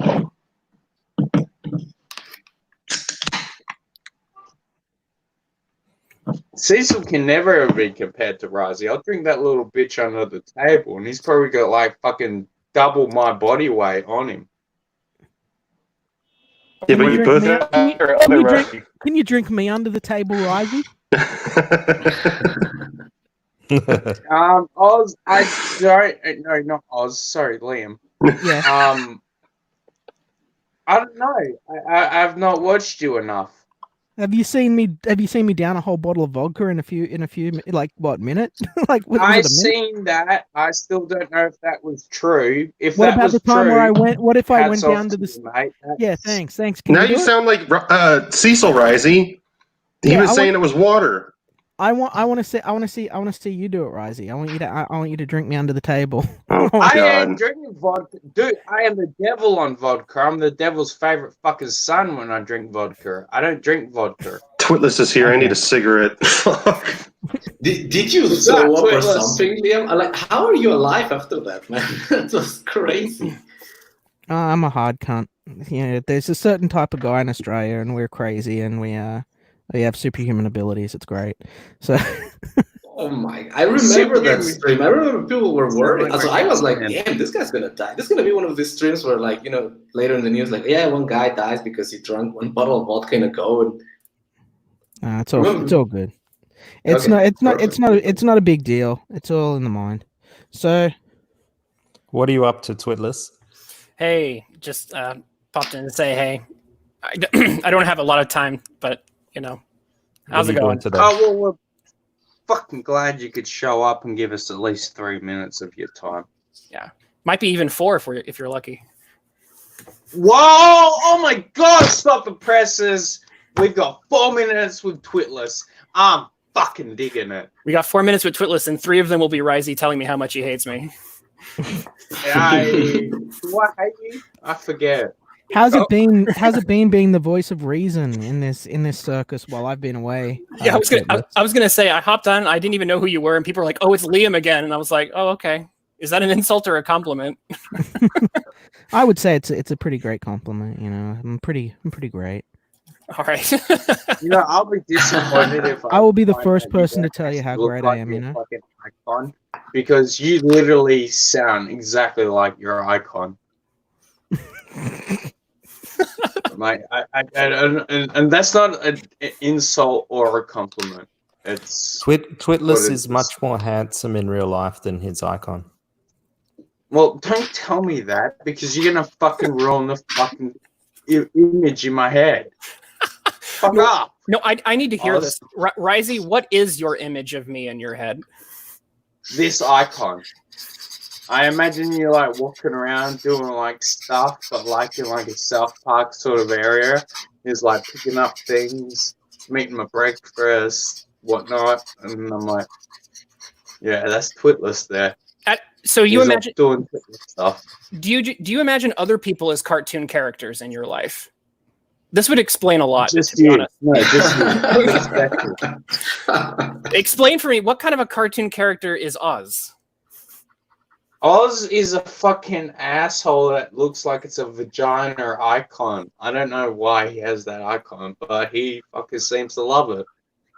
Speaker 5: Cecil can never be compared to Risey. I'll drink that little bitch under the table, and he's probably got like fucking double my body weight on him.
Speaker 3: Yeah, but you both have
Speaker 2: Can you drink me under the table, Risey?
Speaker 5: Oz, I don't. No, not Oz. Sorry, Liam.
Speaker 2: Yeah.
Speaker 5: I don't know. I've not watched you enough.
Speaker 2: Have you seen me down a whole bottle of vodka in a few like what minute? like
Speaker 5: I seen that. I still don't know if that was true. If
Speaker 2: what
Speaker 5: that
Speaker 2: about
Speaker 5: was
Speaker 2: the time
Speaker 5: true,
Speaker 2: where I went? What if I went
Speaker 5: hats off
Speaker 2: down to
Speaker 5: to
Speaker 2: this?
Speaker 5: you, mate.
Speaker 2: Yeah, thanks. Can
Speaker 3: now
Speaker 2: you
Speaker 3: you sound like Cecil Risey. He was saying it was water.
Speaker 2: I want to see you do it, Risey. I want you to drink me under the table.
Speaker 3: Oh,
Speaker 5: I
Speaker 3: God.
Speaker 5: am drinking vodka, dude. I am the devil on vodka. I'm the devil's favorite fucking son when I drink vodka. I don't drink vodka.
Speaker 3: Twitless is here. I need a cigarette.
Speaker 8: Did you throw up or something, Liam? Like, how are you alive after that, man? That was crazy.
Speaker 2: I'm a hard cunt. Yeah, there's a certain type of guy in Australia, and we're crazy, and we have superhuman abilities. It's great. So.
Speaker 8: Oh my! I remember that stream. I remember people were worried. So I was like, "Damn, this guy's gonna die. This is gonna be one of these streams where, like, you know, later in the news, like, yeah, one guy dies because he drank one bottle of vodka in a go." And
Speaker 2: it's all good. It's not a big deal. It's all in the mind. So,
Speaker 1: what are you up to, Twitless?
Speaker 9: Hey, just popped in to say hey. I don't have a lot of time, but you know, how's it going
Speaker 1: today?
Speaker 5: Oh well, we're fucking glad you could show up and give us at least 3 minutes of your time.
Speaker 9: Yeah, might be even 4 if you're lucky.
Speaker 5: Whoa! Oh my God! Stop the presses. We've got 4 minutes with Twitless. I'm fucking digging it.
Speaker 9: We got 4 minutes with Twitless, and 3 of them will be Risey telling me how much he hates me.
Speaker 5: Do I hate you? I forget.
Speaker 2: How's it been? How's it been being the voice of reason in this circus while I've been away?
Speaker 9: Yeah, I was gonna say I hopped on. I didn't even know who you were, and people were like, "Oh, it's Liam again," and I was like, "Oh, okay. Is that an insult or a compliment?"
Speaker 2: I would say it's a pretty great compliment. You know, I'm pretty great.
Speaker 9: All right.
Speaker 5: You know, I'll be disappointed if
Speaker 2: I will be the first person to tell you how great I am. You know,
Speaker 5: fucking icon, because you literally sound exactly like your icon. Mate, and that's not an insult or a compliment. It's
Speaker 1: Twitless is much more handsome in real life than his icon.
Speaker 5: Well, don't tell me that, because you're gonna fucking ruin the fucking image in my head. Fuck off.
Speaker 9: No, I need to hear this. Risey, what is your image of me in your head?
Speaker 5: This icon. I imagine you like walking around doing like stuff, but like in like a South Park sort of area. Is like picking up things, making my breakfast, whatnot, and I'm like, yeah, that's Twitless there.
Speaker 9: So you imagine
Speaker 5: doing Twitless stuff.
Speaker 9: Do you imagine other people as cartoon characters in your life? This would explain a lot.
Speaker 5: Just
Speaker 9: to be honest.
Speaker 5: No, just you.
Speaker 9: Explain for me, what kind of a cartoon character is Oz?
Speaker 5: Oz is a fucking asshole that looks like it's a vagina icon. I don't know why he has that icon, but he fucking seems to love it.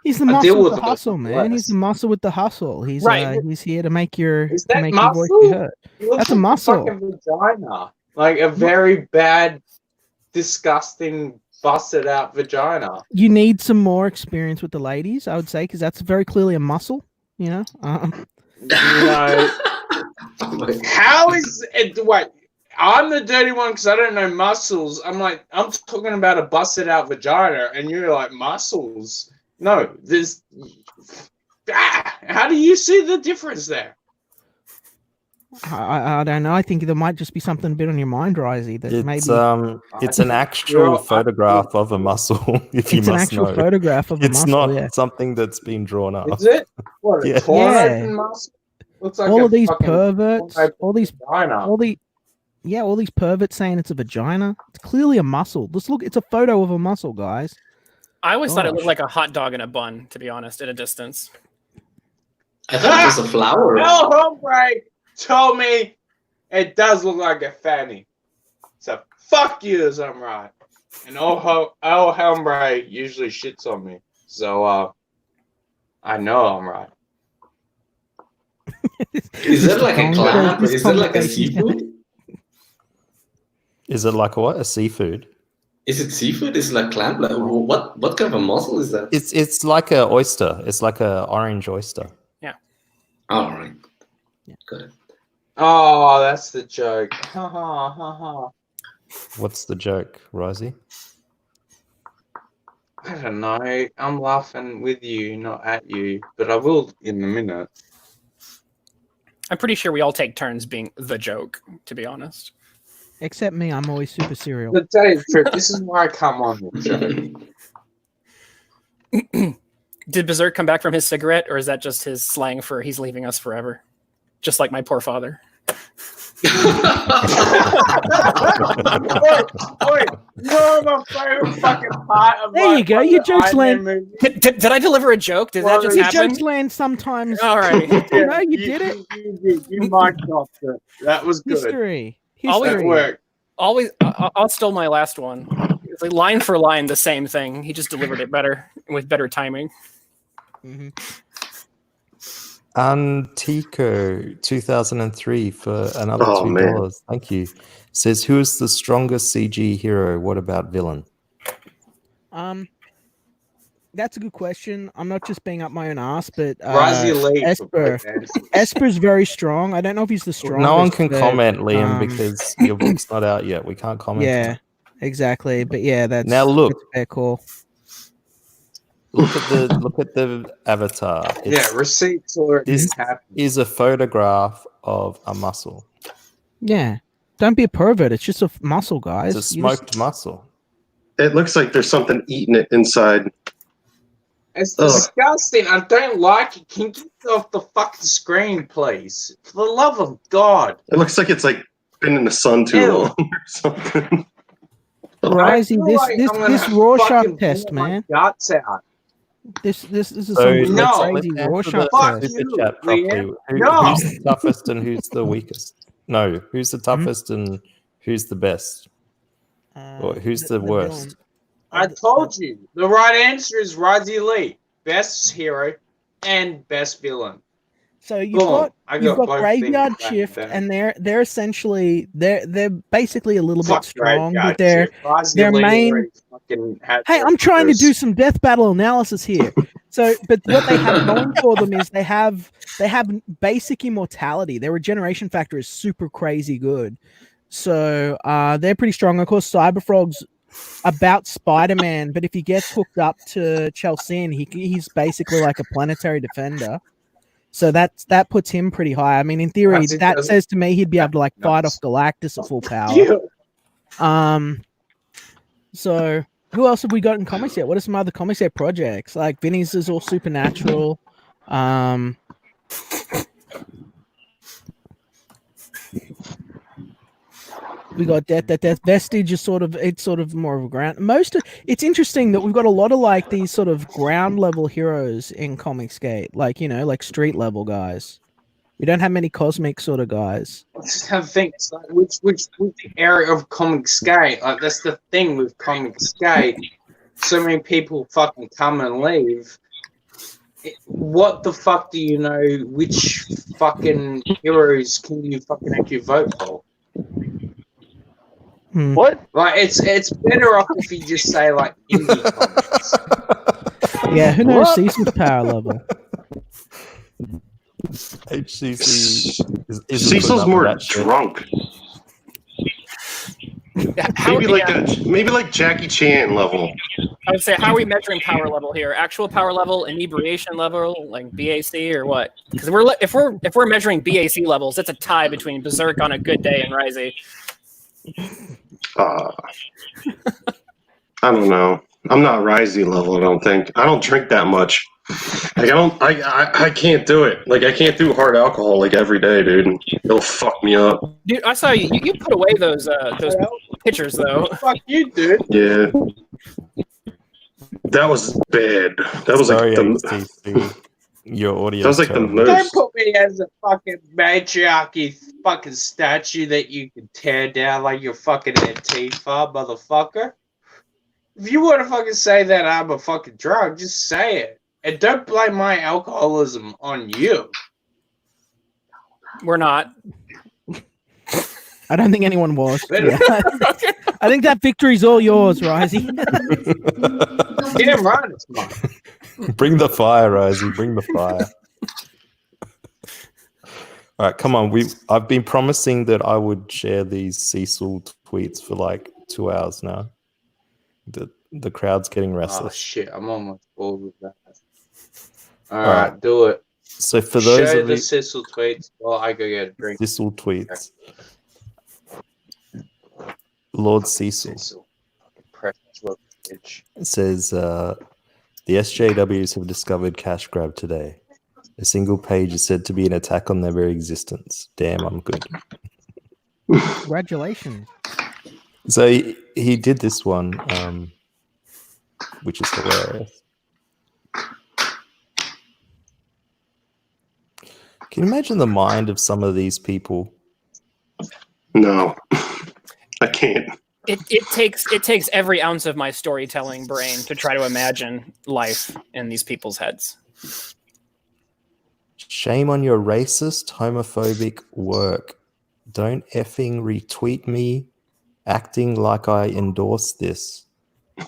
Speaker 2: He's the muscle with the hustle, man. He's the muscle with the hustle. He's
Speaker 9: right.
Speaker 2: He's here to make your
Speaker 5: your
Speaker 2: voice be heard. That's a muscle.
Speaker 5: Fucking vagina, like a very bad, disgusting, busted out vagina.
Speaker 2: You need some more experience with the ladies, I would say, because that's very clearly a muscle. You know.
Speaker 5: No. How is it? Wait, I'm the dirty one because I don't know muscles. I'm talking about a busted out vagina, and you're like muscles. No, there's. How do you see the difference there?
Speaker 2: I don't know. I think there might just be something a bit on your mind, Risey. That
Speaker 1: it's an actual photograph of a muscle. If you must know, it's an actual
Speaker 2: photograph of a muscle.
Speaker 1: It's not something that's been drawn up.
Speaker 5: Is it? What? A torn open muscle? Looks like
Speaker 2: all of these perverts, all these perverts saying it's a vagina. It's clearly a muscle. Just look, it's a photo of a muscle, guys.
Speaker 9: I always thought it looked like a hot dog in a bun, to be honest, at a distance.
Speaker 8: I thought it was a flower.
Speaker 5: No, hombre told me it does look like a fanny. So fuck you, as I'm right. And El hombre usually shits on me. So I know I'm right.
Speaker 8: Is that like a clam? Is that like a seafood?
Speaker 1: Is it like what? A seafood?
Speaker 8: Is it seafood? Is it like clam? Like, what kind of a mussel is that?
Speaker 1: It's like a oyster. It's like a orange oyster.
Speaker 9: Yeah.
Speaker 8: All right. Got it.
Speaker 5: Oh, that's the joke. Ha ha ha ha.
Speaker 1: What's the joke, Risey?
Speaker 5: I don't know. I'm laughing with you, not at you, but I will in a minute.
Speaker 9: I'm pretty sure we all take turns being the joke, to be honest.
Speaker 2: Except me, I'm always super serial.
Speaker 5: But tell you the truth, this is why I come on the joke.
Speaker 9: Did Berserk come back from his cigarette, or is that just his slang for he's leaving us forever? Just like my poor father.
Speaker 5: Oi, you're my favorite fucking part of
Speaker 2: There you go, your jokes land.
Speaker 9: Did I deliver a joke? Did that just
Speaker 2: Your
Speaker 9: happen?
Speaker 2: jokes land sometimes.
Speaker 9: All right.
Speaker 2: No, you did it.
Speaker 5: You mic'd off it. That was good.
Speaker 2: History.
Speaker 5: That worked.
Speaker 9: Always, I'll steal my last one. It's like line for line, the same thing. He just delivered it better with better timing.
Speaker 2: Mm-hmm.
Speaker 1: Antico 2003 for another $2. Thank you. Says, who is the strongest CG hero? What about villain?
Speaker 2: That's a good question. I'm not just being up my own ass, but Esper's very strong. I don't know if he's the strongest.
Speaker 1: No one can comment, Liam, because your book's not out yet. We can't comment.
Speaker 2: Yeah, exactly. But yeah, that's
Speaker 1: now look.
Speaker 2: That's a fair call.
Speaker 1: Look at the avatar.
Speaker 5: Receipts already happened.
Speaker 1: Is a photograph of a muscle.
Speaker 2: Yeah, don't be a pervert. It's just a muscle, guys.
Speaker 1: It's a smoked muscle.
Speaker 3: It looks like there's something eating it inside.
Speaker 5: It's disgusting. I don't like it. Can you get off the fucking screen, please? For the love of God.
Speaker 3: It looks like it's like been in the sun too long or something.
Speaker 2: Risey, this Rorschach test, man.
Speaker 5: Guts out.
Speaker 2: This is some crazy Rorschach test.
Speaker 1: Who's the toughest and who's the weakest? No, who's the toughest and who's the best? Or who's the worst?
Speaker 5: I told you. The right answer is Risey Lee. Best hero and best villain.
Speaker 2: So you've got Graveyard Shift, and they're essentially they're basically a little bit strong, but their main. Hey, I'm trying to do some death battle analysis here. So, but what they have going for them is they have basic immortality. Their regeneration factor is super crazy good. So they're pretty strong. Of course, Cyberfrog's about Spider-Man, but if he gets hooked up to Chelsean, he's basically like a planetary defender. So that puts him pretty high. I mean, in theory, that says to me he'd be able to like fight off Galactus at full power. So who else have we got in comics yet? What are some other comics yet projects? Like Vinny's is all supernatural. We got Death Vestige is sort of more of a ground. It's interesting that we've got a lot of like these sort of ground level heroes in Comicsgate, like like street level guys. We don't have many cosmic sort of guys.
Speaker 5: I just have to think like, which area of Comicsgate. Like that's the thing with Comicsgate. So many people fucking come and leave. What the fuck do you know? Which fucking heroes can you fucking actually vote for?
Speaker 7: What?
Speaker 5: Like it's better off if you just say like indie comics.
Speaker 2: Yeah, who knows Cecil's power level?
Speaker 1: HCC
Speaker 3: Cecil's more drunk. Maybe like Jackie Chan level.
Speaker 9: I would say, how are we measuring power level here? Actual power level, inebriation level, like BAC, or what? Because if we're measuring BAC levels, it's a tie between Berserk on a good day and Risey.
Speaker 3: I don't know. I'm not Risey level. I don't think. I don't drink that much. Like I can't do it. Like I can't do hard alcohol like every day, dude. It'll fuck me up.
Speaker 9: Dude, I saw you put away those pictures though.
Speaker 5: Fuck you, dude.
Speaker 3: Yeah. That was bad. That was
Speaker 1: Sorry,
Speaker 3: like
Speaker 1: your audio.
Speaker 3: That was like the most.
Speaker 5: Don't put me as a fucking matriarchy fucking statue that you can tear down like you're fucking Antifa, motherfucker. If you want to fucking say that I'm a fucking drug, just say it. And don't blame my alcoholism on you.
Speaker 9: We're not.
Speaker 2: I don't think anyone was. Yeah. I think that victory's all yours, Risey.
Speaker 5: Damn right, it's mine.
Speaker 1: Bring the fire, Risey. Bring the fire. All right, come on. I've been promising that I would share these Cecil tweets for like 2 hours now. The crowd's getting restless.
Speaker 5: Oh shit, I'm almost bored with that. All right, do it.
Speaker 1: So for those
Speaker 5: Show
Speaker 1: of
Speaker 5: the
Speaker 1: you,
Speaker 5: Cecil tweets while I go get a drink.
Speaker 1: Cecil tweets. Lord Cecil says the SJWs have discovered cash grab today. A single page is said to be an attack on their very existence. Damn, I'm good.
Speaker 2: Congratulations.
Speaker 1: So he did this one, which is hilarious. Can you imagine the mind of some of these people?
Speaker 3: No, I can't.
Speaker 9: It takes every ounce of my storytelling brain to try to imagine life in these people's heads.
Speaker 1: Shame on your racist, homophobic work. Don't effing retweet me acting like I endorse this.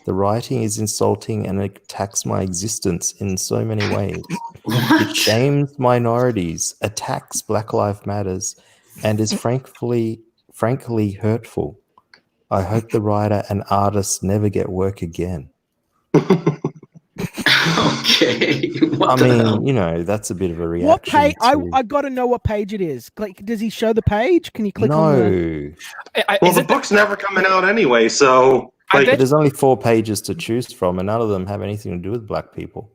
Speaker 1: The writing is insulting and attacks my existence in so many ways. It shames minorities, attacks Black Lives Matters, and is frankly hurtful. I hope the writer and artist never get work again.
Speaker 8: Okay.
Speaker 1: I mean, you know, that's a bit of a reaction.
Speaker 2: What page? I got to know what page it is. Like, does he show the page? Can you click on the...
Speaker 3: Well, the book's never coming out anyway, so...
Speaker 1: Like, there's only 4 pages to choose from, and none of them have anything to do with black people.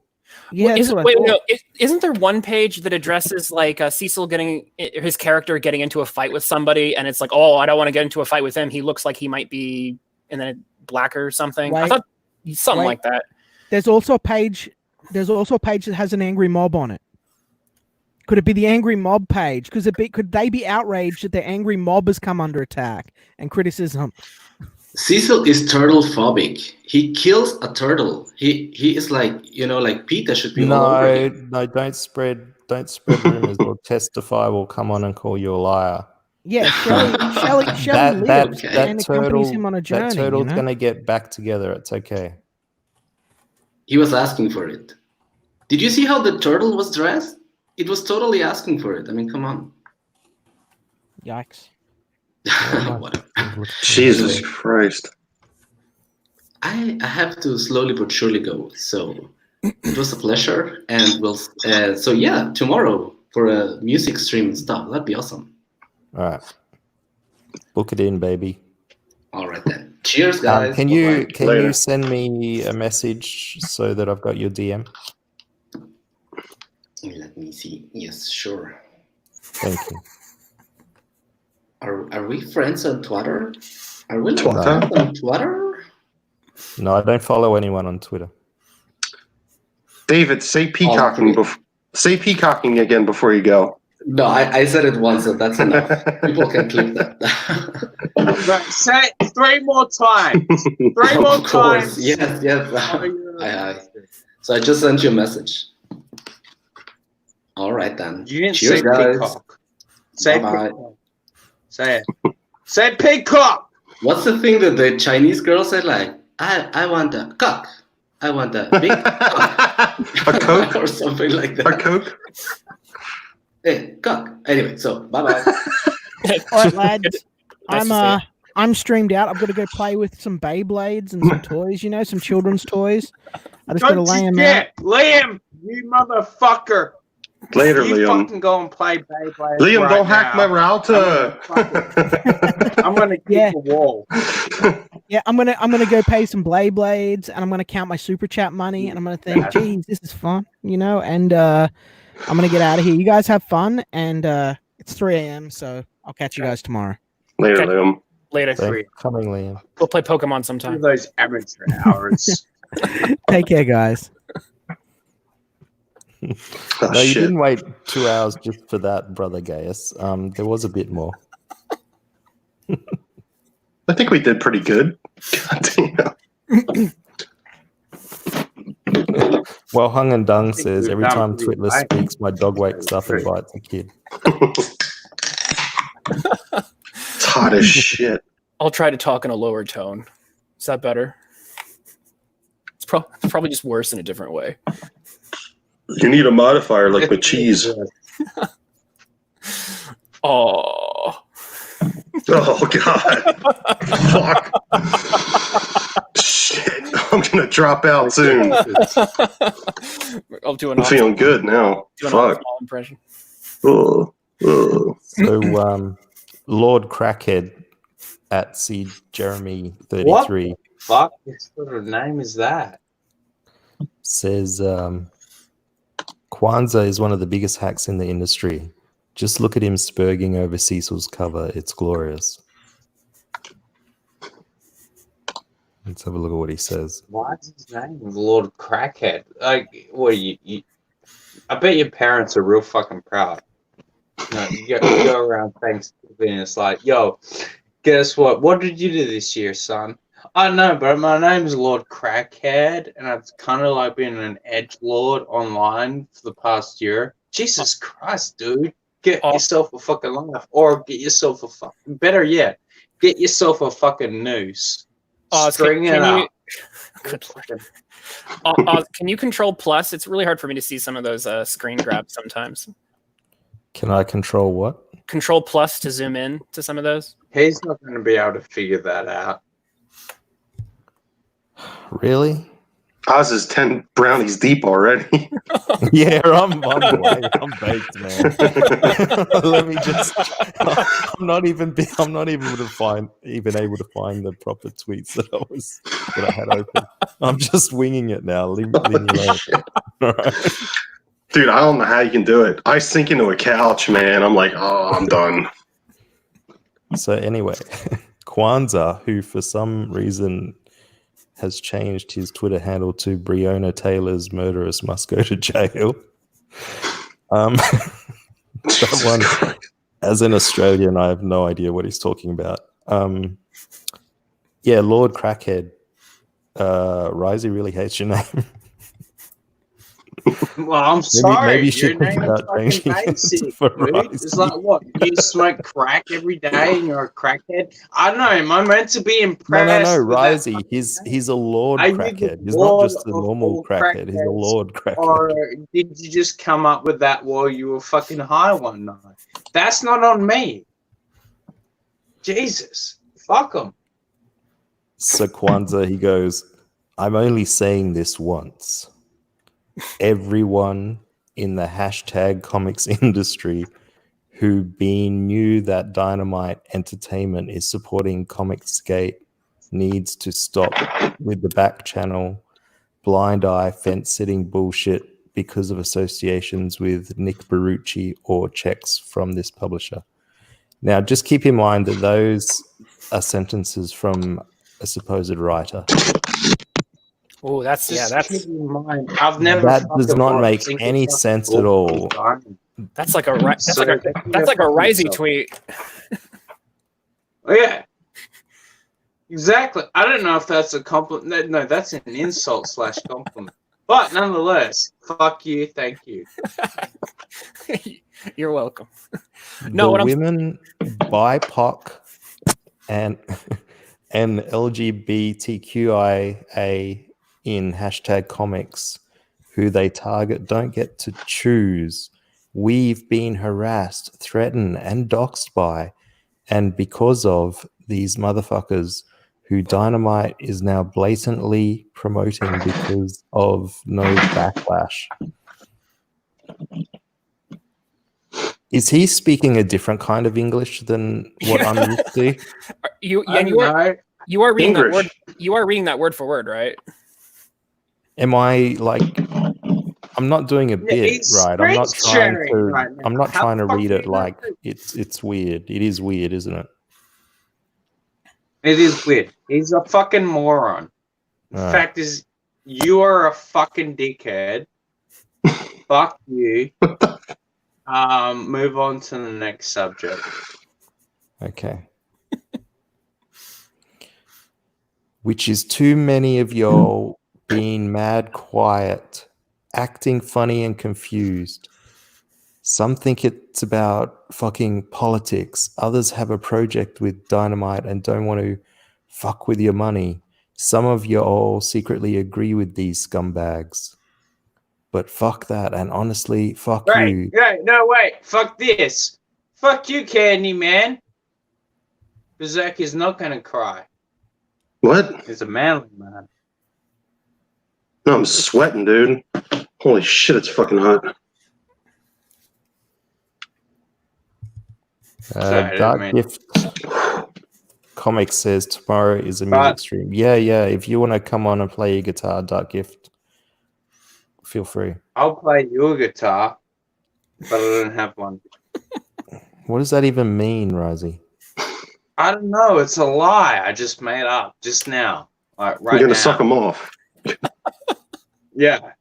Speaker 2: Yeah,
Speaker 9: isn't there one page that addresses like Cecil getting his character getting into a fight with somebody, and it's like, oh, I don't want to get into a fight with him. He looks like he might be, and then black or something. I thought something like that.
Speaker 2: There's also a page. There's also a page that has an angry mob on it. Could it be the angry mob page? Could they be outraged that their angry mob has come under attack and criticism?
Speaker 8: Cecil is turtle phobic. He kills a turtle. He is like, you know, like PETA should be all over him.
Speaker 1: No, don't spread rumors or testify. We'll come on and call you a liar.
Speaker 2: Yeah, Shelley lives and accompanies him on a journey.
Speaker 1: That turtle's gonna get back together. It's okay.
Speaker 8: He was asking for it. Did you see how the turtle was dressed? It was totally asking for it. I mean, come on.
Speaker 2: Yikes.
Speaker 3: Jesus Christ.
Speaker 8: I have to slowly but surely go. So it was a pleasure. And we'll, so yeah, tomorrow for a music stream and stuff. That'd be awesome.
Speaker 1: All right. Book it in, baby.
Speaker 8: All right then. Cheers, guys.
Speaker 1: Can you send me a message so that I've got your DM?
Speaker 8: Let me see. Yes, sure.
Speaker 1: Thank you.
Speaker 8: Are we friends on Twitter? Are we friends on Twitter?
Speaker 1: No, I don't follow anyone on Twitter.
Speaker 3: David, say peacocking say peacocking again before you go.
Speaker 8: No, I said it once, so that's enough. People can clip that.
Speaker 5: Right, say it 3 more times. 3 more times.
Speaker 8: Yes. So I just sent you a message. All right then.
Speaker 5: You didn't
Speaker 8: Cheers,
Speaker 5: say
Speaker 8: guys.
Speaker 5: peacock. Say
Speaker 8: Bye-bye.
Speaker 5: peacock. Say it. Say peacock.
Speaker 8: What's the thing that the Chinese girl said? Like, I want a cock. I want a big cock.
Speaker 3: A Coke?
Speaker 8: Or something like that.
Speaker 3: A Coke?
Speaker 8: Hey, cock. Anyway, so bye-bye.
Speaker 2: All right, lads. I'm streamed out. I've got to go play with some Beyblades and some toys, you know, some children's toys. I just got to lay them out.
Speaker 5: Liam, you motherfucker.
Speaker 3: Later,
Speaker 5: you
Speaker 3: Liam.
Speaker 5: Fucking go and play Beyblade.
Speaker 3: Liam,
Speaker 5: right
Speaker 3: don't hack
Speaker 5: now.
Speaker 3: my router.
Speaker 5: I'm gonna keep the wall.
Speaker 2: Yeah, I'm gonna go pay some Beyblades, and I'm gonna count my super chat money, and I'm gonna think, geez, this is fun, you know. And I'm gonna get out of here. You guys have fun, and it's 3 a.m. So I'll catch you guys tomorrow.
Speaker 3: Later, Liam.
Speaker 9: Later.
Speaker 1: Coming, Liam.
Speaker 9: We'll play Pokemon sometime.
Speaker 5: Those amateur hours.
Speaker 2: Take care, guys.
Speaker 3: Oh,
Speaker 1: no, you
Speaker 3: shit.
Speaker 1: didn't wait 2 hours just for that, Brother Gaius. There was a bit more.
Speaker 3: I think we did pretty good. God damn.
Speaker 1: Well, Hung and Dung says, every time Twitler speaks, my dog wakes up and bites a kid.
Speaker 3: It's hot as shit.
Speaker 9: I'll try to talk in a lower tone. Is that better? It's probably just worse in a different way.
Speaker 3: You need a modifier like with cheese.
Speaker 9: Oh.
Speaker 3: Oh, God. Fuck. Shit. I'm going to drop out soon.
Speaker 9: I'm
Speaker 3: feeling good now. Fuck.
Speaker 9: Impression.
Speaker 3: Oh. Oh.
Speaker 1: So, Lord Crackhead at C Jeremy 33.
Speaker 5: What the fuck? What sort of name is that?
Speaker 1: Says Kwanzaa is one of the biggest hacks in the industry. Just look at him spurging over Cecil's cover. It's glorious. Let's have a look at what he says.
Speaker 5: What's his name? Lord Crackhead. Like, what are you? I bet your parents are real fucking proud. No, you go around Thanksgiving and it's like, yo, guess what? What did you do this year, son? I don't know, but my name's Lord Crackhead, and I've kind of like been an edgelord online for the past year. Jesus Christ, dude. Get yourself a fucking life. Or get yourself a fucking... Better yet, get yourself a fucking noose. String it up.
Speaker 9: Can you control plus? It's really hard for me to see some of those screen grabs sometimes.
Speaker 1: Can I control what?
Speaker 9: Control plus to zoom in to some of those.
Speaker 5: He's not going to be able to figure that out.
Speaker 1: Really?
Speaker 3: Oz is 10 brownies deep already.
Speaker 1: Yeah, I'm baked, man. Let me just. I'm not even able to find the proper tweets that I had open. I'm just winging it now. Leave me alone. All right.
Speaker 3: Dude, I don't know how you can do it. I sink into a couch, man. I'm like, oh, I'm done.
Speaker 1: So anyway, Kwanzaa, who for some reason has changed his Twitter handle to Breonna Taylor's murderers must go to jail. That one, as an Australian, I have no idea what he's talking about. Yeah, Lord Crackhead. Risey really hates your name.
Speaker 5: Well, I'm sorry.
Speaker 1: Maybe you
Speaker 5: Your
Speaker 1: should
Speaker 5: name
Speaker 1: think
Speaker 5: is
Speaker 1: about
Speaker 5: fucking
Speaker 1: changing it
Speaker 5: basic,
Speaker 1: for
Speaker 5: dude.
Speaker 1: Risey.
Speaker 5: It's like, what? You smoke crack every day and you're a crackhead? I don't know. Am I meant to be impressed?
Speaker 1: No,
Speaker 5: with
Speaker 1: Risey.
Speaker 5: that?
Speaker 1: He's a Lord
Speaker 5: Are you
Speaker 1: Crackhead.
Speaker 5: the
Speaker 1: He's not
Speaker 5: lord
Speaker 1: just a
Speaker 5: of
Speaker 1: normal
Speaker 5: all
Speaker 1: crackhead. He's a
Speaker 5: crackheads,
Speaker 1: Lord Crackhead.
Speaker 5: Or did you just come up with that while you were fucking high one night? That's not on me. Jesus. Fuck him.
Speaker 1: So Kwanzaa, he goes, I'm only saying this once. Everyone in the hashtag comics industry who knew that Dynamite Entertainment is supporting Comicsgate needs to stop with the back channel, blind eye, fence-sitting bullshit because of associations with Nick Barucci or checks from this publisher. Now, just keep in mind that those are sentences from a supposed writer.
Speaker 9: Oh, that's
Speaker 5: keep in mind, I've never.
Speaker 1: That does not make any sense at all.
Speaker 9: That's like a Risey tweet.
Speaker 5: Oh, yeah. Exactly. I don't know if that's a compliment. No, that's an insult / compliment. But nonetheless, fuck you, thank you.
Speaker 9: You're welcome. No,
Speaker 1: the women, BIPOC, and LGBTQIA in hashtag comics who they target don't get to choose. We've been harassed, threatened, and doxxed by, and because of these motherfuckers who Dynamite is now blatantly promoting because of no backlash. Is he speaking a different kind of English than what I'm used to?
Speaker 9: You are reading that word. You are reading that word for word, right?
Speaker 1: Am I like? I'm not doing a bit right. I'm not trying to.
Speaker 5: Right,
Speaker 1: I'm not trying to read it like it's weird. It is weird, isn't it?
Speaker 5: It is weird. He's a fucking moron. The fact is, you are a fucking dickhead. Fuck you. Move on to the next subject.
Speaker 1: Okay. Which is too many of y'all being mad quiet acting funny and confused. Some think it's about fucking politics. Others have a project with dynamite and don't want to fuck with your money. Some of you all secretly agree with these scumbags. But fuck that, and honestly, fuck you.
Speaker 5: Right, no, wait, fuck this. Fuck you, Candyman. Berserk is not gonna cry.
Speaker 3: What?
Speaker 5: He's a manly man.
Speaker 3: No, I'm sweating, dude. Holy shit, it's fucking hot.
Speaker 1: Dark Gift Comic says tomorrow is a music stream. Yeah. If you want to come on and play your guitar, Dark Gift, feel free.
Speaker 5: I'll play your guitar, but I don't have one.
Speaker 1: What does that even mean, Rosie?
Speaker 5: I don't know. It's a lie I just made up just now. Like right now.
Speaker 3: You're gonna suck them off.
Speaker 5: Yeah. I'll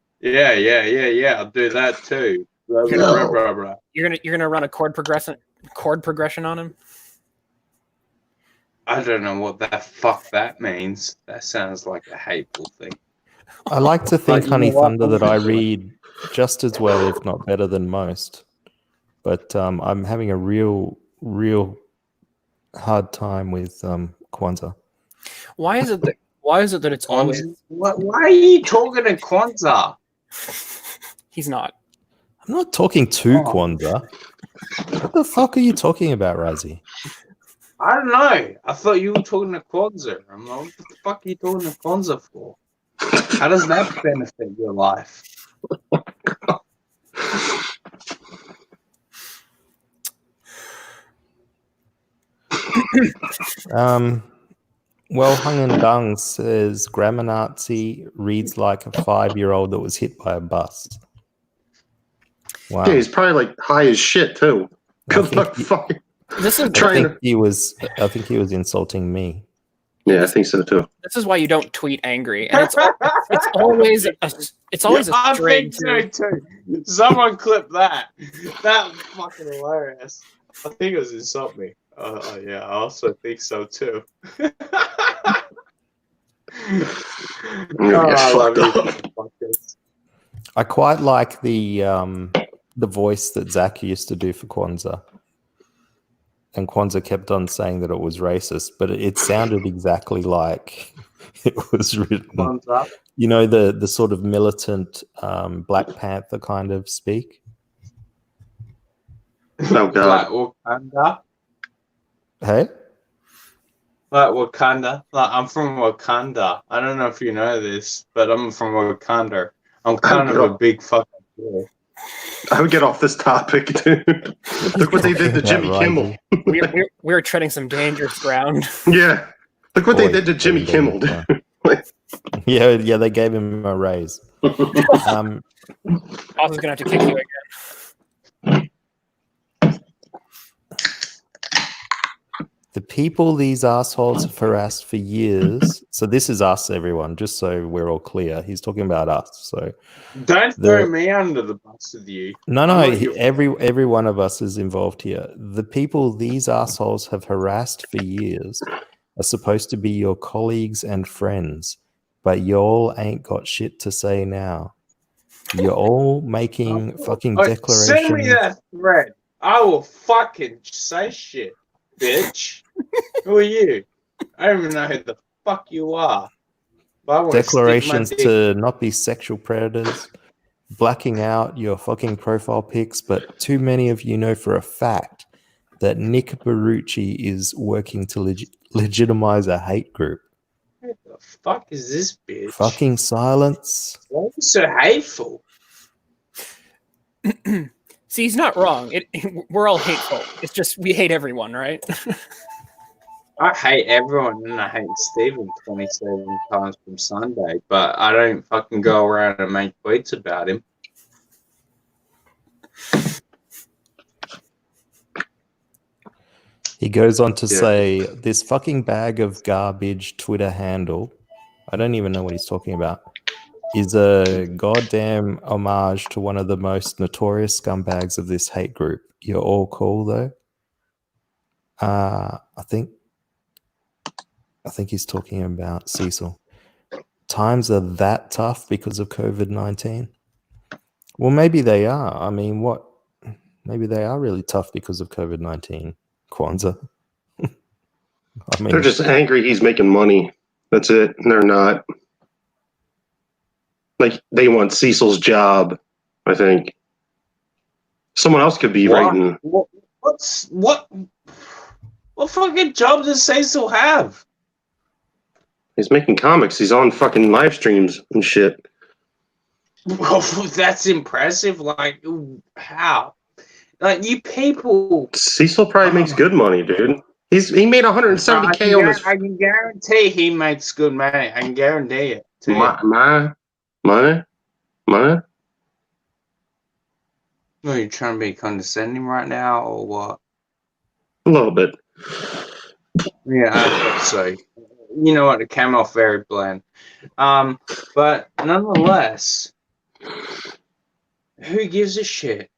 Speaker 5: do that too. Blah, blah, blah, blah.
Speaker 9: You're gonna run a chord progression on him.
Speaker 5: I don't know what the fuck that means. That sounds like a hateful thing.
Speaker 1: I like to think, Honey Thunder, that I read just as well, if not better than most. But I'm having a real hard time with Kwanzaa.
Speaker 9: Why is it that it's always?
Speaker 5: Why are you talking to Kwanzaa?
Speaker 9: He's not.
Speaker 1: I'm not talking to Kwanzaa. What the fuck are you talking about, Razi?
Speaker 5: I don't know. I thought you were talking to Kwanzaa. I'm like, what the fuck are you talking to Kwanzaa for? How does that benefit your life?
Speaker 1: Well, Hung and Dung says Grammar Nazi reads like a 5-year-old that was hit by a bus. Wow.
Speaker 3: Yeah, he's probably like high as shit too. Good luck fucking.
Speaker 9: This is
Speaker 1: I think he was insulting me.
Speaker 3: Yeah, I think so too.
Speaker 9: This is why you don't tweet angry, and it's always a
Speaker 5: I
Speaker 9: string.
Speaker 5: think so too. Someone clip that. That was fucking hilarious. I think it was insult me. Yeah, I also think so too.
Speaker 3: I love
Speaker 5: you.
Speaker 1: I quite like the voice that Zach used to do for Kwanzaa. And Kwanzaa kept on saying that it was racist, but it sounded exactly like it was written.
Speaker 5: Kwanzaa?
Speaker 1: You know, the sort of militant Black Panther kind of speak.
Speaker 3: Oh, God.
Speaker 5: Like Wakanda?
Speaker 1: Hey?
Speaker 5: Like Wakanda? Like, I'm from Wakanda. I don't know if you know this, but I'm from Wakanda. I'm kind of a big fucking boy.
Speaker 3: I would get off this topic, dude. Look what they did to Jimmy Kimmel.
Speaker 9: We're treading some dangerous ground.
Speaker 3: Yeah. Look what they did to Jimmy Kimmel, dude.
Speaker 1: Yeah, they gave him a raise.
Speaker 9: Austin's gonna have to kick you again.
Speaker 1: The people these assholes have harassed for years. So this is us, everyone, just so we're all clear. He's talking about us. So
Speaker 5: don't throw me under the bus with you.
Speaker 1: No, every one of us is involved here. The people these assholes have harassed for years are supposed to be your colleagues and friends, but y'all ain't got shit to say now. You're all making fucking declarations.
Speaker 5: Send me that thread. I will fucking say shit, bitch. Who are you? I don't even know who the fuck you are.
Speaker 1: Declarations to not be sexual predators, blacking out your fucking profile pics, but too many of you know for a fact that Nick Barucci is working to legitimize a hate group.
Speaker 5: What the fuck is this bitch?
Speaker 1: Fucking silence.
Speaker 5: Why are you so hateful?
Speaker 9: See, he's not wrong. We're all hateful. It's just we hate everyone, right?
Speaker 5: I hate everyone and I hate Steven 27 times from Sunday, but I don't fucking go around and make tweets about him.
Speaker 1: He goes on to say, this fucking bag of garbage Twitter handle, I don't even know what he's talking about, is a goddamn homage to one of the most notorious scumbags of this hate group. You're all cool, though? I think he's talking about Cecil. Times are that tough because of COVID-19. Well, maybe they are. I mean, what? Maybe they are really tough because of COVID-19. Kwanzaa. I mean,
Speaker 3: they're just angry he's making money. That's it. They're not. Like, they want Cecil's job, I think. Someone else could be writing.
Speaker 5: What fucking job does Cecil have?
Speaker 3: He's making comics. He's on fucking live streams and shit.
Speaker 5: Well, that's impressive. Like, how? Like, you people.
Speaker 3: Cecil probably makes good money, dude. He made 170K on his.
Speaker 5: I can guarantee he makes good money. I can guarantee it.
Speaker 3: Money.
Speaker 5: Are you trying to be condescending right now, or what?
Speaker 3: A little bit.
Speaker 5: Yeah, I thought so. You know what? It came off very bland. But nonetheless, who gives a shit?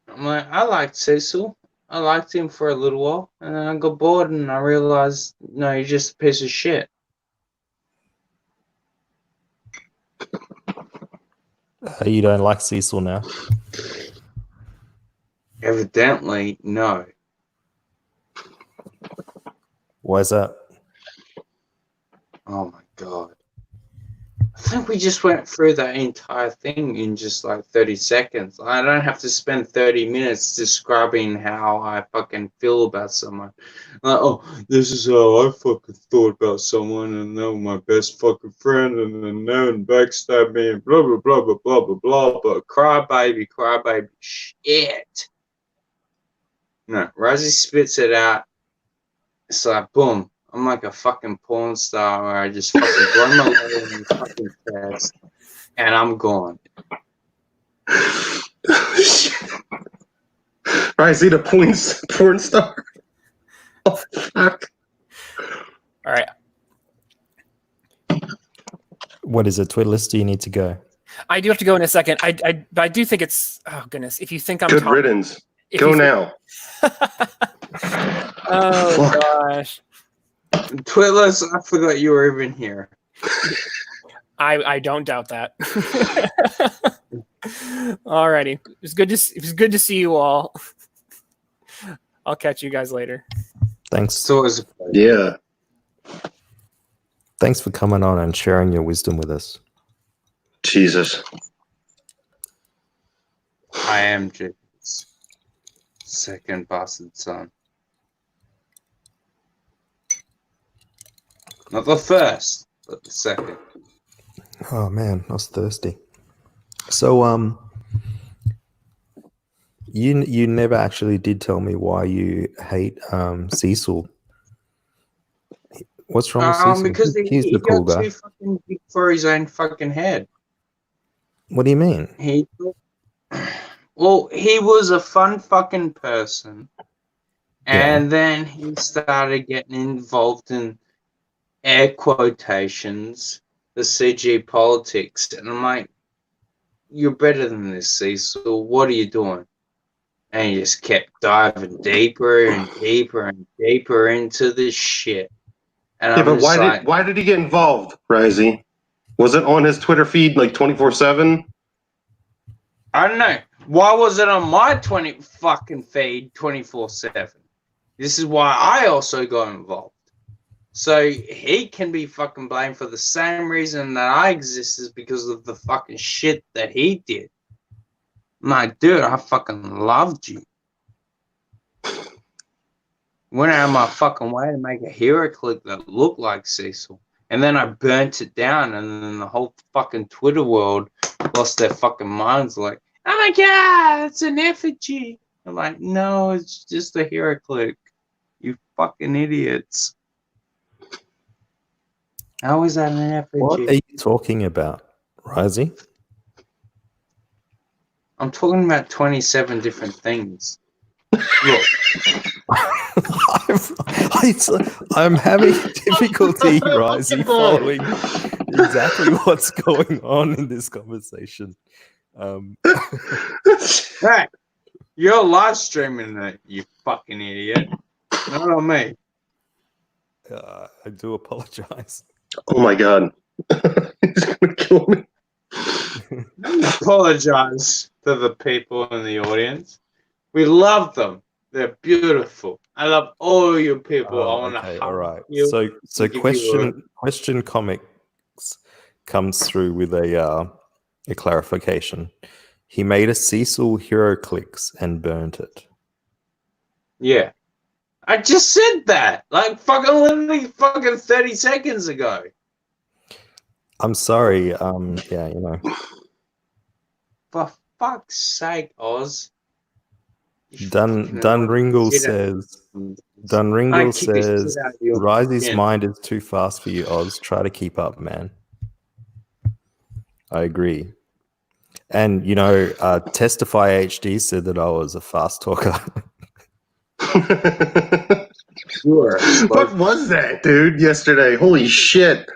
Speaker 5: I'm like, I liked Cecil. I liked him for a little while, and then I got bored, and I realized, no, you're just a piece of shit.
Speaker 1: You don't like Cecil now?
Speaker 5: Evidently, no.
Speaker 1: Why is that?
Speaker 5: Oh my god. I think we just went through that entire thing in just like 30 seconds. I don't have to spend 30 minutes describing how I fucking feel about someone. Like, oh, this is how I fucking thought about someone, and they were my best fucking friend, and then no one backstabbed me, and blah, blah, blah, blah, blah, blah, blah, but crybaby, shit. No, Rosie spits it out. It's like, boom. I'm like a fucking porn star where I just fucking blow my load in the fucking chest, and I'm gone.
Speaker 3: Right, see the porn star? Oh, fuck.
Speaker 9: All right.
Speaker 1: What is it, Twitless? Do you need to go?
Speaker 9: I do have to go in a second. I do think it's, oh goodness, if you think I'm
Speaker 3: good riddance. Go now.
Speaker 9: Oh gosh.
Speaker 5: Twitless, I forgot you were even here.
Speaker 9: I don't doubt that. Alrighty, it was good to see you all. I'll catch you guys later.
Speaker 1: Thanks.
Speaker 5: So
Speaker 3: yeah.
Speaker 1: Thanks for coming on and sharing your wisdom with us.
Speaker 3: Jesus.
Speaker 5: I am Jacob's second bastard son. Not the first, but the second.
Speaker 1: Oh man, I was thirsty. So you never actually did tell me why you hate Cecil. What's wrong with Cecil?
Speaker 5: Because
Speaker 1: He's the cool
Speaker 5: got
Speaker 1: guy.
Speaker 5: too fucking big for his own fucking head.
Speaker 1: What do you mean?
Speaker 5: He was a fun fucking person, and then he started getting involved in air quotations, the CG politics, and I'm like, you're better than this, Cecil. What are you doing? And he just kept diving deeper and deeper and deeper into this shit. And
Speaker 3: Yeah, but why did he get involved, Risey? Was it on his Twitter feed like 24/7?
Speaker 5: I don't know. Why was it on my fucking feed 24/7? This is why I also got involved. So he can be fucking blamed for the same reason that I exist, is because of the fucking shit that he did. My dude, I fucking loved you. Went out of my fucking way to make a hero clip that looked like Cecil. And then I burnt it down, and then the whole fucking Twitter world lost their fucking minds like, oh my god, it's an effigy. I'm like, no, it's just a hero clip. You fucking idiots. How is that an effigy?
Speaker 1: What are you talking about, Risey?
Speaker 5: I'm talking about 27 different things. Look.
Speaker 1: I'm having difficulty, Risey, following exactly what's going on in this conversation.
Speaker 5: Hey, you're live streaming it, you fucking idiot. Not on me.
Speaker 1: I do apologize.
Speaker 3: Oh my god. He's gonna kill me.
Speaker 5: apologize to the people in the audience. We love them. They're beautiful. I love all you people. I want to
Speaker 1: okay,
Speaker 5: hug
Speaker 1: all right.
Speaker 5: you.
Speaker 1: So
Speaker 5: give you
Speaker 1: question comics comes through with a clarification. He made a Cecil HeroClix and burnt it.
Speaker 5: Yeah. I just said that. Like literally 30 seconds ago.
Speaker 1: I'm sorry. Yeah, you know.
Speaker 5: For fuck's sake, Oz.
Speaker 1: Dunringle says Risey's mind is too fast for you, Oz. Try to keep up, man. I agree. And you know, Testify HD said that I was a fast talker.
Speaker 3: What was that, dude? Yesterday, holy shit!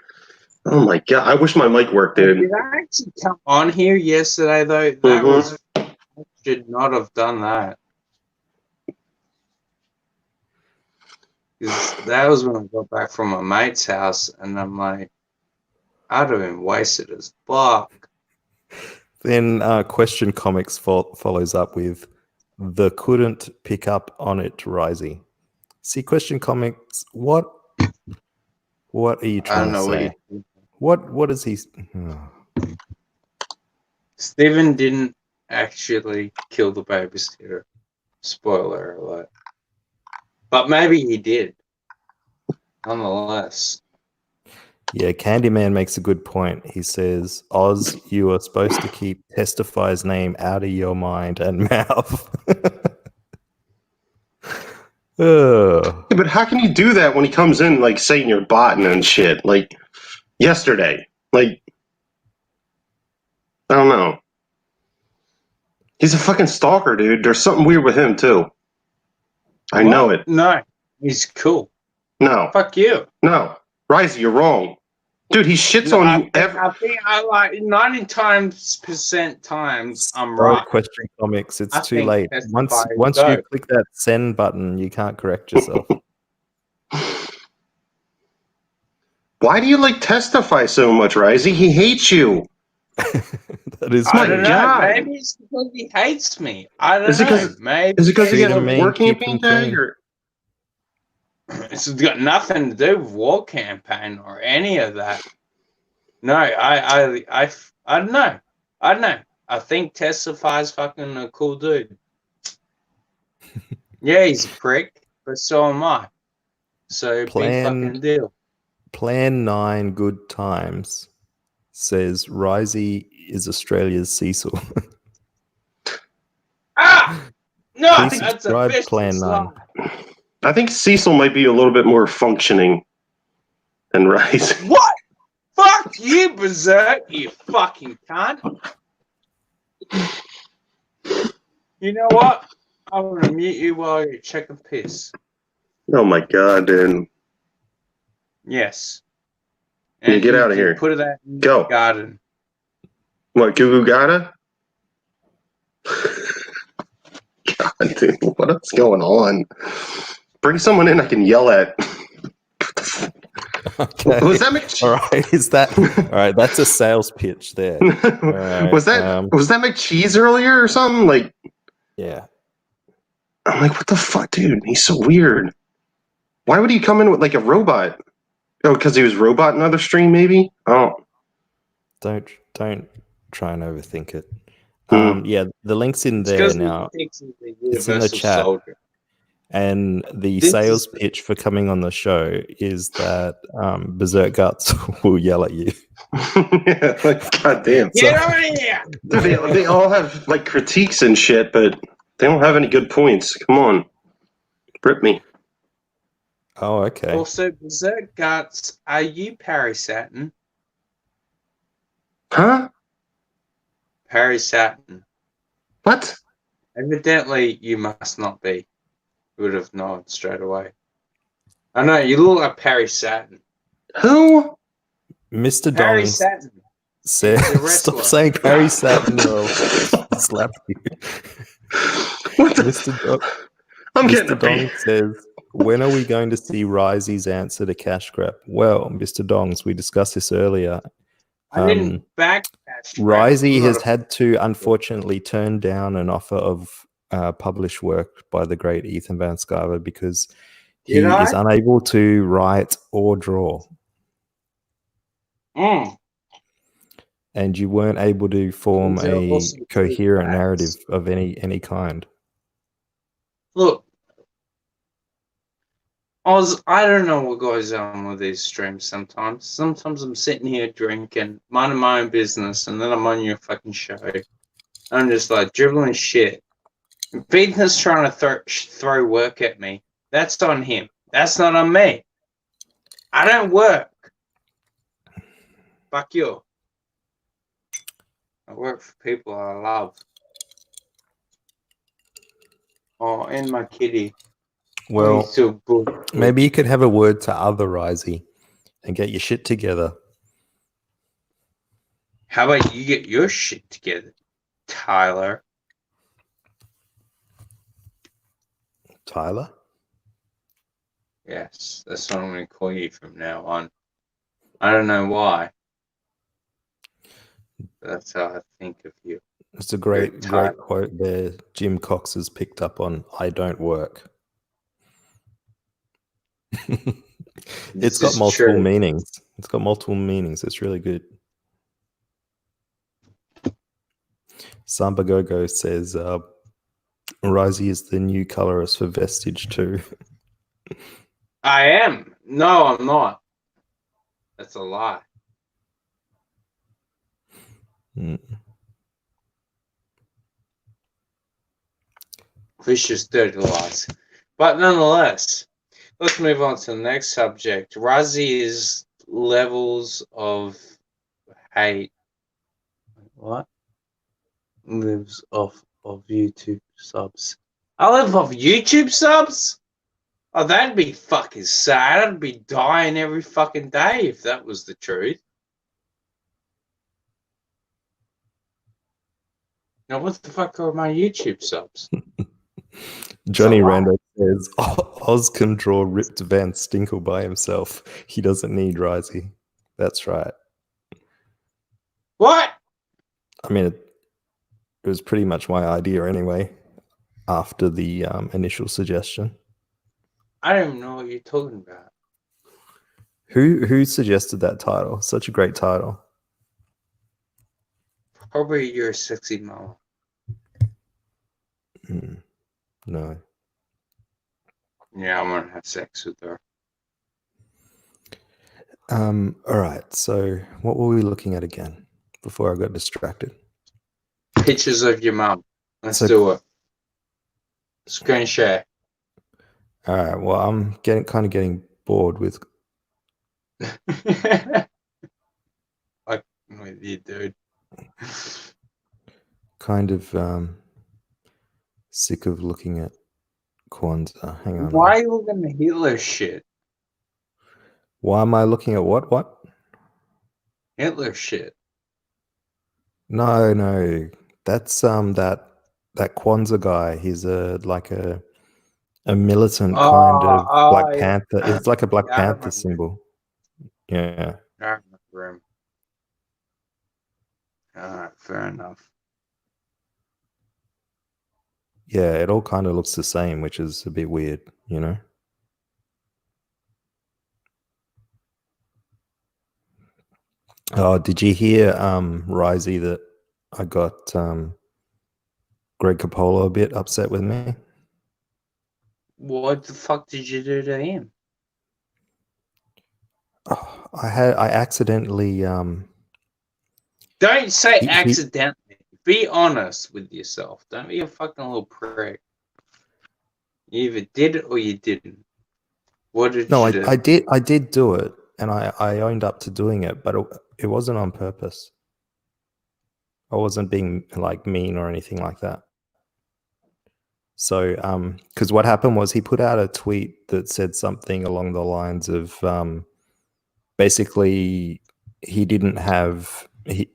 Speaker 3: Oh my god, I wish my mic worked, dude.
Speaker 5: Did I actually come on here yesterday though? That was I should not have done that. Because that was when I got back from my mate's house, and I'm like, I'd have been wasted as fuck.
Speaker 1: Then Question Comics follows up with the couldn't pick up on it, Risey. See, Question Comics, what are you trying to say? What is he?
Speaker 5: Steven didn't actually kill the babysitter. Spoiler alert. But maybe he did. Nonetheless.
Speaker 1: Yeah, Candyman makes a good point. He says, Oz, you are supposed to keep Testify's name out of your mind and mouth.
Speaker 3: Yeah, but how can you do that when he comes in like saying you're botting and shit? Like yesterday. Like I don't know. He's a fucking stalker, dude. There's something weird with him too. I know it.
Speaker 5: No. He's cool.
Speaker 3: No.
Speaker 5: Fuck you.
Speaker 3: No. Risey, you're wrong. Dude, he shits on you every.
Speaker 5: I think I like 90% times I'm right.
Speaker 1: Question Comics, it's too late. Once you click that send button, you can't correct yourself.
Speaker 3: Why do you like Testify so much, Risey? He hates you.
Speaker 1: That is
Speaker 5: I don't know. Maybe it's because he hates me. I don't know. Maybe
Speaker 3: is it because he has a war campaign tag?
Speaker 5: It's got nothing to do with war campaign or any of that. No, I don't know. I don't know. I think Testify's fucking a cool dude. Yeah, he's a prick, but so am I. So big fucking deal.
Speaker 1: Plan 9 Good Times says Risey is Australia's Cecil.
Speaker 5: No, that's a fish
Speaker 1: Plan 9.
Speaker 3: I think Cecil might be a little bit more functioning than Risey.
Speaker 5: What? Fuck you, Berserk, you fucking cunt. You know what? I'm gonna mute you while you check a piss.
Speaker 3: Oh my god, dude.
Speaker 5: Yes.
Speaker 3: And you get out of here.
Speaker 5: Put it out in
Speaker 3: the
Speaker 5: garden.
Speaker 3: What, Goo Goo Gaga? God, dude, what's going on? Bring someone in I can yell at.
Speaker 1: Okay.
Speaker 3: Was that
Speaker 1: all right? All right? That's a sales pitch there. Right.
Speaker 3: Was that McCheese earlier or something? Like,
Speaker 1: yeah.
Speaker 3: I'm like, what the fuck, dude? He's so weird. Why would he come in with like a robot? Oh, because he was robot in another stream, maybe. Oh.
Speaker 1: Don't try and overthink it. Yeah, the link's in there now. It's in the chat. Soldier. And the sales pitch for coming on the show is that Berserk Guts will yell at you.
Speaker 3: Yeah, like, goddamn.
Speaker 5: Get out of here!
Speaker 3: Dude, they all have like critiques and shit, but they don't have any good points. Come on. Rip me.
Speaker 1: Oh, okay.
Speaker 5: Also, Berserk Guts, are you Parry Saturn?
Speaker 3: Huh?
Speaker 5: Parry Saturn.
Speaker 3: What?
Speaker 5: Evidently, you must not be. You would have known straight away. I know, you look like Parry Saturn.
Speaker 3: Who?
Speaker 1: Mr.
Speaker 5: Parry
Speaker 1: Dong
Speaker 5: Saturn.
Speaker 1: Stop saying Parry Saturn or I'll slap you.
Speaker 3: What the
Speaker 1: Mr. Dong says, when are we going to see Risey's answer to Cash Grab? Well, Mr. Dongs, we discussed this earlier.
Speaker 5: I didn't backdash.
Speaker 1: Risey has had to unfortunately turn down an offer of published work by the great Ethan Van Sciver because he is unable to write or draw. And you weren't able to form a coherent narrative of any kind.
Speaker 5: Look, I don't know what goes on with these streams sometimes. Sometimes I'm sitting here drinking, minding my own business, and then I'm on your fucking show. I'm just like dribbling shit. If Ethan's trying to throw work at me, that's on him. That's not on me. I don't work. Fuck you. I work for people I love. Oh, and my kitty.
Speaker 1: Well, maybe you could have a word to other Risey and get your shit together.
Speaker 5: How about you get your shit together, Tyler?
Speaker 1: Tyler?
Speaker 5: Yes, that's what I'm going to call you from now on. I don't know why. That's how I think of you.
Speaker 1: It's a great quote there. Jim Cox has picked up on I don't work. It's got multiple meanings. It's got multiple meanings. It's really good. Samba Gogo says Risey is the new colorist for Vestige too.
Speaker 5: I am. No, I'm not. That's a lie. Vicious, dirty lies. But nonetheless, let's move on to the next subject. Risey's levels of hate. What? Lives off of YouTube subs. I live off YouTube subs? Oh, that'd be fucking sad. I'd be dying every fucking day if that was the truth. Now, what the fuck are my YouTube subs?
Speaker 1: Johnny Rando says, Oz can draw ripped Van Stinkle by himself. He doesn't need Risey. That's right.
Speaker 5: What?
Speaker 1: I mean, it was pretty much my idea anyway, after the initial suggestion.
Speaker 5: I don't even know what you're talking about.
Speaker 1: Who suggested that title? Such a great title.
Speaker 5: Probably your sexy mama.
Speaker 1: No.
Speaker 5: Yeah, I'm gonna have sex with her.
Speaker 1: All right. So, what were we looking at again before I got distracted?
Speaker 5: Pictures of your mum. Let's do it. Screen share.
Speaker 1: All right. Well, I'm getting bored with.
Speaker 5: Like with you, dude.
Speaker 1: Kind of sick of looking at Kwanzaa. Hang on.
Speaker 5: Why are you looking at Hitler shit?
Speaker 1: Why am I looking at what? What?
Speaker 5: Hitler shit.
Speaker 1: No. That's that Kwanzaa guy. He's a militant kind of Black Panther. It's like a Black Panther symbol. Yeah.
Speaker 5: I remember him. Alright, fair enough.
Speaker 1: Yeah, it all kind of looks the same, which is a bit weird, you know? Oh, did you hear, Risey, that I got Greg Capullo a bit upset with me?
Speaker 5: What the fuck did you do to him?
Speaker 1: Oh, I accidentally
Speaker 5: Don't say accidentally. Be honest with yourself. Don't be a fucking little prick. You either did it or you didn't. What did you do?
Speaker 1: I did do it, and I owned up to doing it, but it wasn't on purpose. I wasn't being like mean or anything like that. So, because what happened was he put out a tweet that said something along the lines of basically he didn't have.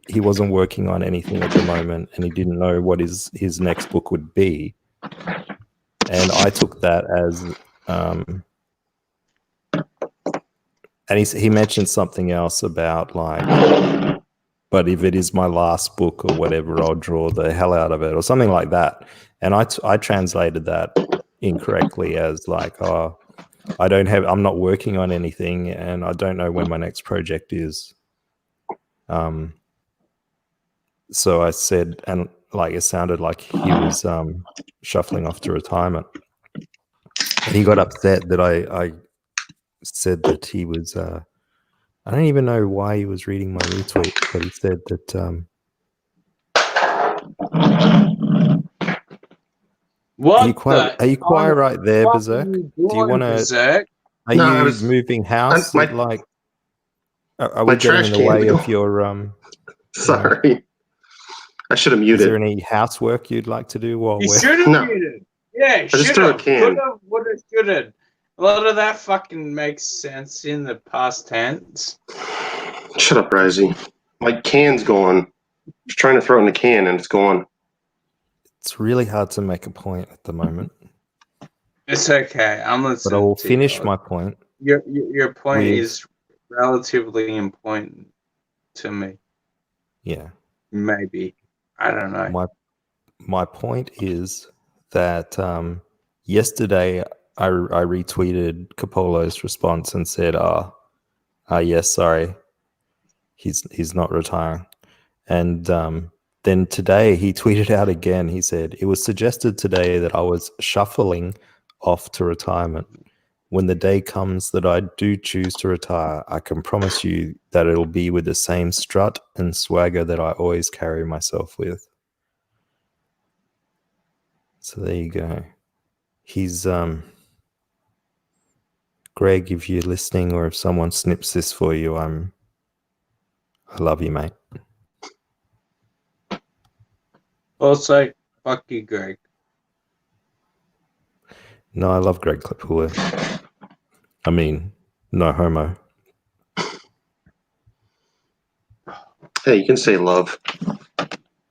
Speaker 1: He wasn't working on anything at the moment, and he didn't know what his next book would be. And I took that as, and he mentioned something else about like but if it is my last book or whatever, I'll draw the hell out of it or something like that. And I translated that incorrectly as like, oh, I'm not working on anything and I don't know when my next project is. So I said, and like it sounded like he was shuffling off to retirement. And he got upset that I said that he was, I don't even know why he was reading my retweet, but he said that.
Speaker 5: What
Speaker 1: are you quiet right there, Berserk? Do you want to?
Speaker 5: Berserk?
Speaker 1: Are you moving house? Like, are we getting in the way of your?
Speaker 3: Sorry, I should have muted.
Speaker 1: Is there any housework you'd like to do while we're?
Speaker 5: Should have muted. Yeah,
Speaker 3: just threw a can.
Speaker 5: Would have, should have. A lot of that fucking makes sense in the past tense.
Speaker 3: Shut up, Rizzy. My can's gone. I was trying to throw in the can and it's gone.
Speaker 1: It's really hard to make a point at the moment.
Speaker 5: It's okay. I'm listening.
Speaker 1: But I will finish my point.
Speaker 5: Your point is relatively important to me.
Speaker 1: Yeah.
Speaker 5: Maybe. I don't know.
Speaker 1: My point is that yesterday I retweeted Capolo's response and said, yes, sorry, he's not retiring. And then today he tweeted out again. He said, it was suggested today that I was shuffling off to retirement. When the day comes that I do choose to retire, I can promise you that it'll be with the same strut and swagger that I always carry myself with. So there you go. He's Greg, if you're listening or if someone snips this for you, I love you, mate.
Speaker 5: Also, fuck you, Greg.
Speaker 1: No, I love Greg Capullo. I mean, no homo.
Speaker 3: Hey, you can say love.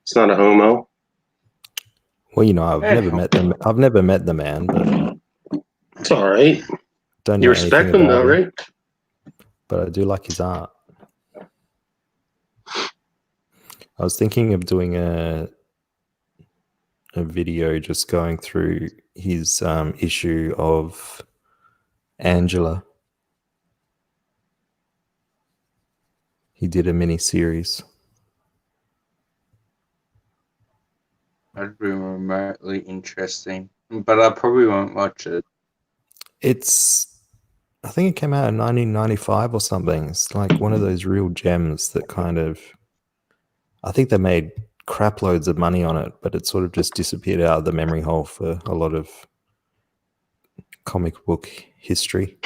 Speaker 3: It's not a homo.
Speaker 1: Well, you know, I've never met the man, but
Speaker 3: it's all right.
Speaker 1: Don't
Speaker 3: you respect him though, right?
Speaker 1: But I do like his art. I was thinking of doing a video just going through his issue of Angela. He did a mini series.
Speaker 5: That'd be remotely interesting, but I probably won't watch it.
Speaker 1: I think it came out in 1995 or something. It's like one of those real gems that kind of, I think they made crap loads of money on it, but it sort of just disappeared out of the memory hole for a lot of comic book history.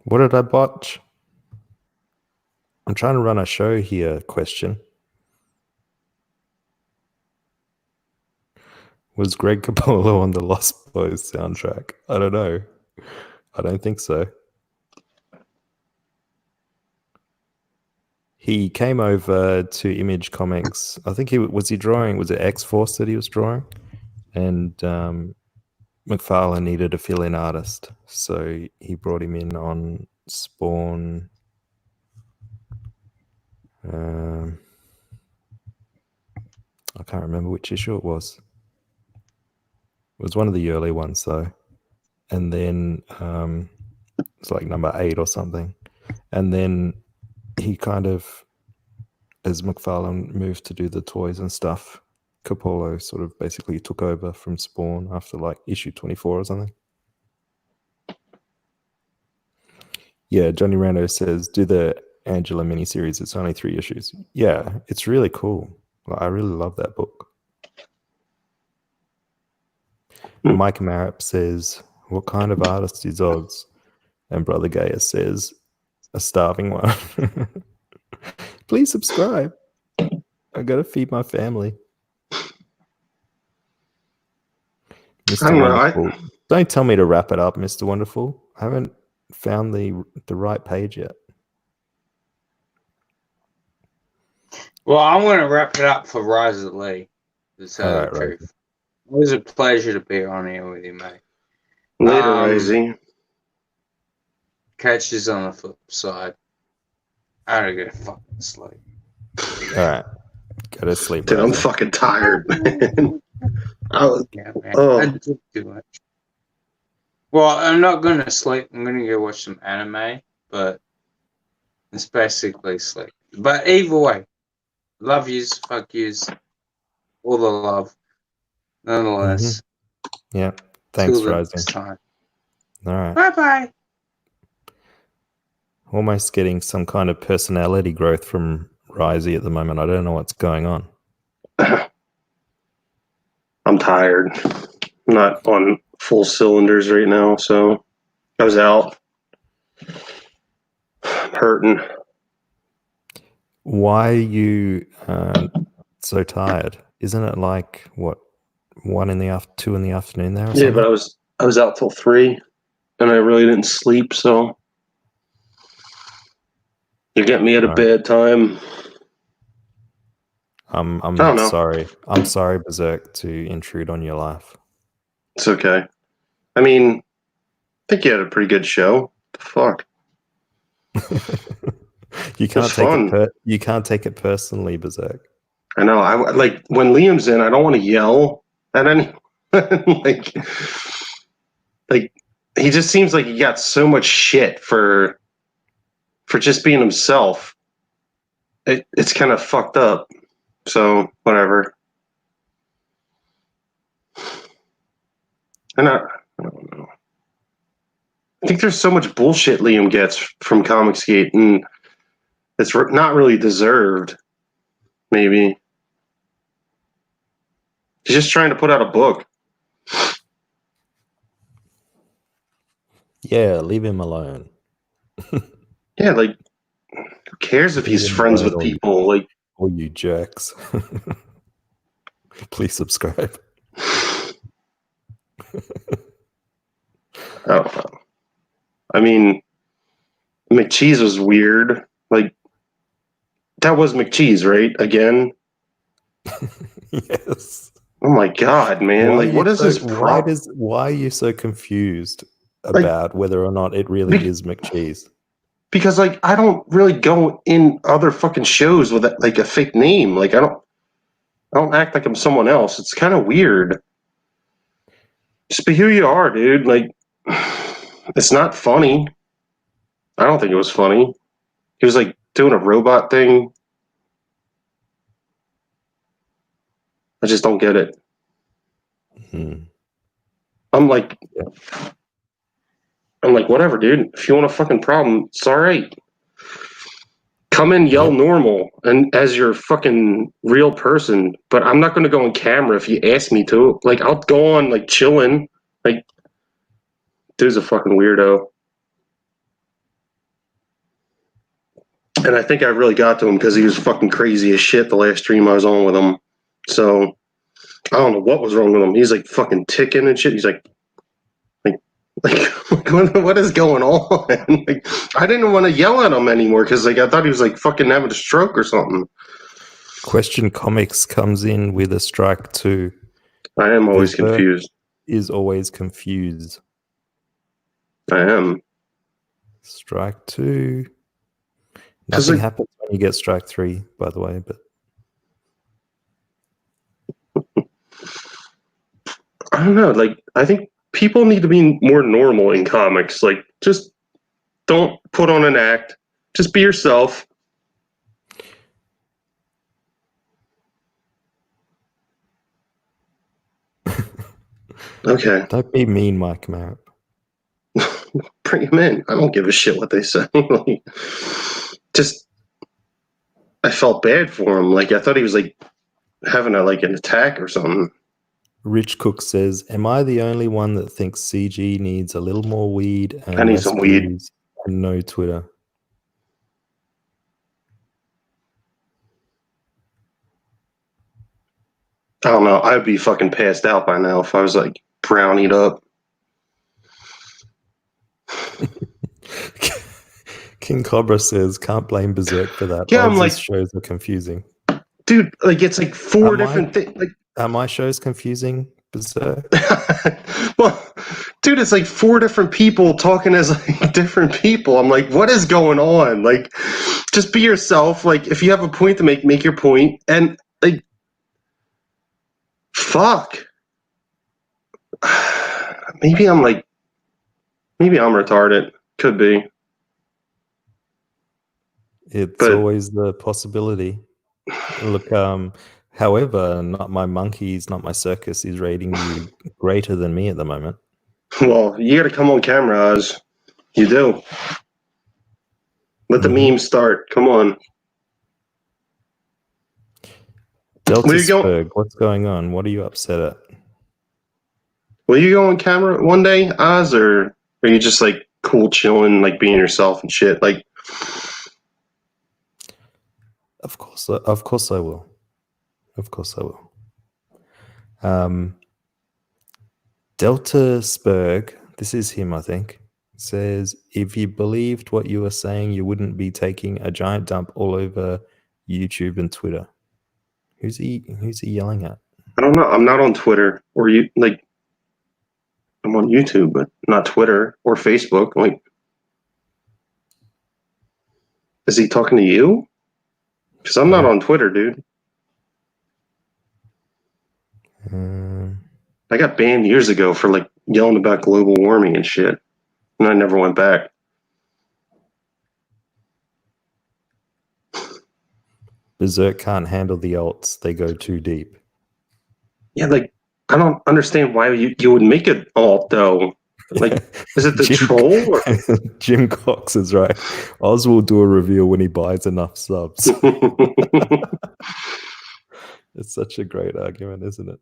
Speaker 1: What did I botch? I'm trying to run a show here. Question. Was Greg Capullo on the Lost Boys soundtrack? I don't know. I don't think so. He came over to Image Comics. I think was it X-Force that he was drawing? And McFarlane needed a fill-in artist. So he brought him in on Spawn. I can't remember which issue it was. It was one of the early ones, though. And then it's like number 8 or something. And then he kind of, as McFarlane moved to do the toys and stuff, Capullo sort of basically took over from Spawn after like issue 24 or something. Yeah, Johnny Rando says, do the Angela miniseries. It's only 3 issues. Yeah, it's really cool. I really love that book. Mike Marap says, what kind of artist is Odds? And Brother Gaia says, a starving one. Please subscribe. I gotta feed my family. Mr. Wonderful. Don't tell me to wrap it up, Mr. Wonderful. I haven't found the right page yet.
Speaker 5: Well, I'm going to wrap it up for Rise of Lee. To tell the truth. was a pleasure to be on here with you, mate.
Speaker 3: Later, Izzy.
Speaker 5: Catch you on the flip side. I gotta get fucking sleep.
Speaker 1: All right, go to sleep,
Speaker 3: dude.
Speaker 1: Rosie.
Speaker 3: I'm fucking tired, man.
Speaker 5: Yeah, man. I did too much. Well, I'm not gonna sleep. I'm gonna go watch some anime, but it's basically sleep. But either way, love yous, fuck yous, all the love. Nonetheless.
Speaker 1: Yeah. Thanks,
Speaker 5: till the
Speaker 1: Rosie.
Speaker 5: next time.
Speaker 1: All right.
Speaker 5: Bye-bye.
Speaker 1: Almost getting some kind of personality growth from Risey at the moment. I don't know what's going on.
Speaker 3: I'm tired. I'm not on full cylinders right now, so I was out. Hurting.
Speaker 1: Why are you so tired? Isn't it like, what, 2 in the afternoon there or something?
Speaker 3: Yeah, but I was out till 3, and I really didn't sleep, so you get me at a bad time.
Speaker 1: I'm
Speaker 3: I don't know.
Speaker 1: sorry. I'm sorry, Berserk, to intrude on your life.
Speaker 3: It's okay. I mean, I think you had a pretty good show. The fuck?
Speaker 1: You can't take it personally, Berserk.
Speaker 3: I know. I like when Liam's in. I don't want to yell at any. like he just seems like he got so much shit for just being himself. It's kind of fucked up. So whatever. And I don't know. I think there's so much bullshit Liam gets from Comicsgate, and it's not really deserved. Maybe he's just trying to put out a book.
Speaker 1: Yeah, leave him alone.
Speaker 3: Yeah, like who cares if he's friends with people? Like,
Speaker 1: all you jerks. Please subscribe.
Speaker 3: I don't know. I mean, McCheese was weird. Like, that was McCheese, right? Again?
Speaker 1: Yes.
Speaker 3: Oh my god, man! Like, what is this problem?
Speaker 1: Why are you so confused about whether or not it really is McCheese?
Speaker 3: Because like I don't really go in other fucking shows with like a fake name. Like I don't act like I'm someone else. It's kind of weird. Just be who you are, dude. Like, it's not funny. I don't think it was funny. He was like doing a robot thing. I just don't get it. I'm like, whatever, dude. If you want a fucking problem, it's all right. Come in, yell normal, and as your fucking real person. But I'm not going to go on camera if you ask me to. Like, I'll go on like chilling. Like, dude's a fucking weirdo. And I think I really got to him because he was fucking crazy as shit the last stream I was on with him. So I don't know what was wrong with him. He's like fucking ticking and shit. He's like what is going on? Like, I didn't want to yell at him anymore because like I thought he was like fucking having a stroke or something.
Speaker 1: Question Comics comes in with a strike 2.
Speaker 3: I am always confused.
Speaker 1: Is always confused.
Speaker 3: I am.
Speaker 1: Strike 2. Nothing happens when you get strike 3, by the way, but
Speaker 3: I don't know. Like, I think people need to be more normal in comics. Like, just don't put on an act. Just be yourself. Okay.
Speaker 1: Don't be mean, Mike Marrett.
Speaker 3: Bring him in. I don't give a shit what they say. Like, just, I felt bad for him. Like, I thought he was like having an attack or something.
Speaker 1: Rich Cook says, "Am I the only one that thinks CG needs a little more weed and
Speaker 3: I need some weed
Speaker 1: and no Twitter?"
Speaker 3: I don't know. I'd be fucking passed out by now if I was like brownied up.
Speaker 1: King Cobra says, "Can't blame Berserk for that.
Speaker 3: Yeah, I'm like,
Speaker 1: shows are confusing."
Speaker 3: Dude, like it's like 4 different things. Like,
Speaker 1: are my shows confusing, Berserk.
Speaker 3: Well, dude, it's like 4 different people talking as like different people. I'm like, what is going on? Like, just be yourself. Like, if you have a point to make your point. And like, fuck. Maybe I'm retarded. Could be.
Speaker 1: It's always the possibility. Look, however, not my monkeys, not my circus is rating you greater than me at the moment.
Speaker 3: Well, you gotta come on camera, Oz. You do. Let the memes start. Come on.
Speaker 1: Deltasburg, what's going on? What are you upset at?
Speaker 3: Will you go on camera one day, Oz, or are you just like cool chilling, like being yourself and shit? Like,
Speaker 1: of course I will. Of course I will. Deltasburg, this is him, I think, says, if you believed what you were saying, you wouldn't be taking a giant dump all over YouTube and Twitter. Who's he yelling at?
Speaker 3: I don't know. I'm not on Twitter or I'm on YouTube, but not Twitter or Facebook. Like, is he talking to you? Because I'm not on Twitter, dude. I got banned years ago for like yelling about global warming and shit, and I never went back.
Speaker 1: Berserk can't handle the alts; they go too deep.
Speaker 3: Yeah, like I don't understand why you would make it alt though. Like, is it the troll? Or?
Speaker 1: Jim Cox is right. Oz will do a reveal when he buys enough subs. It's such a great argument, isn't it?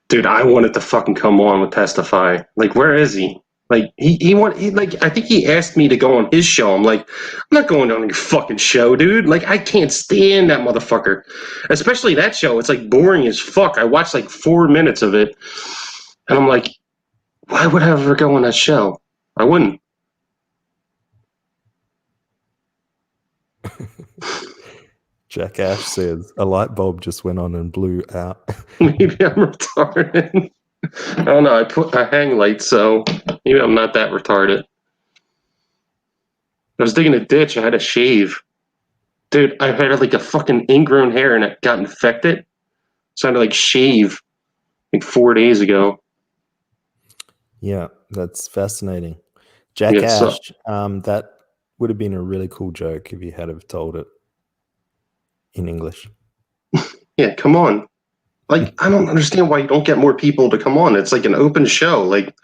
Speaker 3: Dude, I wanted to fucking come on with Testify. Like, where is he? Like, I think he asked me to go on his show. I'm like, I'm not going on your fucking show, dude. Like, I can't stand that motherfucker. Especially that show. It's like boring as fuck. I watched like 4 minutes of it. And I'm like, why would I ever go on that show? I wouldn't.
Speaker 1: Jack Ash says, a light bulb just went on and blew out.
Speaker 3: Maybe I'm retarded. I don't know. I hang light, so maybe I'm not that retarded. I was digging a ditch. I had to shave. Dude, I had like a fucking ingrown hair and it got infected. So I had to like shave like 4 days ago.
Speaker 1: Yeah, that's fascinating. Jack Ash, that would have been a really cool joke if you had have told it in English.
Speaker 3: Yeah, come on. Like, I don't understand why you don't get more people to come on. It's like an open show. Like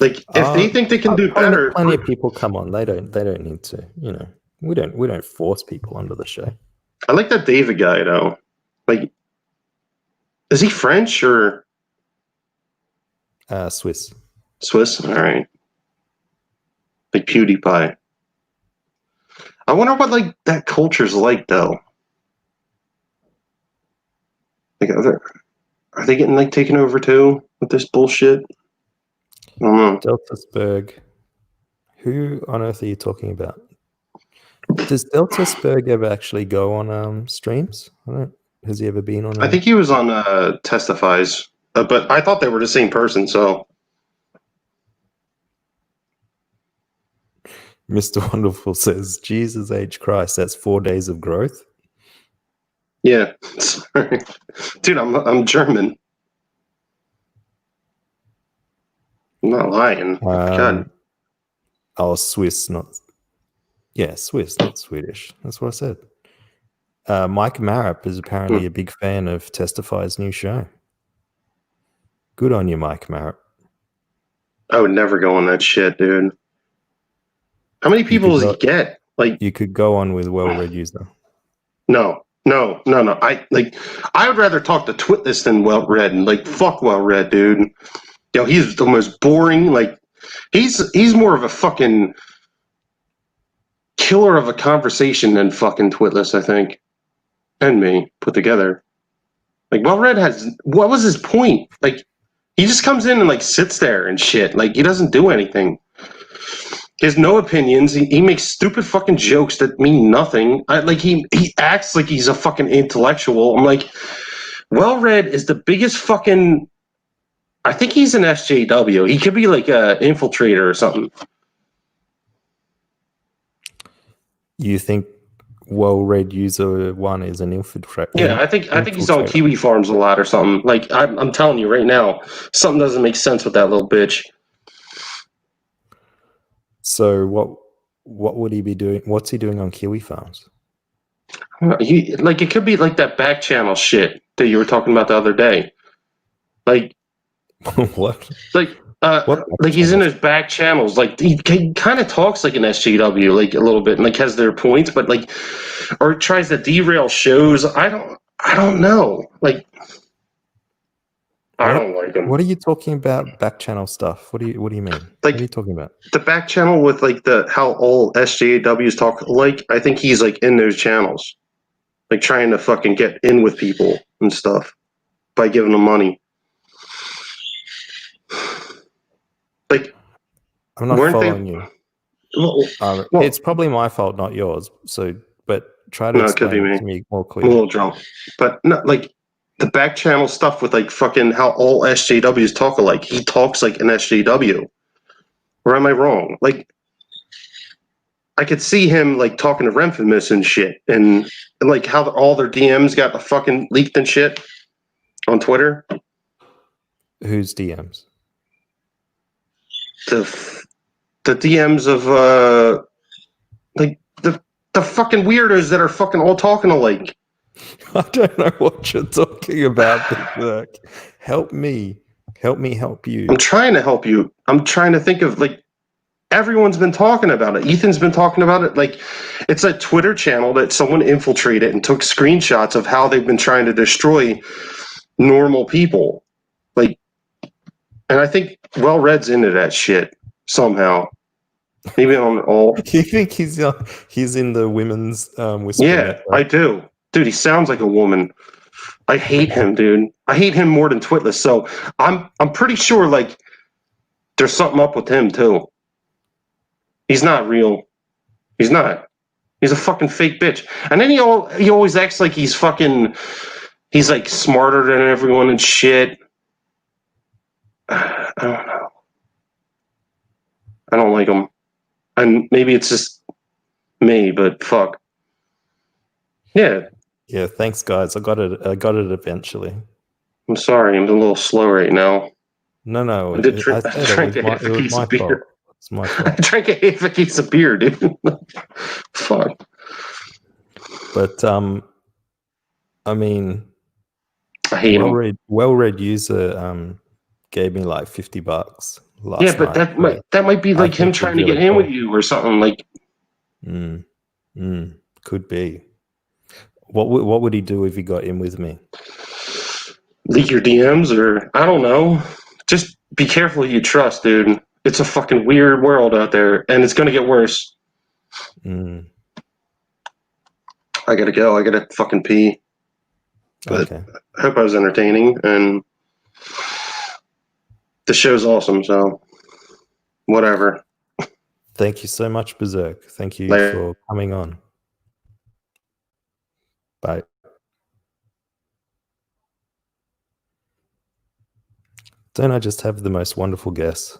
Speaker 3: if they think they can do better.
Speaker 1: Plenty of people come on. They don't need to. You know, we don't force people onto the show.
Speaker 3: I like that David guy though. Like, is he French or
Speaker 1: Swiss?
Speaker 3: Swiss. All right. Like PewDiePie. I wonder what like that culture's like though. Like, are they getting like taken over too with this bullshit? I don't know.
Speaker 1: Deltasburg. Who on earth are you talking about? Does Deltasburg ever actually go on streams? Has he ever been on?
Speaker 3: I think he was on Testifies, but I thought they were the same person. So,
Speaker 1: Mr. Wonderful says, "Jesus H Christ, that's 4 days of growth."
Speaker 3: Yeah, sorry, dude. I'm German. I'm not lying. God.
Speaker 1: Oh, Swiss, not. Yeah, Swiss, not Swedish. That's what I said. Mike Marip is apparently a big fan of Testify's new show. Good on you, Mike Marip.
Speaker 3: I would never go on that shit, dude. How many people does he get? Like, you
Speaker 1: could go on with well-read user.
Speaker 3: No. I would rather talk to Twitless than well-read. And like, fuck well-read, dude. Yo, he's the most boring. Like, he's more of a fucking killer of a conversation than fucking Twitless, I think, and me put together. Like, well-read what was his point? Like, he just comes in and like sits there and shit. Like, he doesn't do anything. He has no opinions. He makes stupid fucking jokes that mean nothing. He acts like he's a fucking intellectual. I'm like, Well Read is the biggest fucking. I think he's an SJW. He could be like a infiltrator or something.
Speaker 1: You think well-read user 1 is an infiltrator?
Speaker 3: Yeah, I think he's on Kiwi Farms a lot or something. Like I'm telling you right now, something doesn't make sense with that little bitch.
Speaker 1: So what would he be doing? What's he doing on Kiwi Farms?
Speaker 3: It could be like that back channel shit that you were talking about the other day. Like
Speaker 1: what?
Speaker 3: Like he's in his back channels. Like he kind of talks like an SJW, like a little bit, and like has their points, but like, or tries to derail shows. I don't know. Like, I don't like him.
Speaker 1: What are you talking about? Back channel stuff? What do you mean?
Speaker 3: Like,
Speaker 1: what are you talking about?
Speaker 3: The back channel with like how all SJWs talk. Like, I think he's like in those channels, like trying to fucking get in with people and stuff by giving them money. Like,
Speaker 1: I'm not following you. Well, it's probably my fault, not yours. So, but try to explain it to me more clearly.
Speaker 3: I'm a little drunk, but not like the back channel stuff with like fucking how all SJWs talk alike. He talks like an SJW. Or am I wrong? Like, I could see him like talking to Renfimus and shit, and like how all their DMs got fucking leaked and shit on Twitter.
Speaker 1: Whose DMs?
Speaker 3: The DMs of like the fucking weirdos that are fucking all talking alike.
Speaker 1: I don't know what you're talking about. Help me help you.
Speaker 3: I'm trying to help you. I'm trying to think of like everyone's been talking about it. Ethan's been talking about it. Like it's a Twitter channel that someone infiltrated and took screenshots of how they've been trying to destroy normal people. Like, and I think Well Red's into that shit somehow. Maybe on all.
Speaker 1: You think he's in the women's whisper?
Speaker 3: Yeah, I do. Dude, he sounds like a woman. I hate him, dude. I hate him more than Twitless. So I'm pretty sure like there's something up with him too. He's not real. He's not. He's a fucking fake bitch. And then he always acts like he's like smarter than everyone and shit. I don't know. I don't like him. And maybe it's just me, but fuck. Yeah.
Speaker 1: Yeah, thanks guys. I got it eventually.
Speaker 3: I'm sorry, I'm a little slow right now.
Speaker 1: No.
Speaker 3: I drank a half a case of beer.
Speaker 1: It's my fault.
Speaker 3: I drank a half a case of beer, dude. Fuck.
Speaker 1: But I mean,
Speaker 3: I hate him.
Speaker 1: Well-read user gave me like $50 last night.
Speaker 3: Yeah, but that might be like him trying to get in with you or something. Like,
Speaker 1: could be. What would he do if he got in with me?
Speaker 3: Leak your DMs, or I don't know. Just be careful who you trust, dude. It's a fucking weird world out there, and it's gonna get worse. I gotta go. I gotta fucking pee. But
Speaker 1: okay.
Speaker 3: I hope I was entertaining, and the show's awesome. So, whatever.
Speaker 1: Thank you so much, Berserk. Thank you for coming on. Bye. Don't I just have the most wonderful guests?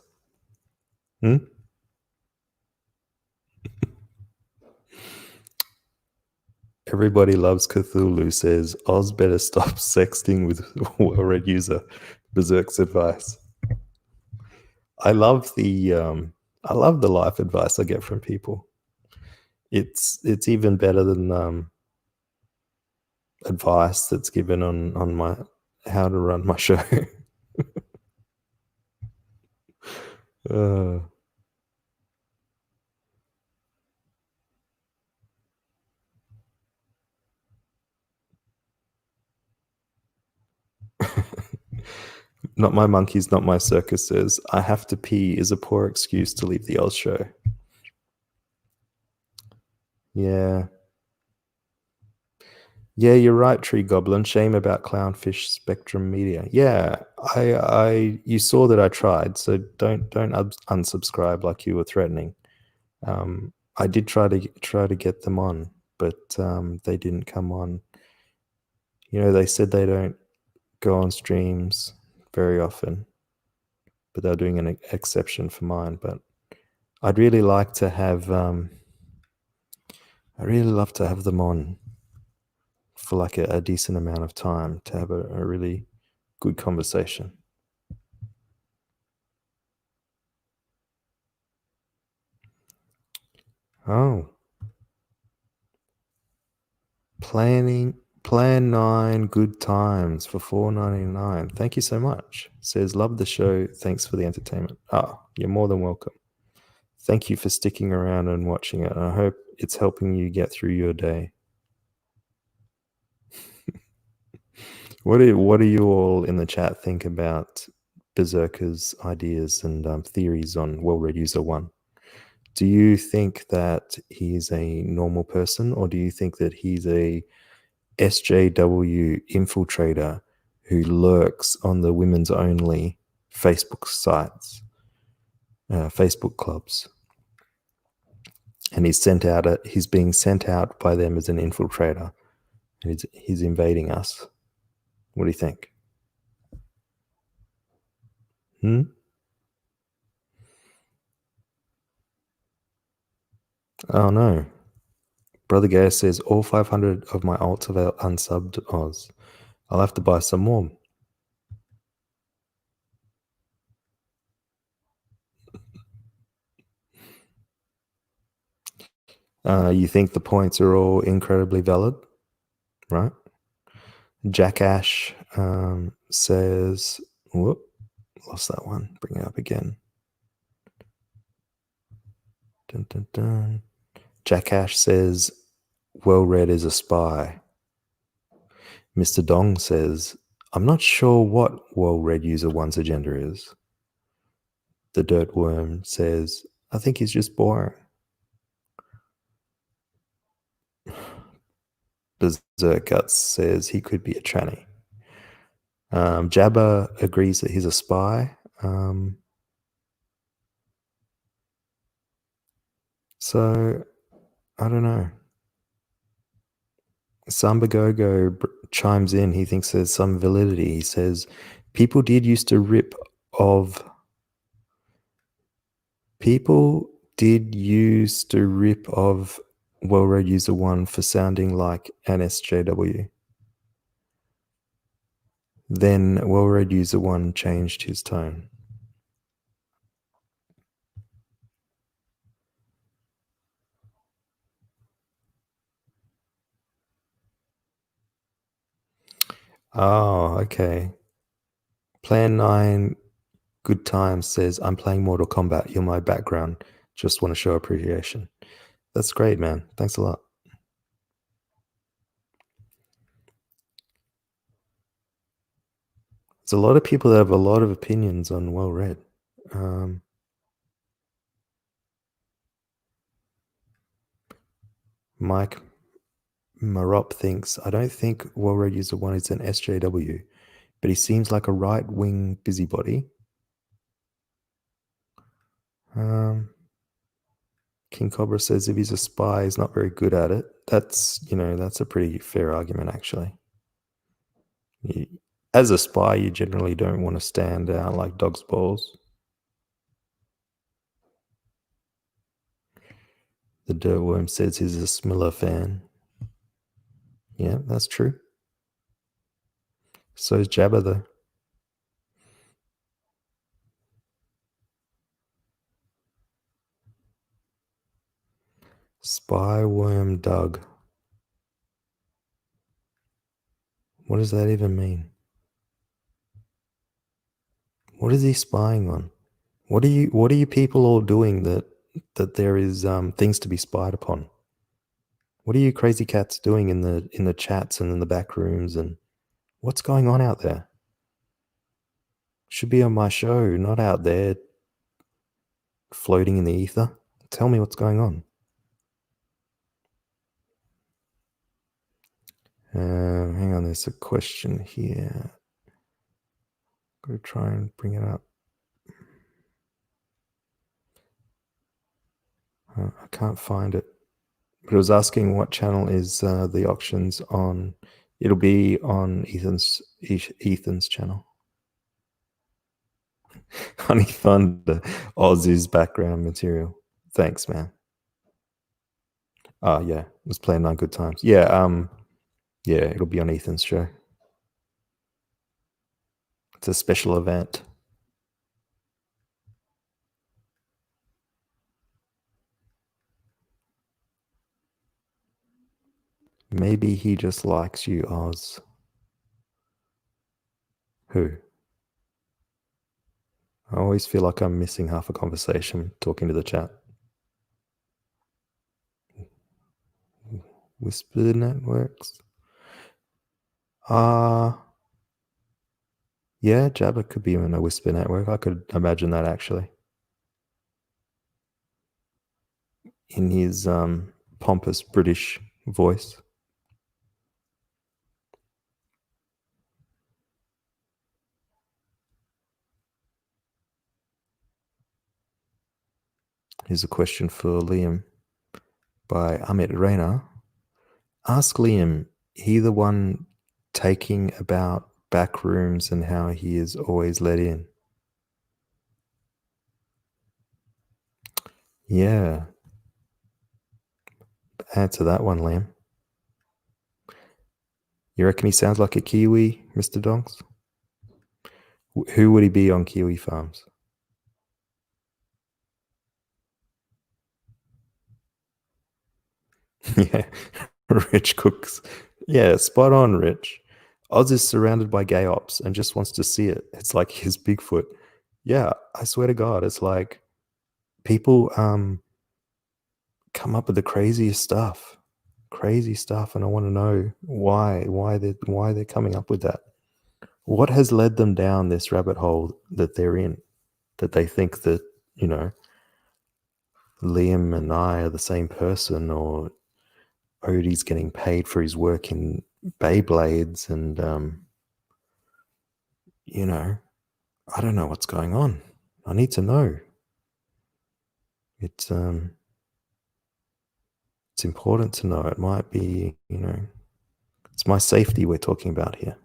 Speaker 1: Everybody loves Cthulhu says Oz better stop sexting with well-read user. Berserk's advice. I love the life advice I get from people. It's even better than advice that's given on my how to run my show. Not my monkeys, not my circus says, I have to pee is a poor excuse to leave the Oz show. Yeah. Yeah, you're right, Tree Goblin. Shame about Clownfish Spectrum Media. Yeah, you saw that I tried, so don't unsubscribe like you were threatening. I did try to get them on, but they didn't come on. You know, they said they don't go on streams very often, but they're doing an exception for mine. But I'd really like to have, I really love to have them on for like a decent amount of time to have a really good conversation. Oh. Plan 9 good times for $4.99. Thank you so much. Says, love the show. Thanks for the entertainment. You're more than welcome. Thank you for sticking around and watching it. I hope it's helping you get through your day. What do you all in the chat think about Berserker's ideas and theories on well-read user 1? Do you think that he's a normal person, or do you think that he's a SJW infiltrator who lurks on the women's only Facebook sites, Facebook clubs, and he's being sent out by them as an infiltrator, and he's invading us? What do you think? Oh no. Brother Gay says all 500 of my alts are unsubbed Oz. I'll have to buy some more. You think the points are all incredibly valid, right? Jack Ash says, whoop, lost that one. Bring it up again. Dun, dun, dun. Jack Ash says, well-read is a spy. Mr. Dong says, I'm not sure what well-read user one's agenda is. The Dirtworm says, I think he's just boring. Berserk Guts says he could be a tranny. Jabba agrees that he's a spy. So, I don't know. Sambagogo chimes in. He thinks there's some validity. He says, people did used to rip of well-read user 1 for sounding like an SJW. Then well-read user 1 changed his tone. Oh, okay. Plan 9 good times says, I'm playing Mortal Kombat. You're my background. Just want to show appreciation. That's great, man. Thanks a lot. There's a lot of people that have a lot of opinions on well-read. Mike Marop thinks, I don't think well-read user 1 is an SJW, but he seems like a right-wing busybody. King Cobra says if he's a spy, he's not very good at it. That's a pretty fair argument, actually. As a spy, you generally don't want to stand out like dog's balls. The Dirtworm says he's a Smiller fan. Yeah, that's true. So is Jabba, though. Spyworm Doug. What does that even mean? What is he spying on? What are you people all doing that there is things to be spied upon? What are you crazy cats doing in the chats and in the back rooms, and what's going on out there? Should be on my show, not out there floating in the ether. Tell me what's going on. Hang on, there's a question here. Go try and bring it up. I can't find it. But it was asking what channel is the auctions on It'll be on Ethan's channel. Honey Thunder, Ozzy's background material. Thanks, man. Yeah, was playing 9 Good Times. Yeah, yeah, it'll be on Ethan's show. It's a special event. Maybe he just likes you, Oz. Who? I always feel like I'm missing half a conversation talking to the chat. Whisper Networks? Yeah, Jabba could be in a Whisper Network. I could imagine that actually. In his pompous British voice. Here's a question for Liam by Amit Rayner. Ask Liam, he the one taking about back rooms and how he is always let in. Yeah. Answer that one, Liam. You reckon he sounds like a Kiwi, Mr. Donks? Who would he be on Kiwi Farms? Yeah, Rich Cooks. Yeah, spot on, Rich. Oz is surrounded by gay ops and just wants to see it. It's like his Bigfoot. Yeah, I swear to God, it's like people come up with the craziest stuff. Crazy stuff, and I want to know why they're coming up with that. What has led them down this rabbit hole that they're in? That they think that, you know, Liam and I are the same person, or Odie's getting paid for his work in Beyblades, and you know, I don't know what's going on. I need to know. It's important to know. It might be, you know, it's my safety we're talking about here.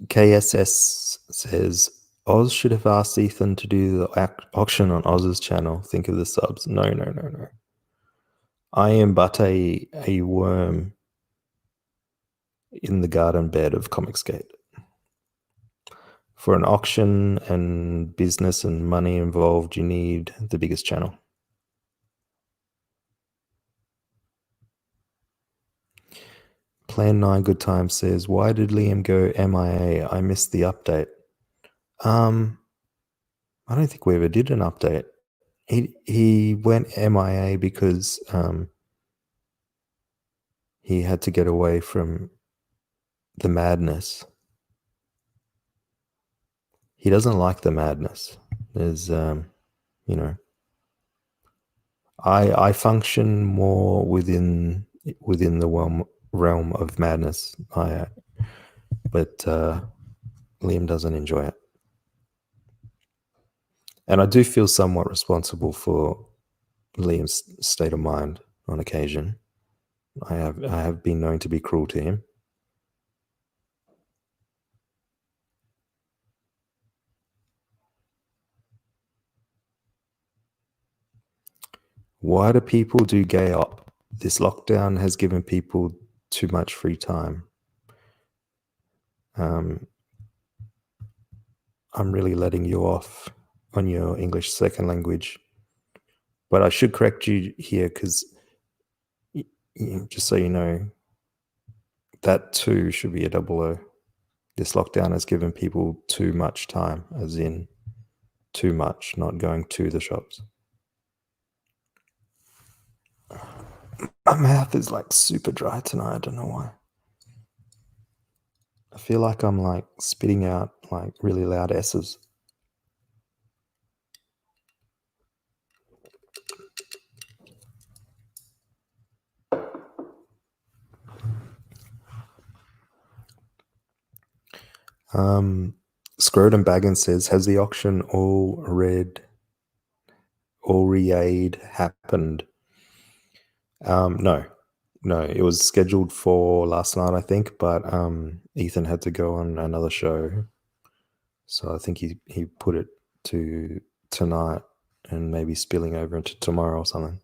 Speaker 1: KSS says, Oz should have asked Ethan to do the auction on Oz's channel. Think of the subs. No. I am but a worm in the garden bed of Comicsgate. For an auction and business and money involved, you need the biggest channel. Plan 9 Good Times says, why did Liam go MIA? I missed the update. I don't think we ever did an update. He went MIA because he had to get away from the madness. He doesn't like the madness. There's, you know, I function more within the realm of madness. But Liam doesn't enjoy it, and I do feel somewhat responsible for Liam's state of mind on occasion. I have been known to be cruel to him. Why do people do gay op? This lockdown has given people too much free time. I'm really letting you off on your English second language, but I should correct you here because, just so you know, that too should be a double O. This lockdown has given people too much time, as in too much, not going to the shops. My mouth is like super dry tonight. I don't know why. I feel like I'm like spitting out like really loud S's. Scrotum Baggins says, has the auction already happened? No, it was scheduled for last night, I think, but Ethan had to go on another show, so I think he put it to tonight and maybe spilling over into tomorrow or something.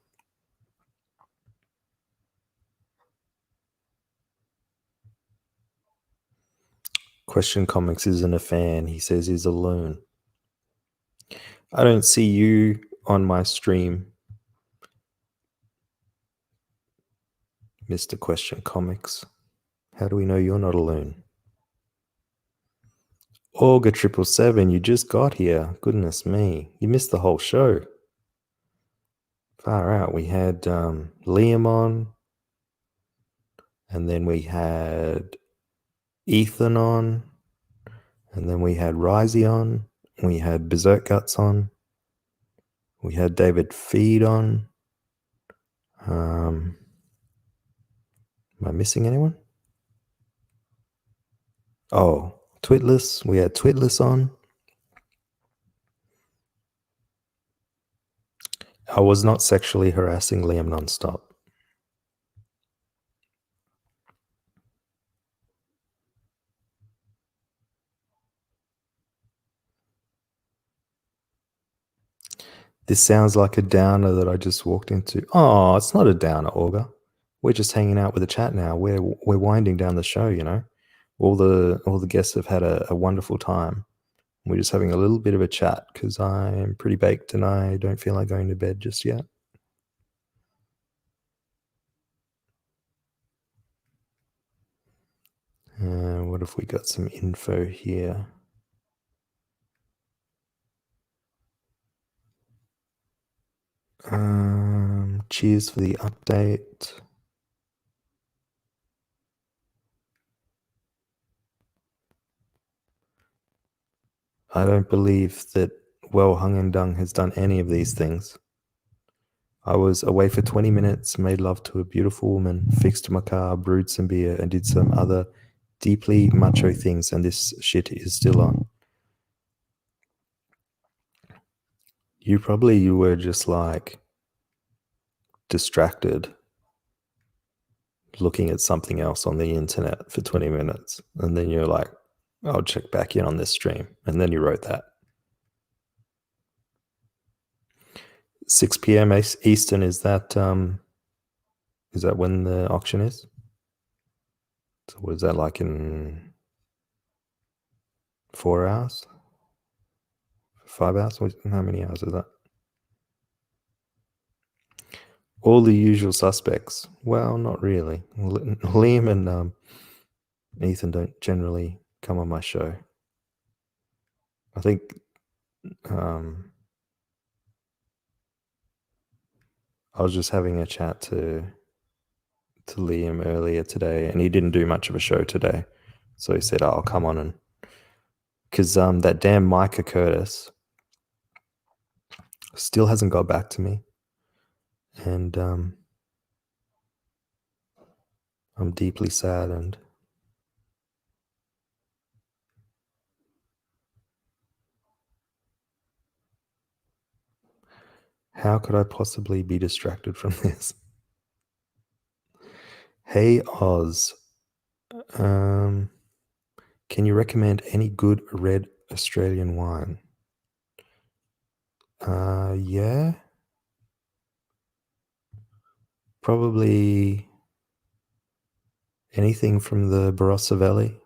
Speaker 1: Question Comics isn't a fan. He says he's a loon. I don't see you on my stream, Mr. Question Comics. How do we know you're not a loon? Auga 777, you just got here. Goodness me. You missed the whole show. Far out. We had Liam on, and then we had Ethan on, and then we had Risey on, we had Berserk Guts on, we had David Feed on. Am I missing anyone? Oh, Twitless. We had Twitless on. I was not sexually harassing Liam nonstop. This sounds like a downer that I just walked into. Oh, it's not a downer, Auga. We're just hanging out with the chat now. We're winding down the show, you know. All the guests have had a wonderful time. We're just having a little bit of a chat because I am pretty baked and I don't feel like going to bed just yet. What if we got some info here? Cheers for the update. I don't believe that Well Hung and Dung has done any of these things. I was away for 20 minutes, made love to a beautiful woman, fixed my car, brewed some beer, and did some other deeply macho things, and this shit is still on. You were just like distracted looking at something else on the internet for 20 minutes. And then you're like, I'll check back in on this stream. And then you wrote that. 6 p.m. Eastern, is that when the auction is? So what is that, like in 4 hours? 5 hours? How many hours is that? All the usual suspects. Well, not really. Liam and Ethan don't generally come on my show. I think I was just having a chat to Liam earlier today, and he didn't do much of a show today. So he said, I'll come on, and because that damn Micah Curtis still hasn't got back to me. And I'm deeply saddened. How could I possibly be distracted from this? Hey Oz, can you recommend any good red Australian wine? Yeah. Probably anything from the Barossa Valley.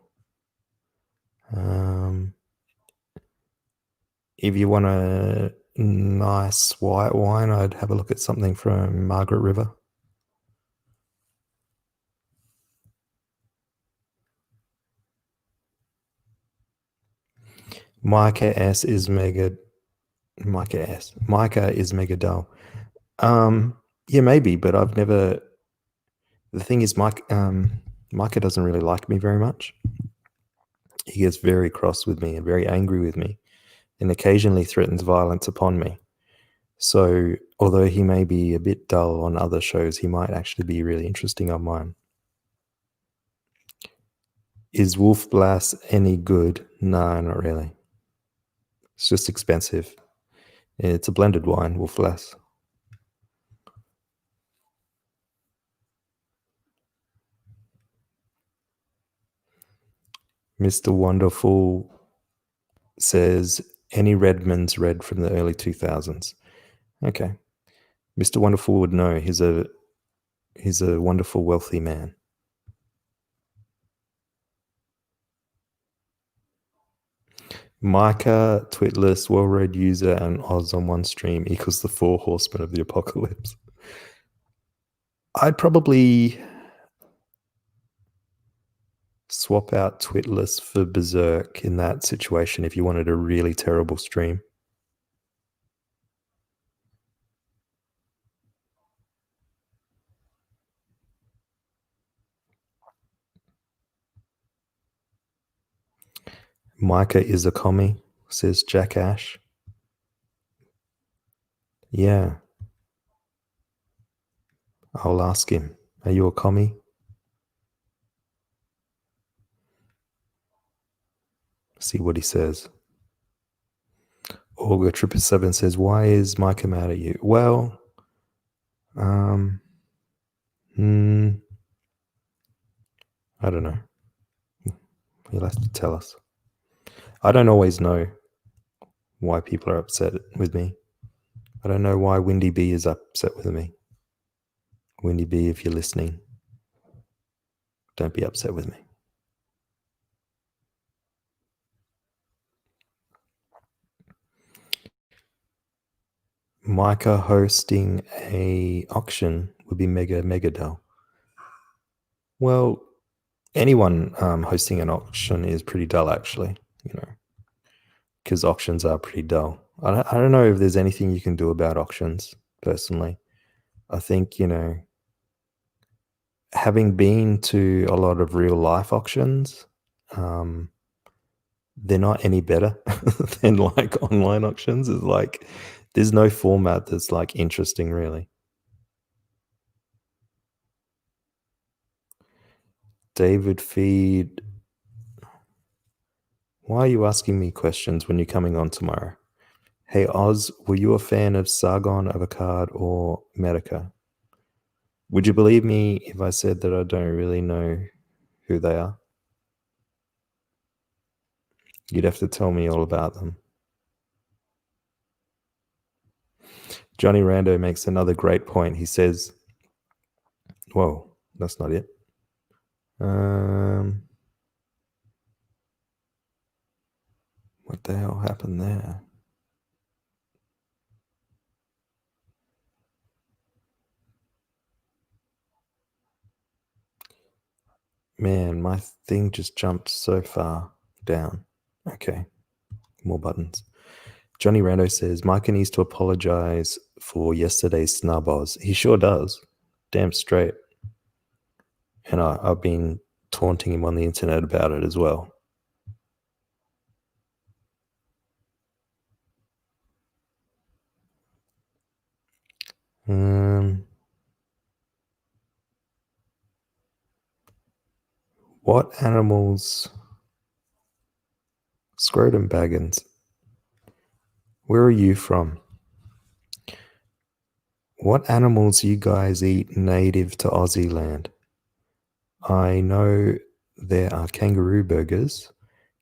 Speaker 1: If you want a nice white wine, I'd have a look at something from Margaret River. Micah is mega dull. Yeah, maybe, but I've never. The thing is, Micah doesn't really like me very much. He gets very cross with me and very angry with me, and occasionally threatens violence upon me. So, although he may be a bit dull on other shows, he might actually be really interesting on mine. Is Wolf Blass any good? No, not really. It's just expensive. It's a blended wine, Wolf Blass. Mr. Wonderful says any Redmond's read from the early 2000s. Okay. Mr. Wonderful would know. He's a wonderful, wealthy man. Micah, Twitless, well-read user, and Oz on one stream equals the 4 horsemen of the apocalypse. I'd probably swap out Twitless for Berserk in that situation if you wanted a really terrible stream. Micah is a commie, says Jack Ash. Yeah. I'll ask him. Are you a commie? See what he says. Olga 777 says, why is Micah mad at you? Well, I don't know. He'll have to tell us. I don't always know why people are upset with me. I don't know why Windy B is upset with me. Windy B, if you're listening, don't be upset with me. Micah hosting a auction would be mega dull. Well, anyone hosting an auction is pretty dull, actually, because auctions are pretty dull. I don't know if there's anything you can do about auctions, personally. I think, having been to a lot of real life auctions, they're not any better than like online auctions. It's like there's no format that's like interesting, really. David Feed, why are you asking me questions when you're coming on tomorrow? Hey Oz, were you a fan of Sargon, Avocad, or Medica? Would you believe me if I said that I don't really know who they are? You'd have to tell me all about them. Johnny Rando makes another great point. He says, whoa, that's not it. What the hell happened there? Man, my thing just jumped so far down. Okay, more buttons. Johnny Rando says, Micah needs to apologize for yesterday's snub Oz. He sure does. Damn straight. And I've been taunting him on the internet about it as well. What animals? Scrotum Baggins. Where are you from? What animals you guys eat native to Aussie land? I know there are kangaroo burgers.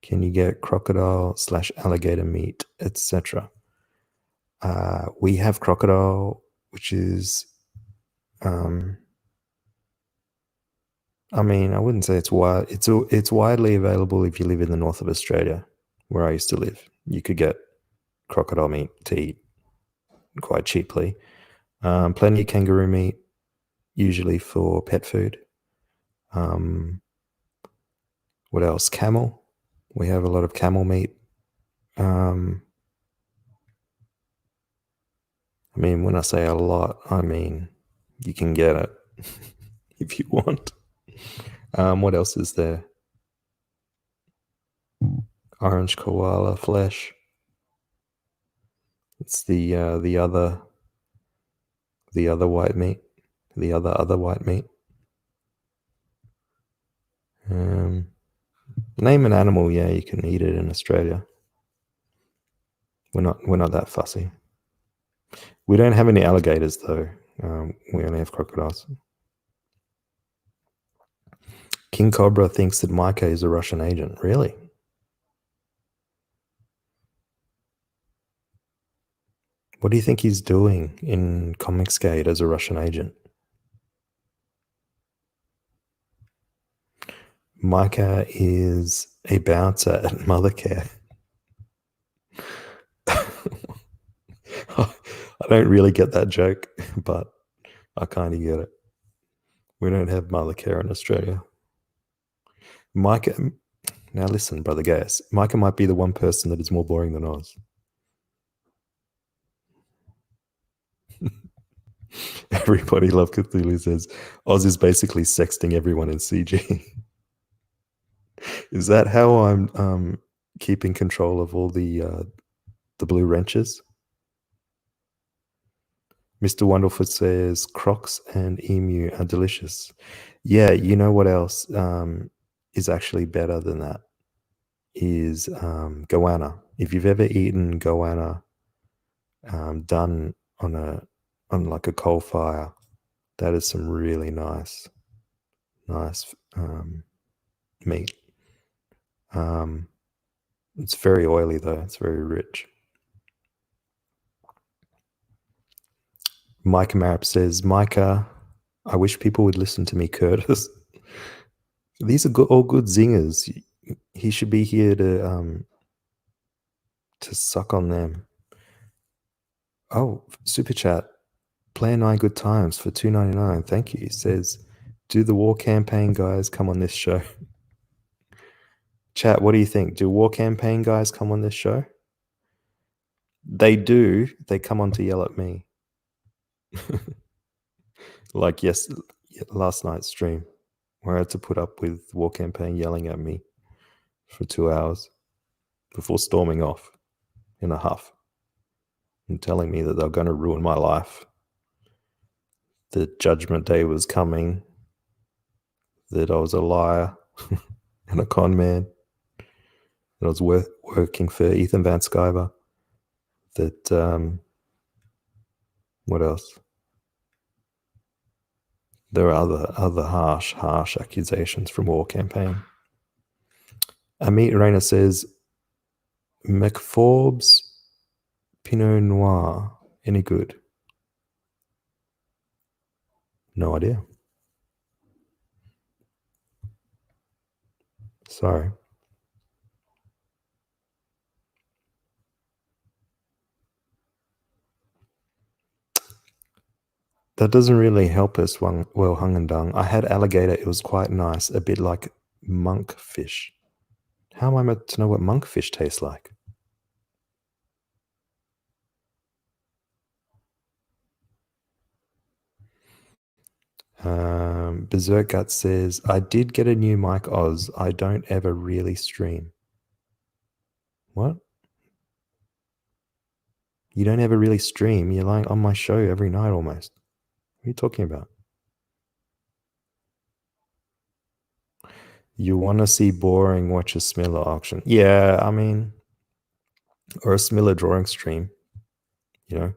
Speaker 1: Can you get crocodile/alligator meat, etc.? We have crocodile, which is, I mean, I wouldn't say it's wild. It's widely available if you live in the north of Australia, where I used to live. You could get crocodile meat to eat quite cheaply. Plenty of kangaroo meat, usually for pet food. What else? Camel. We have a lot of camel meat. I mean, when I say a lot, I mean you can get it if you want. What else is there? Orange koala flesh. It's the other white meat. The other white meat. Name an animal, yeah, you can eat it in Australia. We're not that fussy. We don't have any alligators though. We only have crocodiles. King Cobra thinks that Micah is a Russian agent. Really? What do you think he's doing in Comixgate as a Russian agent? Micah is a bouncer at Mothercare. I don't really get that joke, but I kind of get it. We don't have Mothercare in Australia. Micah, now listen, brother Gas. Micah might be the one person that is more boring than Oz. Everybody Love Cthulhu says Oz is basically sexting everyone in CG. Is that how I'm keeping control of all the blue wrenches? Mr. Wonderful says Crocs and Emu are delicious. Yeah, you know what else is actually better than that? Is goanna. If you've ever eaten goanna done on like a coal fire, that is some really nice meat. It's very oily though. It's very rich. Micah Marap says, Micah, I wish people would listen to me, Curtis. These are all good zingers. He should be here to suck on them. Oh, super chat. Plan 9 good times for $2.99. Thank you. He says, do the war campaign guys come on this show? Chat, what do you think? Do war campaign guys come on this show? They do. They come on to yell at me. Like last night's stream, where I had to put up with war campaign yelling at me for 2 hours before storming off in a huff and telling me that they're going to ruin my life. The judgment day was coming, that I was a liar and a con man, that I was working for Ethan Van Sciver, that, what else? There are other harsh accusations from war campaign. Amit Reina says, McForbes Pinot Noir, any good? No idea. Sorry. That doesn't really help us, well hung and dung. I had alligator. It was quite nice, a bit like monkfish. How am I meant to know what monkfish tastes like? Berserk Gut says, I did get a new mic, Oz. I don't ever really stream. What? You don't ever really stream? You're like on my show every night almost. What are you talking about? You want to see boring, watch a Smiller auction. Yeah, I mean, or a Smiller drawing stream. You know,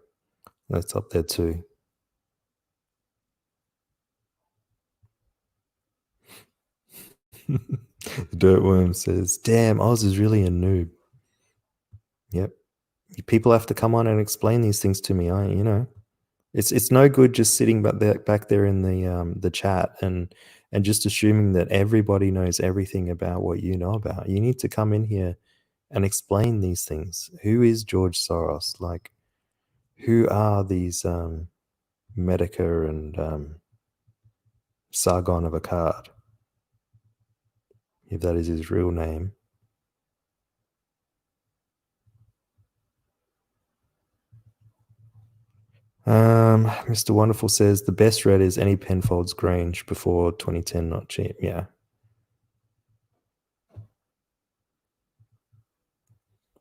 Speaker 1: that's up there too. Dirtworm says, damn, Oz is really a noob. Yep. People have to come on and explain these things to me. You know, it's no good just sitting back there in the chat and just assuming that everybody knows everything about what you know about. You need to come in here and explain these things. Who is George Soros? Like, who are these Medica and Sargon of Akkad, if that is his real name? Mr. Wonderful says the best red is any Penfolds Grange before 2010, not cheap. Yeah.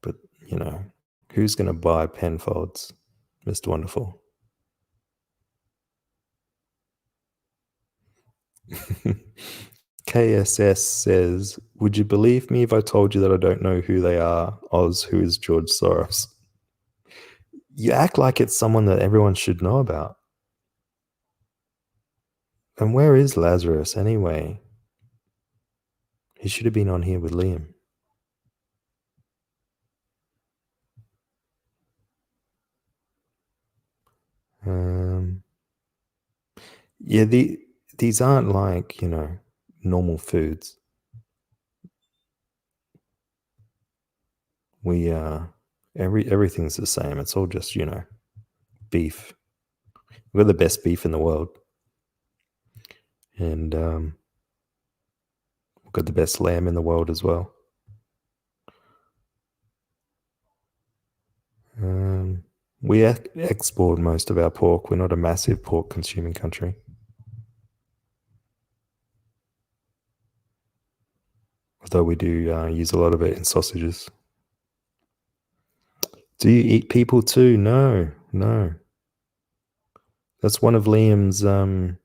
Speaker 1: But, you know, who's going to buy Penfolds, Mr. Wonderful? KSS says, would you believe me if I told you that I don't know who they are? Oz, who is George Soros? You act like it's someone that everyone should know about. And where is Lazarus anyway? He should have been on here with Liam. Yeah, these aren't like, normal foods. We everything's the same. It's all just, beef. We're the best beef in the world. And we've got the best lamb in the world as well. We export most of our pork. We're not a massive pork consuming country. Although we do use a lot of it in sausages. Do you eat people too? No. That's one of Liam's, one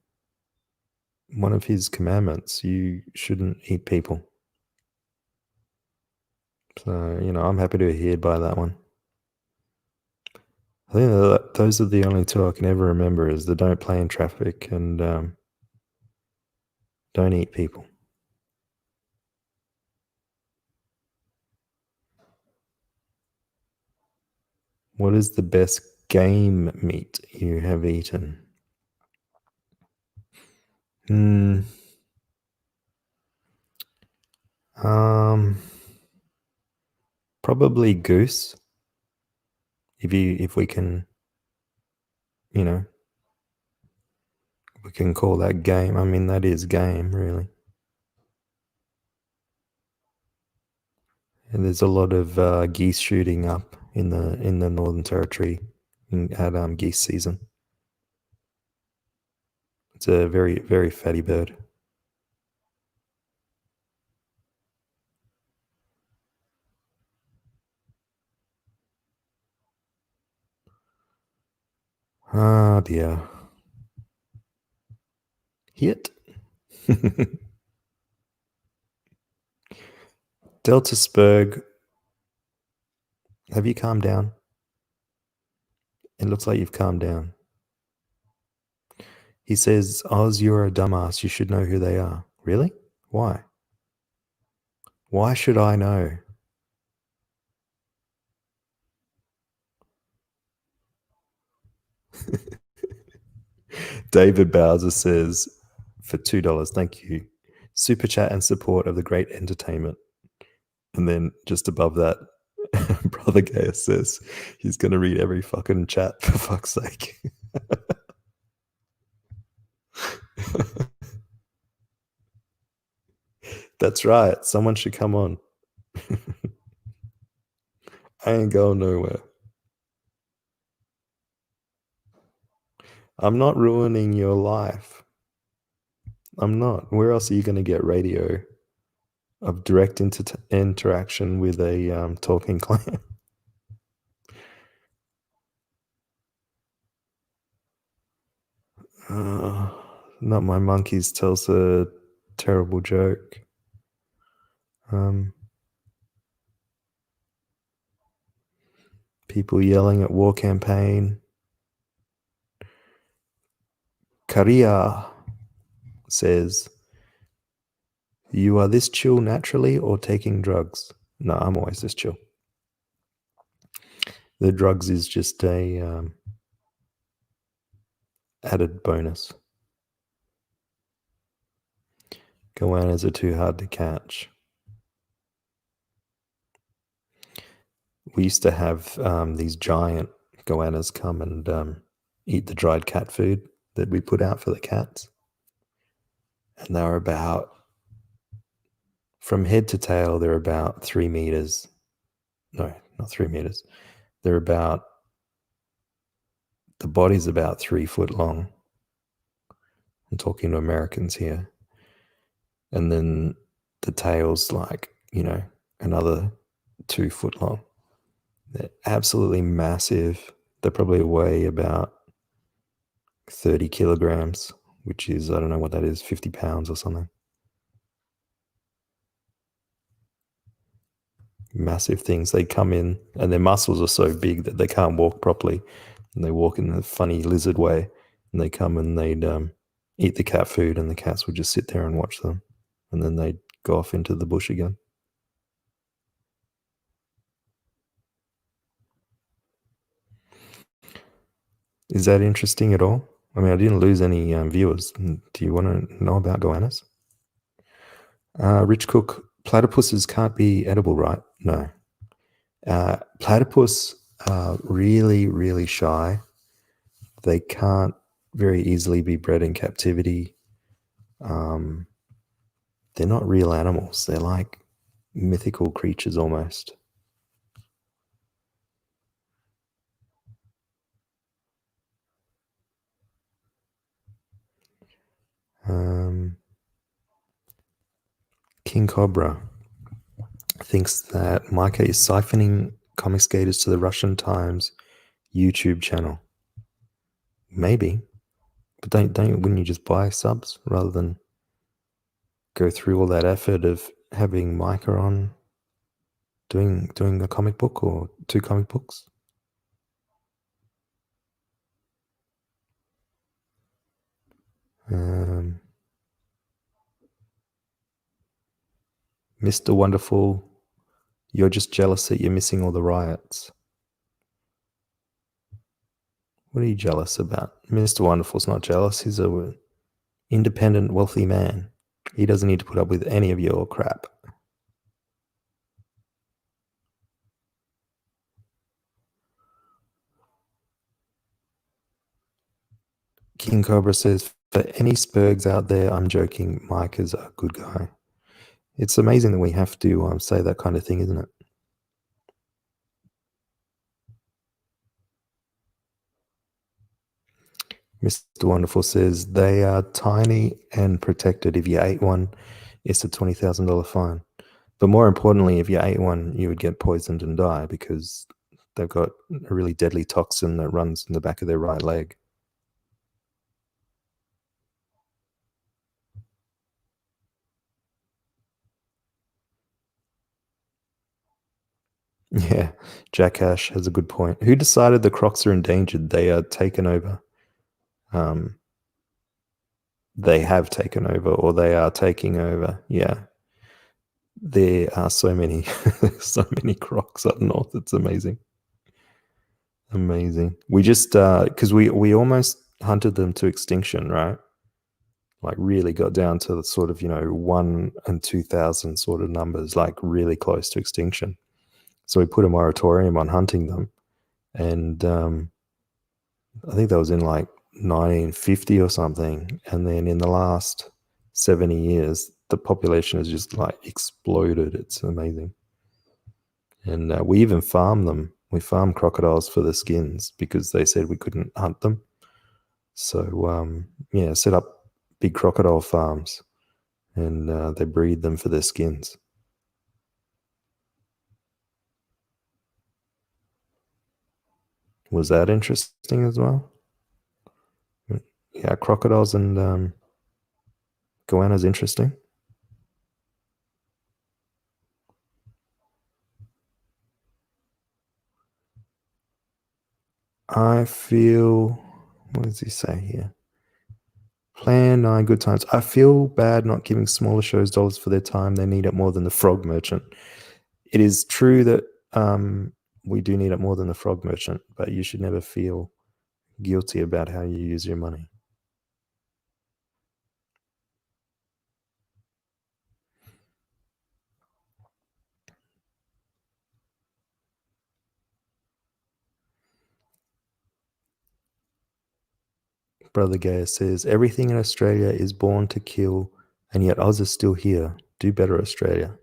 Speaker 1: of his commandments. You shouldn't eat people. So, I'm happy to adhere by that one. I think that those are the only two I can ever remember, is the don't play in traffic and don't eat people. What is the best game meat you have eaten? Probably goose. If we can, we can call that game. I mean, that is game, really. And there's a lot of geese shooting up in the Northern Territory at geese season. It's a very, very fatty bird. Ah, dear. Hit. Deltasburg. Have you calmed down? It looks like you've calmed down. He says, Oz, you're a dumbass. You should know who they are. Really? Why? Why should I know? David Bowser says, for $2, thank you. Super chat and support of the great entertainment. And then just above that, Brother Gaius says he's going to read every fucking chat, for fuck's sake. That's right. Someone should come on. I ain't going nowhere. I'm not ruining your life. I'm not. Where else are you going to get radio of direct interaction with a talking clan? Not my monkeys tells a terrible joke. People yelling at war campaign. Karia says, you are this chill naturally or taking drugs? No, I'm always this chill. The drugs is just a added bonus. Goannas are too hard to catch. We used to have these giant goannas come and eat the dried cat food that we put out for the cats. And they were about, from head to tail, they're about 3 meters. No, not 3 meters. They're about, the body's about 3 foot long. I'm talking to Americans here. And then the tail's like, another 2 foot long. They're absolutely massive. They probably weigh about 30 kilograms, which is, I don't know what that is, 50 pounds or something. Massive things. They come in and their muscles are so big that they can't walk properly. And they walk in a funny lizard way. And they come and they'd eat the cat food and the cats would just sit there and watch them. and then they'd go off into the bush again. Is that interesting at all? I mean, I didn't lose any viewers. Do you want to know about goannas? Rich Cook, platypuses can't be edible, right? No. Platypus are really, really shy. They can't very easily be bred in captivity. They're not real animals. They're like mythical creatures almost. King Cobra thinks that Micah is siphoning comics gators to the Russian Times YouTube channel. Maybe, but wouldn't you just buy subs rather than go through all that effort of having Micah on doing a comic book or 2 comic books? Mr. Wonderful, you're just jealous that you're missing all the riots. What are you jealous about? Mr. Wonderful's not jealous. He's a independent, wealthy man. He doesn't need to put up with any of your crap. King Cobra says, for any Spurgs out there, I'm joking. Mike is a good guy. It's amazing that we have to say that kind of thing, isn't it? Mr. Wonderful says, they are tiny and protected. If you ate one, it's a $20,000 fine. But more importantly, if you ate one, you would get poisoned and die because they've got a really deadly toxin that runs in the back of their right leg. Yeah, Jack Ash has a good point. Who decided the crocs are endangered? They are taken over. They have taken over, or they are taking over. Yeah, there are so many, so many crocs up north. It's amazing, amazing. We just because we almost hunted them to extinction, right? Like really got down to the sort of 1 and 2,000 sort of numbers, like really close to extinction. So we put a moratorium on hunting them, and I think that was in like 1950 or something. And then in the last 70 years, the population has just like exploded. It's amazing. And we even farm them. We farm crocodiles for the skins because they said we couldn't hunt them. So yeah, set up big crocodile farms, and they breed them for their skins. Was that interesting as well? Yeah, crocodiles and goannas interesting. I feel, what does he say here? Plan 9 good times. I feel bad not giving smaller shows dollars for their time. They need it more than the Frog Merchant. It is true that we do need it more than the Frog Merchant, but you should never feel guilty about how you use your money. Brother Gaia says, everything in Australia is born to kill, and yet Oz is still here. Do better, Australia.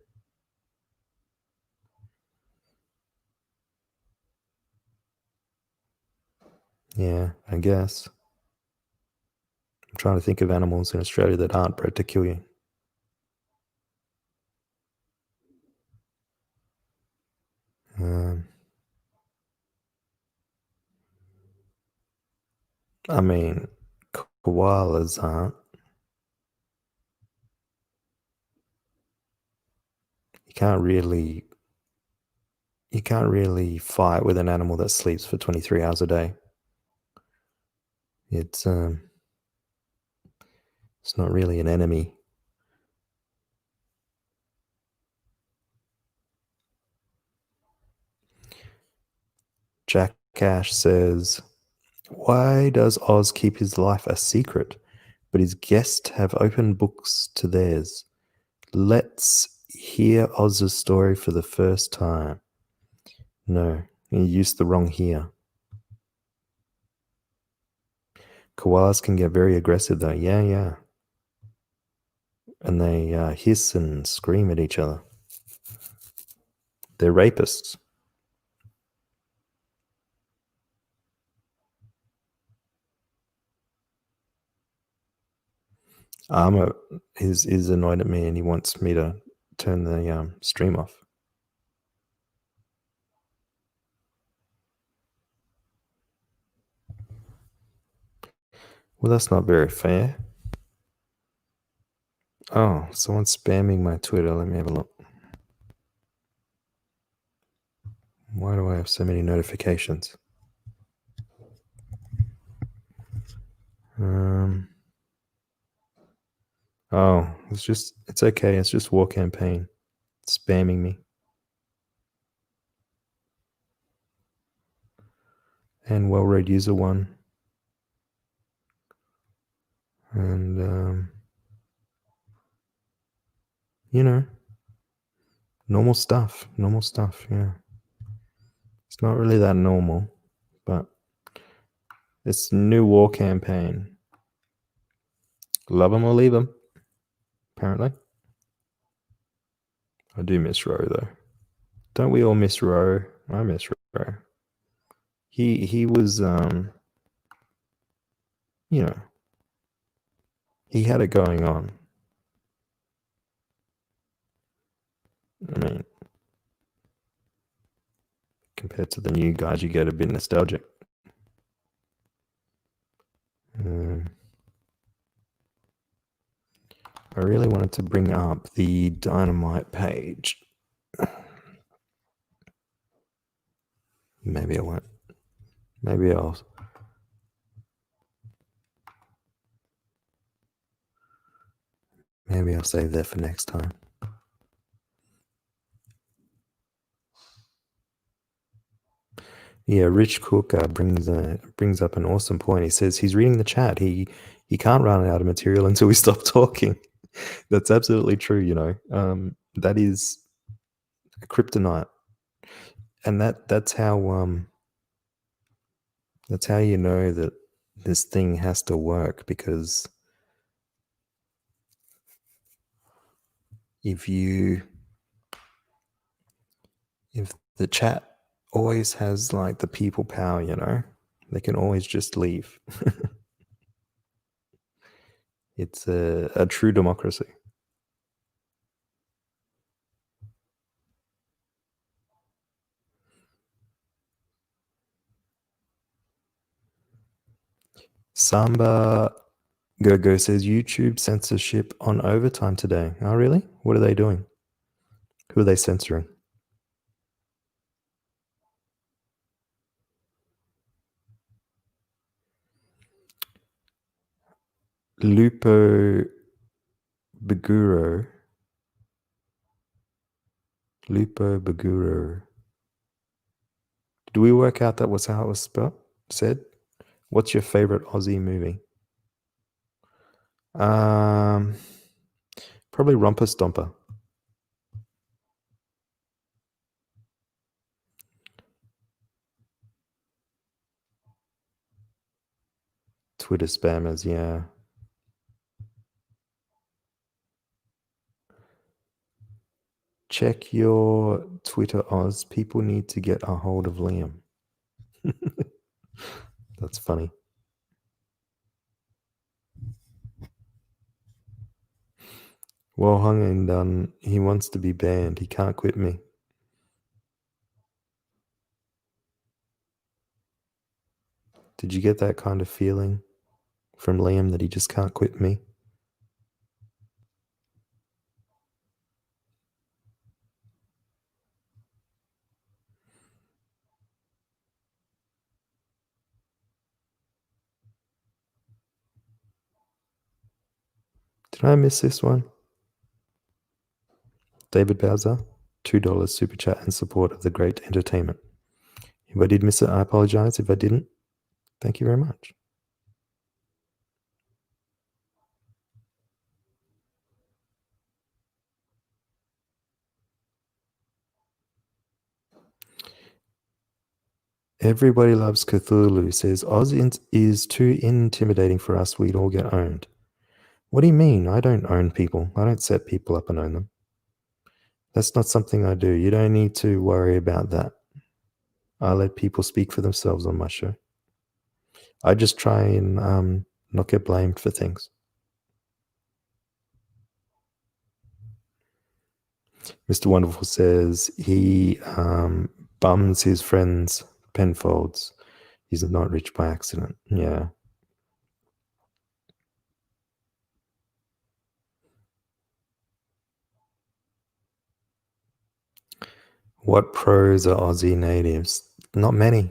Speaker 1: Yeah, I guess. I'm trying to think of animals in Australia that aren't bred to kill you. I mean, koalas aren't. You can't really fight with an animal that sleeps for 23 hours a day. It's not really an enemy. Jack Cash says, why does Oz keep his life a secret, but his guests have open books to theirs? Let's hear Oz's story for the first time. No, you used the wrong here. Koalas can get very aggressive though. Yeah. And they hiss and scream at each other. They're rapists. Armo is annoyed at me and he wants me to turn the stream off. Well, that's not very fair. Oh, someone's spamming my Twitter. Let me have a look. Why do I have so many notifications? Oh, it's okay. It's just War Campaign spamming me. And well-read user 1. And, normal stuff, yeah. It's not really that normal, but it's new War Campaign. Love them or leave them, apparently. I do miss Ro, though. Don't we all miss Ro? I miss Ro. He was, he had it going on. I mean, compared to the new guys, you get a bit nostalgic. I really wanted to bring up the Dynamite page. Maybe I won't. Maybe I'll save that for next time. Yeah, Rich Cook brings up an awesome point. He says he's reading the chat. He can't run out of material until we stop talking. That's absolutely true. That is a kryptonite, and that's how you know that this thing has to work, because if the chat always has like the people power, they can always just leave. It's a true democracy. Samba Go says YouTube censorship on overtime today. Oh, really? What are they doing? Who are they censoring? Lupo Baguro. Do we work out that was how it was said? What's your favorite Aussie movie? Probably Romper Stomper. Twitter spammers, yeah. Check your Twitter, Oz. People need to get a hold of Liam. That's funny. Well hung and done. He wants to be banned. He can't quit me. Did you get that kind of feeling from Liam that he just can't quit me? Did I miss this one? David Bowser, $2 super chat in support of the great entertainment. If I did miss it, I apologize. If I didn't, thank you very much. Everybody loves Cthulhu, says Oz is too intimidating for us. We'd all get owned. What do you mean? I don't own people. I don't set people up and own them. That's not something I do. You don't need to worry about that. I let people speak for themselves on my show. I just try and not get blamed for things. Mr. Wonderful says he bums his friends' penfolds. He's not rich by accident. Yeah. What pros are Aussie natives? Not many.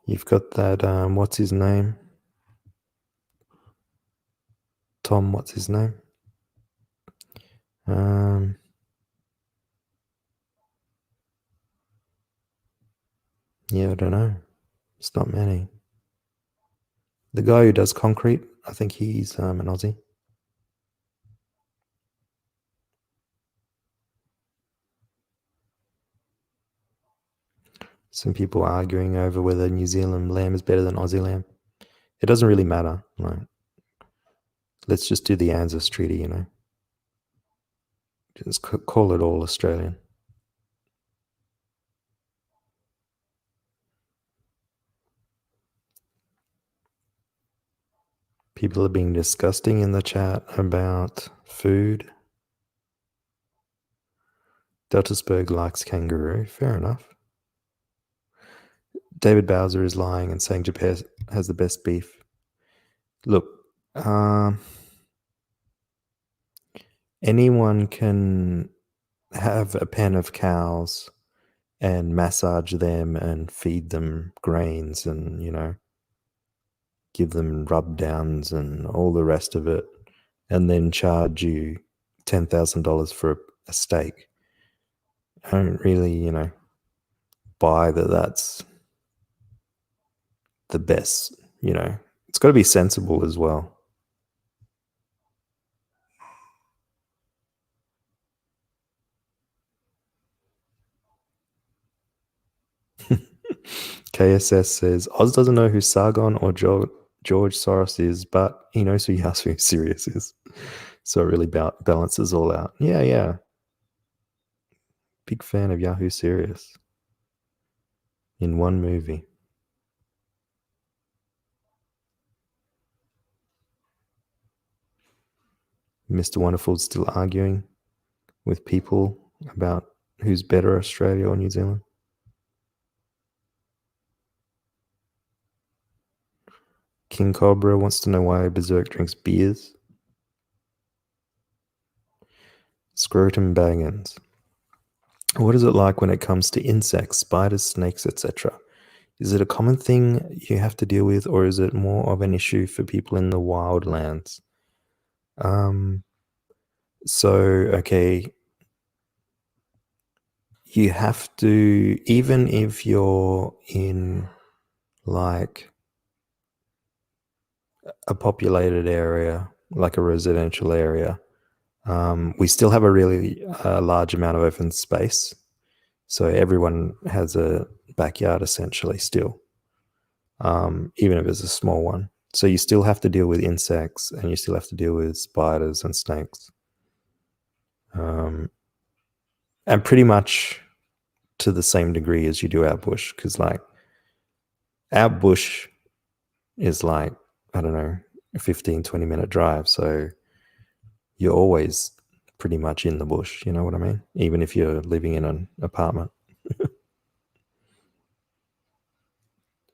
Speaker 1: You've got that, what's his name? Tom, what's his name? Yeah, I don't know. It's not many. The guy who does concrete, I think he's an Aussie. Some people arguing over whether New Zealand lamb is better than Aussie lamb. It doesn't really matter. Like, let's just do the ANZUS treaty, you know. Just call it all Australian. People are being disgusting in the chat about food. Deltasburg likes kangaroo. Fair enough. David Bowser is lying and saying Japan has the best beef. Look, anyone can have a pen of cows and massage them and feed them grains and, you know, give them rub downs and all the rest of it, and then charge you $10,000 for a steak. I don't really, you know, buy that that's the best, you know. It's got to be sensible as well. KSS says, Oz doesn't know who Sargon or George Soros is, but he knows who Yasuo Sirius is. So it really balances all out. Yeah. Big fan of Yahoo Serious. In one movie. Mr. Wonderful's still arguing with people about who's better, Australia or New Zealand. King Cobra wants to know why Berserk drinks beers. Scrotum Baggins. What is it like when it comes to insects, spiders, snakes, etc.? Is it a common thing you have to deal with, or is it more of an issue for people in the wildlands? Okay, you have to, even if you're in like a populated area, like a residential area, we still have a really large amount of open space. So everyone has a backyard essentially still, even if it's a small one. So you still have to deal with insects and you still have to deal with spiders and snakes. And pretty much to the same degree as you do our bush, because like our bush is like, I don't know, a 15-20 minute drive. So you're always pretty much in the bush, you know what I mean? Even if you're living in an apartment.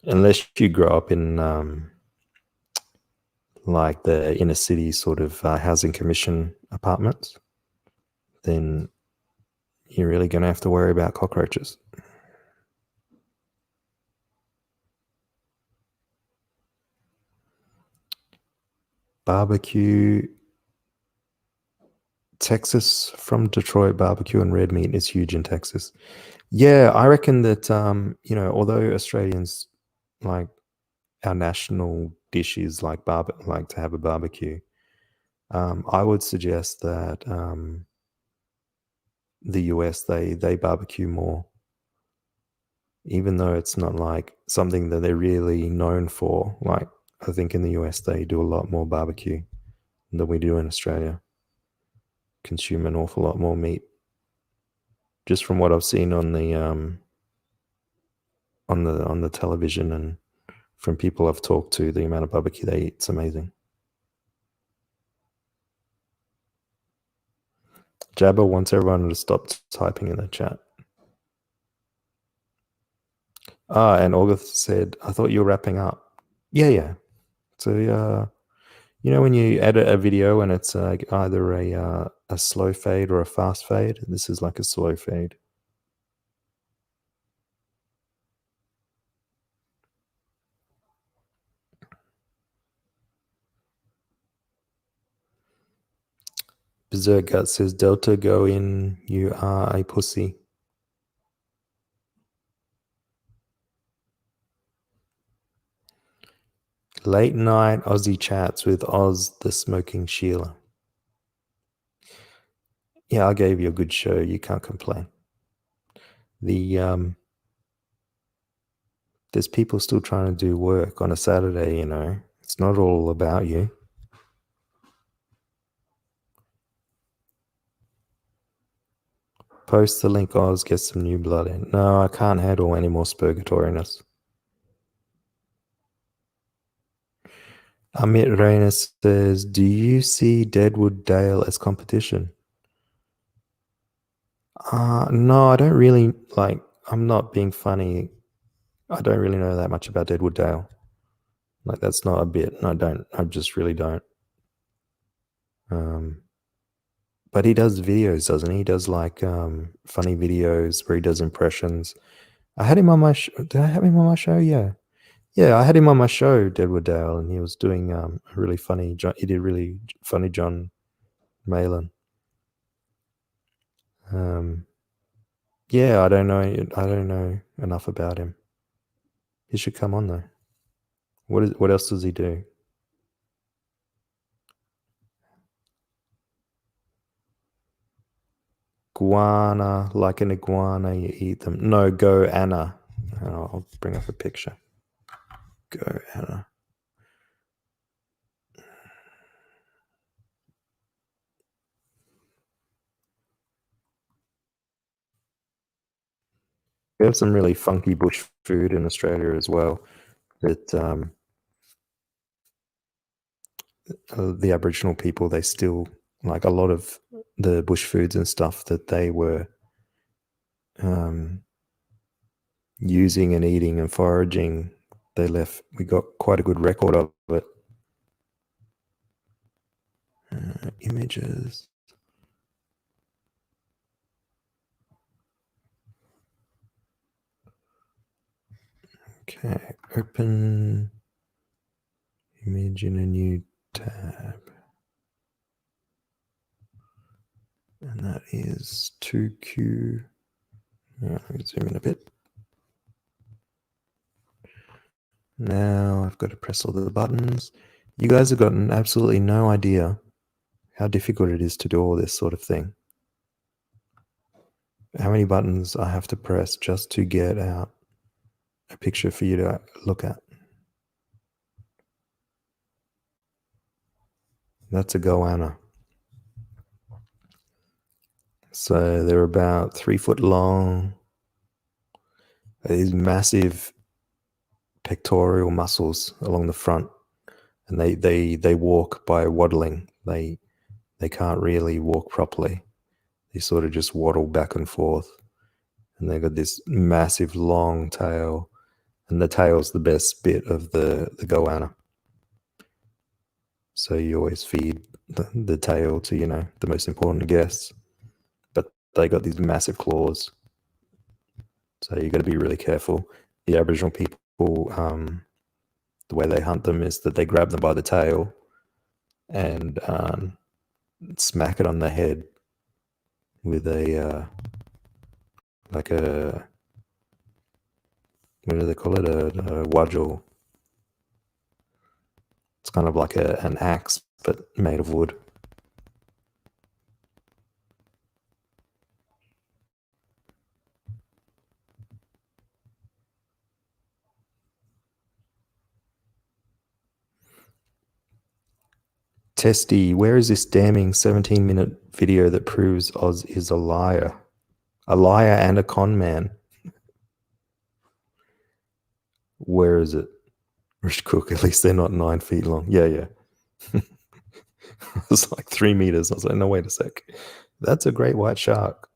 Speaker 1: Unless you grow up in like the inner city sort of housing commission apartments, then you're really going to have to worry about cockroaches. Barbecue Texas from Detroit barbecue and red meat is huge in Texas. Yeah, I reckon that although Australians like our national dish is like to have a barbecue, I would suggest that the US they barbecue more, even though it's not like something that they're really known for. Like I think in the US they do a lot more barbecue than we do in Australia. Consume an awful lot more meat. Just from what I've seen on the television and from people I've talked to, the amount of barbecue they eat, it's amazing. Jabba wants everyone to stop typing in the chat. And August said, I thought you were wrapping up. Yeah. So, when you edit a video and it's either a slow fade or a fast fade, this is like a slow fade. Berserk Gut says, Delta, go in, you are a pussy. Late night Aussie chats with Oz the Smoking Sheila. Yeah, I gave you a good show. You can't complain. There's people still trying to do work on a Saturday, It's not all about you. Post the link, Oz, get some new blood in. No, I can't handle any more spurgatoriness. Amit Reynolds says, do you see Deadwood Dale as competition? No, I don't really, I'm not being funny. I don't really know that much about Deadwood Dale. That's not a bit. I just really don't. But he does videos, doesn't he? He does funny videos where he does impressions. I had him on my show. Did I have him on my show? Yeah. Yeah, I had him on my show, Deadwood Dale, and he was doing a really funny. He did really funny John Malin. Yeah, I don't know enough about him. He should come on though. What else does he do? Guana, like an iguana, you eat them. No, go Anna. I'll bring up a picture. Go Anna. We have some really funky bush food in Australia as well. That the Aboriginal people, they still like a lot of the bush foods and stuff that they were using and eating and foraging. We got quite a good record of it. Images. Okay, open image in a new tab. And that is 2Q. Yeah, let me zoom in a bit. Now I've got to press all the buttons. You guys have gotten absolutely no idea how difficult it is to do all this sort of thing. How many buttons I have to press just to get out a picture for you to look at. That's a goanna. So they're about 3 foot long. These massive pectoral muscles along the front, and they walk by waddling. They can't really walk properly. They sort of just waddle back and forth, and they've got this massive long tail, and the tail's the best bit of the goanna. So you always feed the tail to the most important guests, but they got these massive claws. So you got to be really careful. The Aboriginal people, the way they hunt them is that they grab them by the tail and smack it on the head with a like a, what do they call it? A wadjel. It's kind of like an axe, but made of wood. Testy, where is this damning 17-minute video that proves Oz is a liar? A liar and a con man. Where is it? Rich Cook, at least they're not 9 feet long. Yeah. It's like 3 meters. I was like, no, wait a sec. That's a great white shark.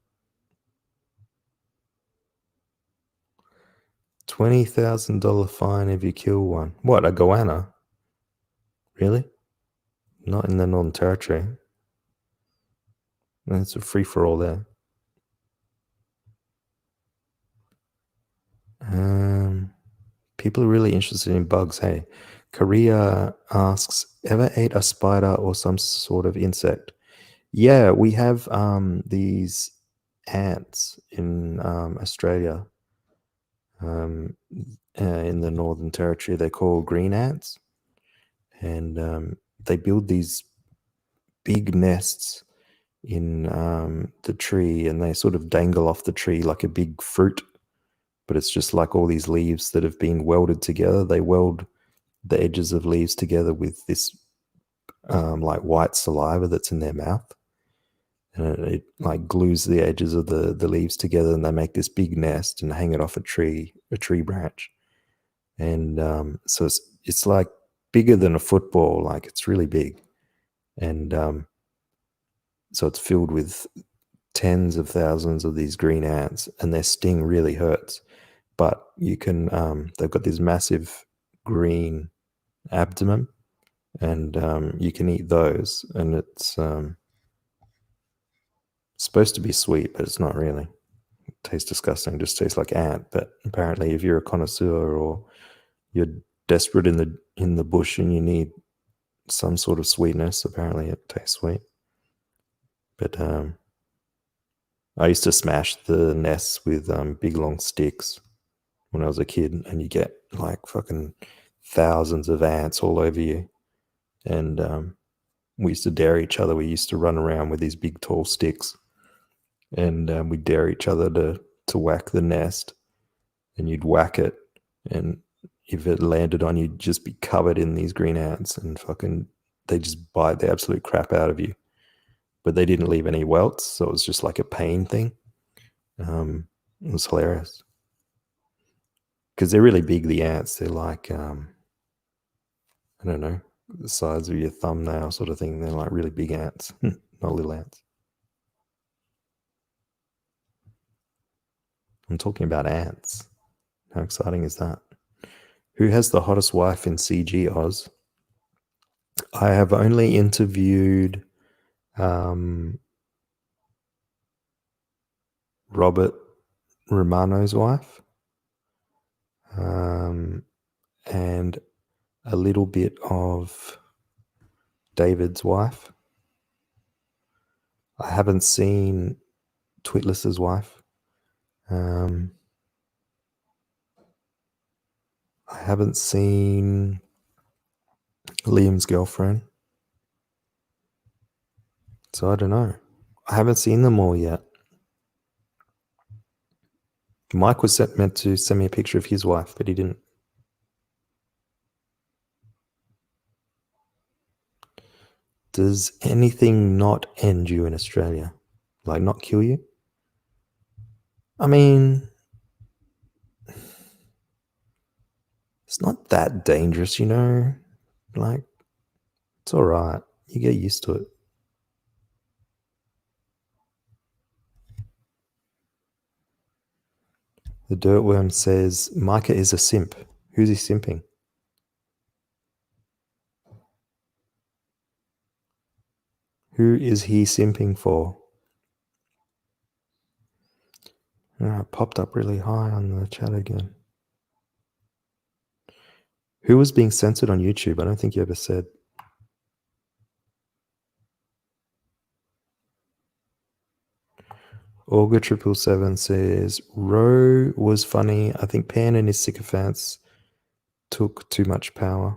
Speaker 1: $20,000 fine if you kill one. What, a goanna? Really? Not in the Northern Territory. It's a free-for-all there. People are really interested in bugs, hey. Korea asks, ever ate a spider or some sort of insect? Yeah, we have these ants in Australia. In the Northern Territory, they're called green ants. And they build these big nests in the tree, and they sort of dangle off the tree like a big fruit. But it's just like all these leaves that have been welded together. They weld the edges of leaves together with this like white saliva that's in their mouth. And it like glues the edges of the leaves together, and they make this big nest and hang it off a tree branch. And so it's like bigger than a football, like it's really big. And so it's filled with tens of thousands of these green ants, and their sting really hurts. But you can, they've got this massive green abdomen, and you can eat those, and it's supposed to be sweet, but it's not really. It tastes disgusting. It just tastes like ant. But apparently, if you're a connoisseur or you're desperate in the bush and you need some sort of sweetness, apparently it tastes sweet. But I used to smash the nests with big long sticks when I was a kid, and you get like fucking thousands of ants all over you. And we used to dare each other. We used to run around with these big tall sticks, and we'd dare each other to whack the nest, and you'd whack it, and if it landed on you, you'd just be covered in these green ants, and fucking they just bite the absolute crap out of you. But they didn't leave any welts, so it was just like a pain thing. It was hilarious. Because they're really big, the ants. They're like, I don't know, the size of your thumbnail sort of thing. They're like really big ants, not little ants. I'm talking about ants. How exciting is that? Who has the hottest wife in CG, Oz? I have only interviewed Robert Romano's wife, and a little bit of David's wife. I haven't seen Twitless's wife. I haven't seen Liam's girlfriend. So I don't know. I haven't seen them all yet. Mike was meant to send me a picture of his wife, but he didn't. Does anything not end you in Australia? Like not kill you? I mean, it's not that dangerous, you know? Like, it's all right. You get used to it. The Dirtworm says, Micah is a simp. Who's he simping? Who is he simping for? Oh, it popped up really high on the chat again. Who was being censored on YouTube? I don't think you ever said. Olga 777 says Roe was funny. I think Pan and his sycophants took too much power.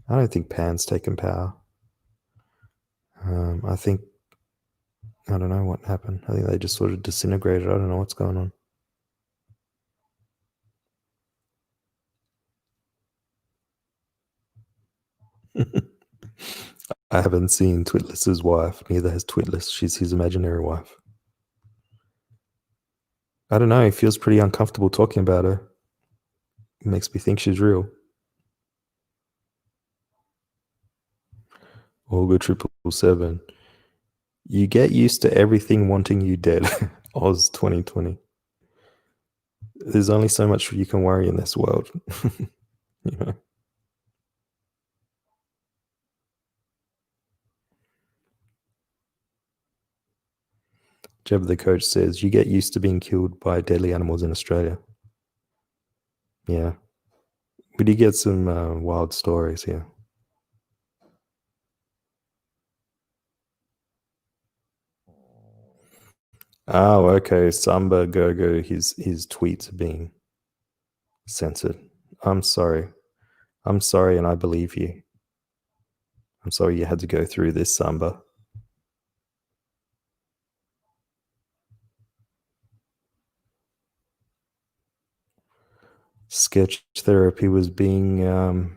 Speaker 1: I don't think Pan's taken power. I think, I don't know what happened. I think they just sort of disintegrated. I don't know what's going on. I haven't seen Twitless's wife. Neither has Twitless. She's his imaginary wife. I don't know. He feels pretty uncomfortable talking about her. It makes me think she's real. Olga 777. You get used to everything wanting you dead. Oz 2020. There's only so much you can worry in this world. You know? Jeb the coach says, you get used to being killed by deadly animals in Australia. Yeah. We did get some wild stories here. Oh, okay. Samba Gogo, his tweets are being censored. I'm sorry. I'm sorry, and I believe you. I'm sorry you had to go through this, Samba. Sketch therapy was being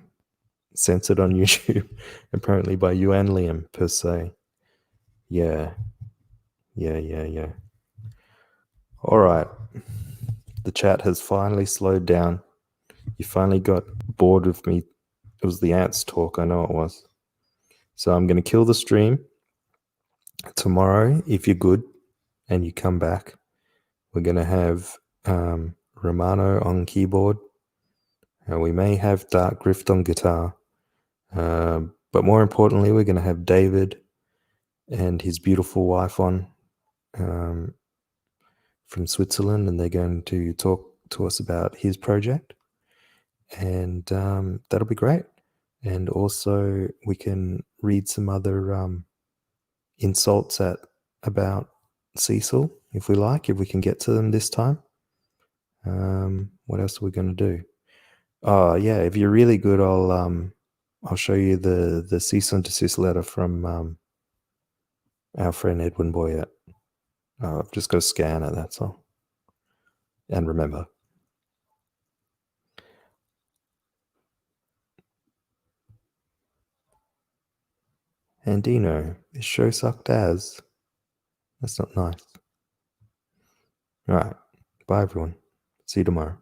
Speaker 1: censored on YouTube, apparently by you and Liam, per se. Yeah. All right. The chat has finally slowed down. You finally got bored with me. It was the ants talk, I know it was. So I'm going to kill the stream. Tomorrow, if you're good and you come back, we're going to have Romano on keyboard. We may have Dark Grift on guitar. But more importantly, we're going to have David and his beautiful wife on from Switzerland, and they're going to talk to us about his project. And that'll be great. And also, we can read some other insults about Cecil, if we like, if we can get to them this time. What else are we going to do? Oh, yeah, if you're really good, I'll show you the cease and desist letter from our friend Edwin Boyette. I've just got to scan it, that's all. And remember. And Dino, this show sucked as. That's not nice. All right. Bye, everyone. See you tomorrow.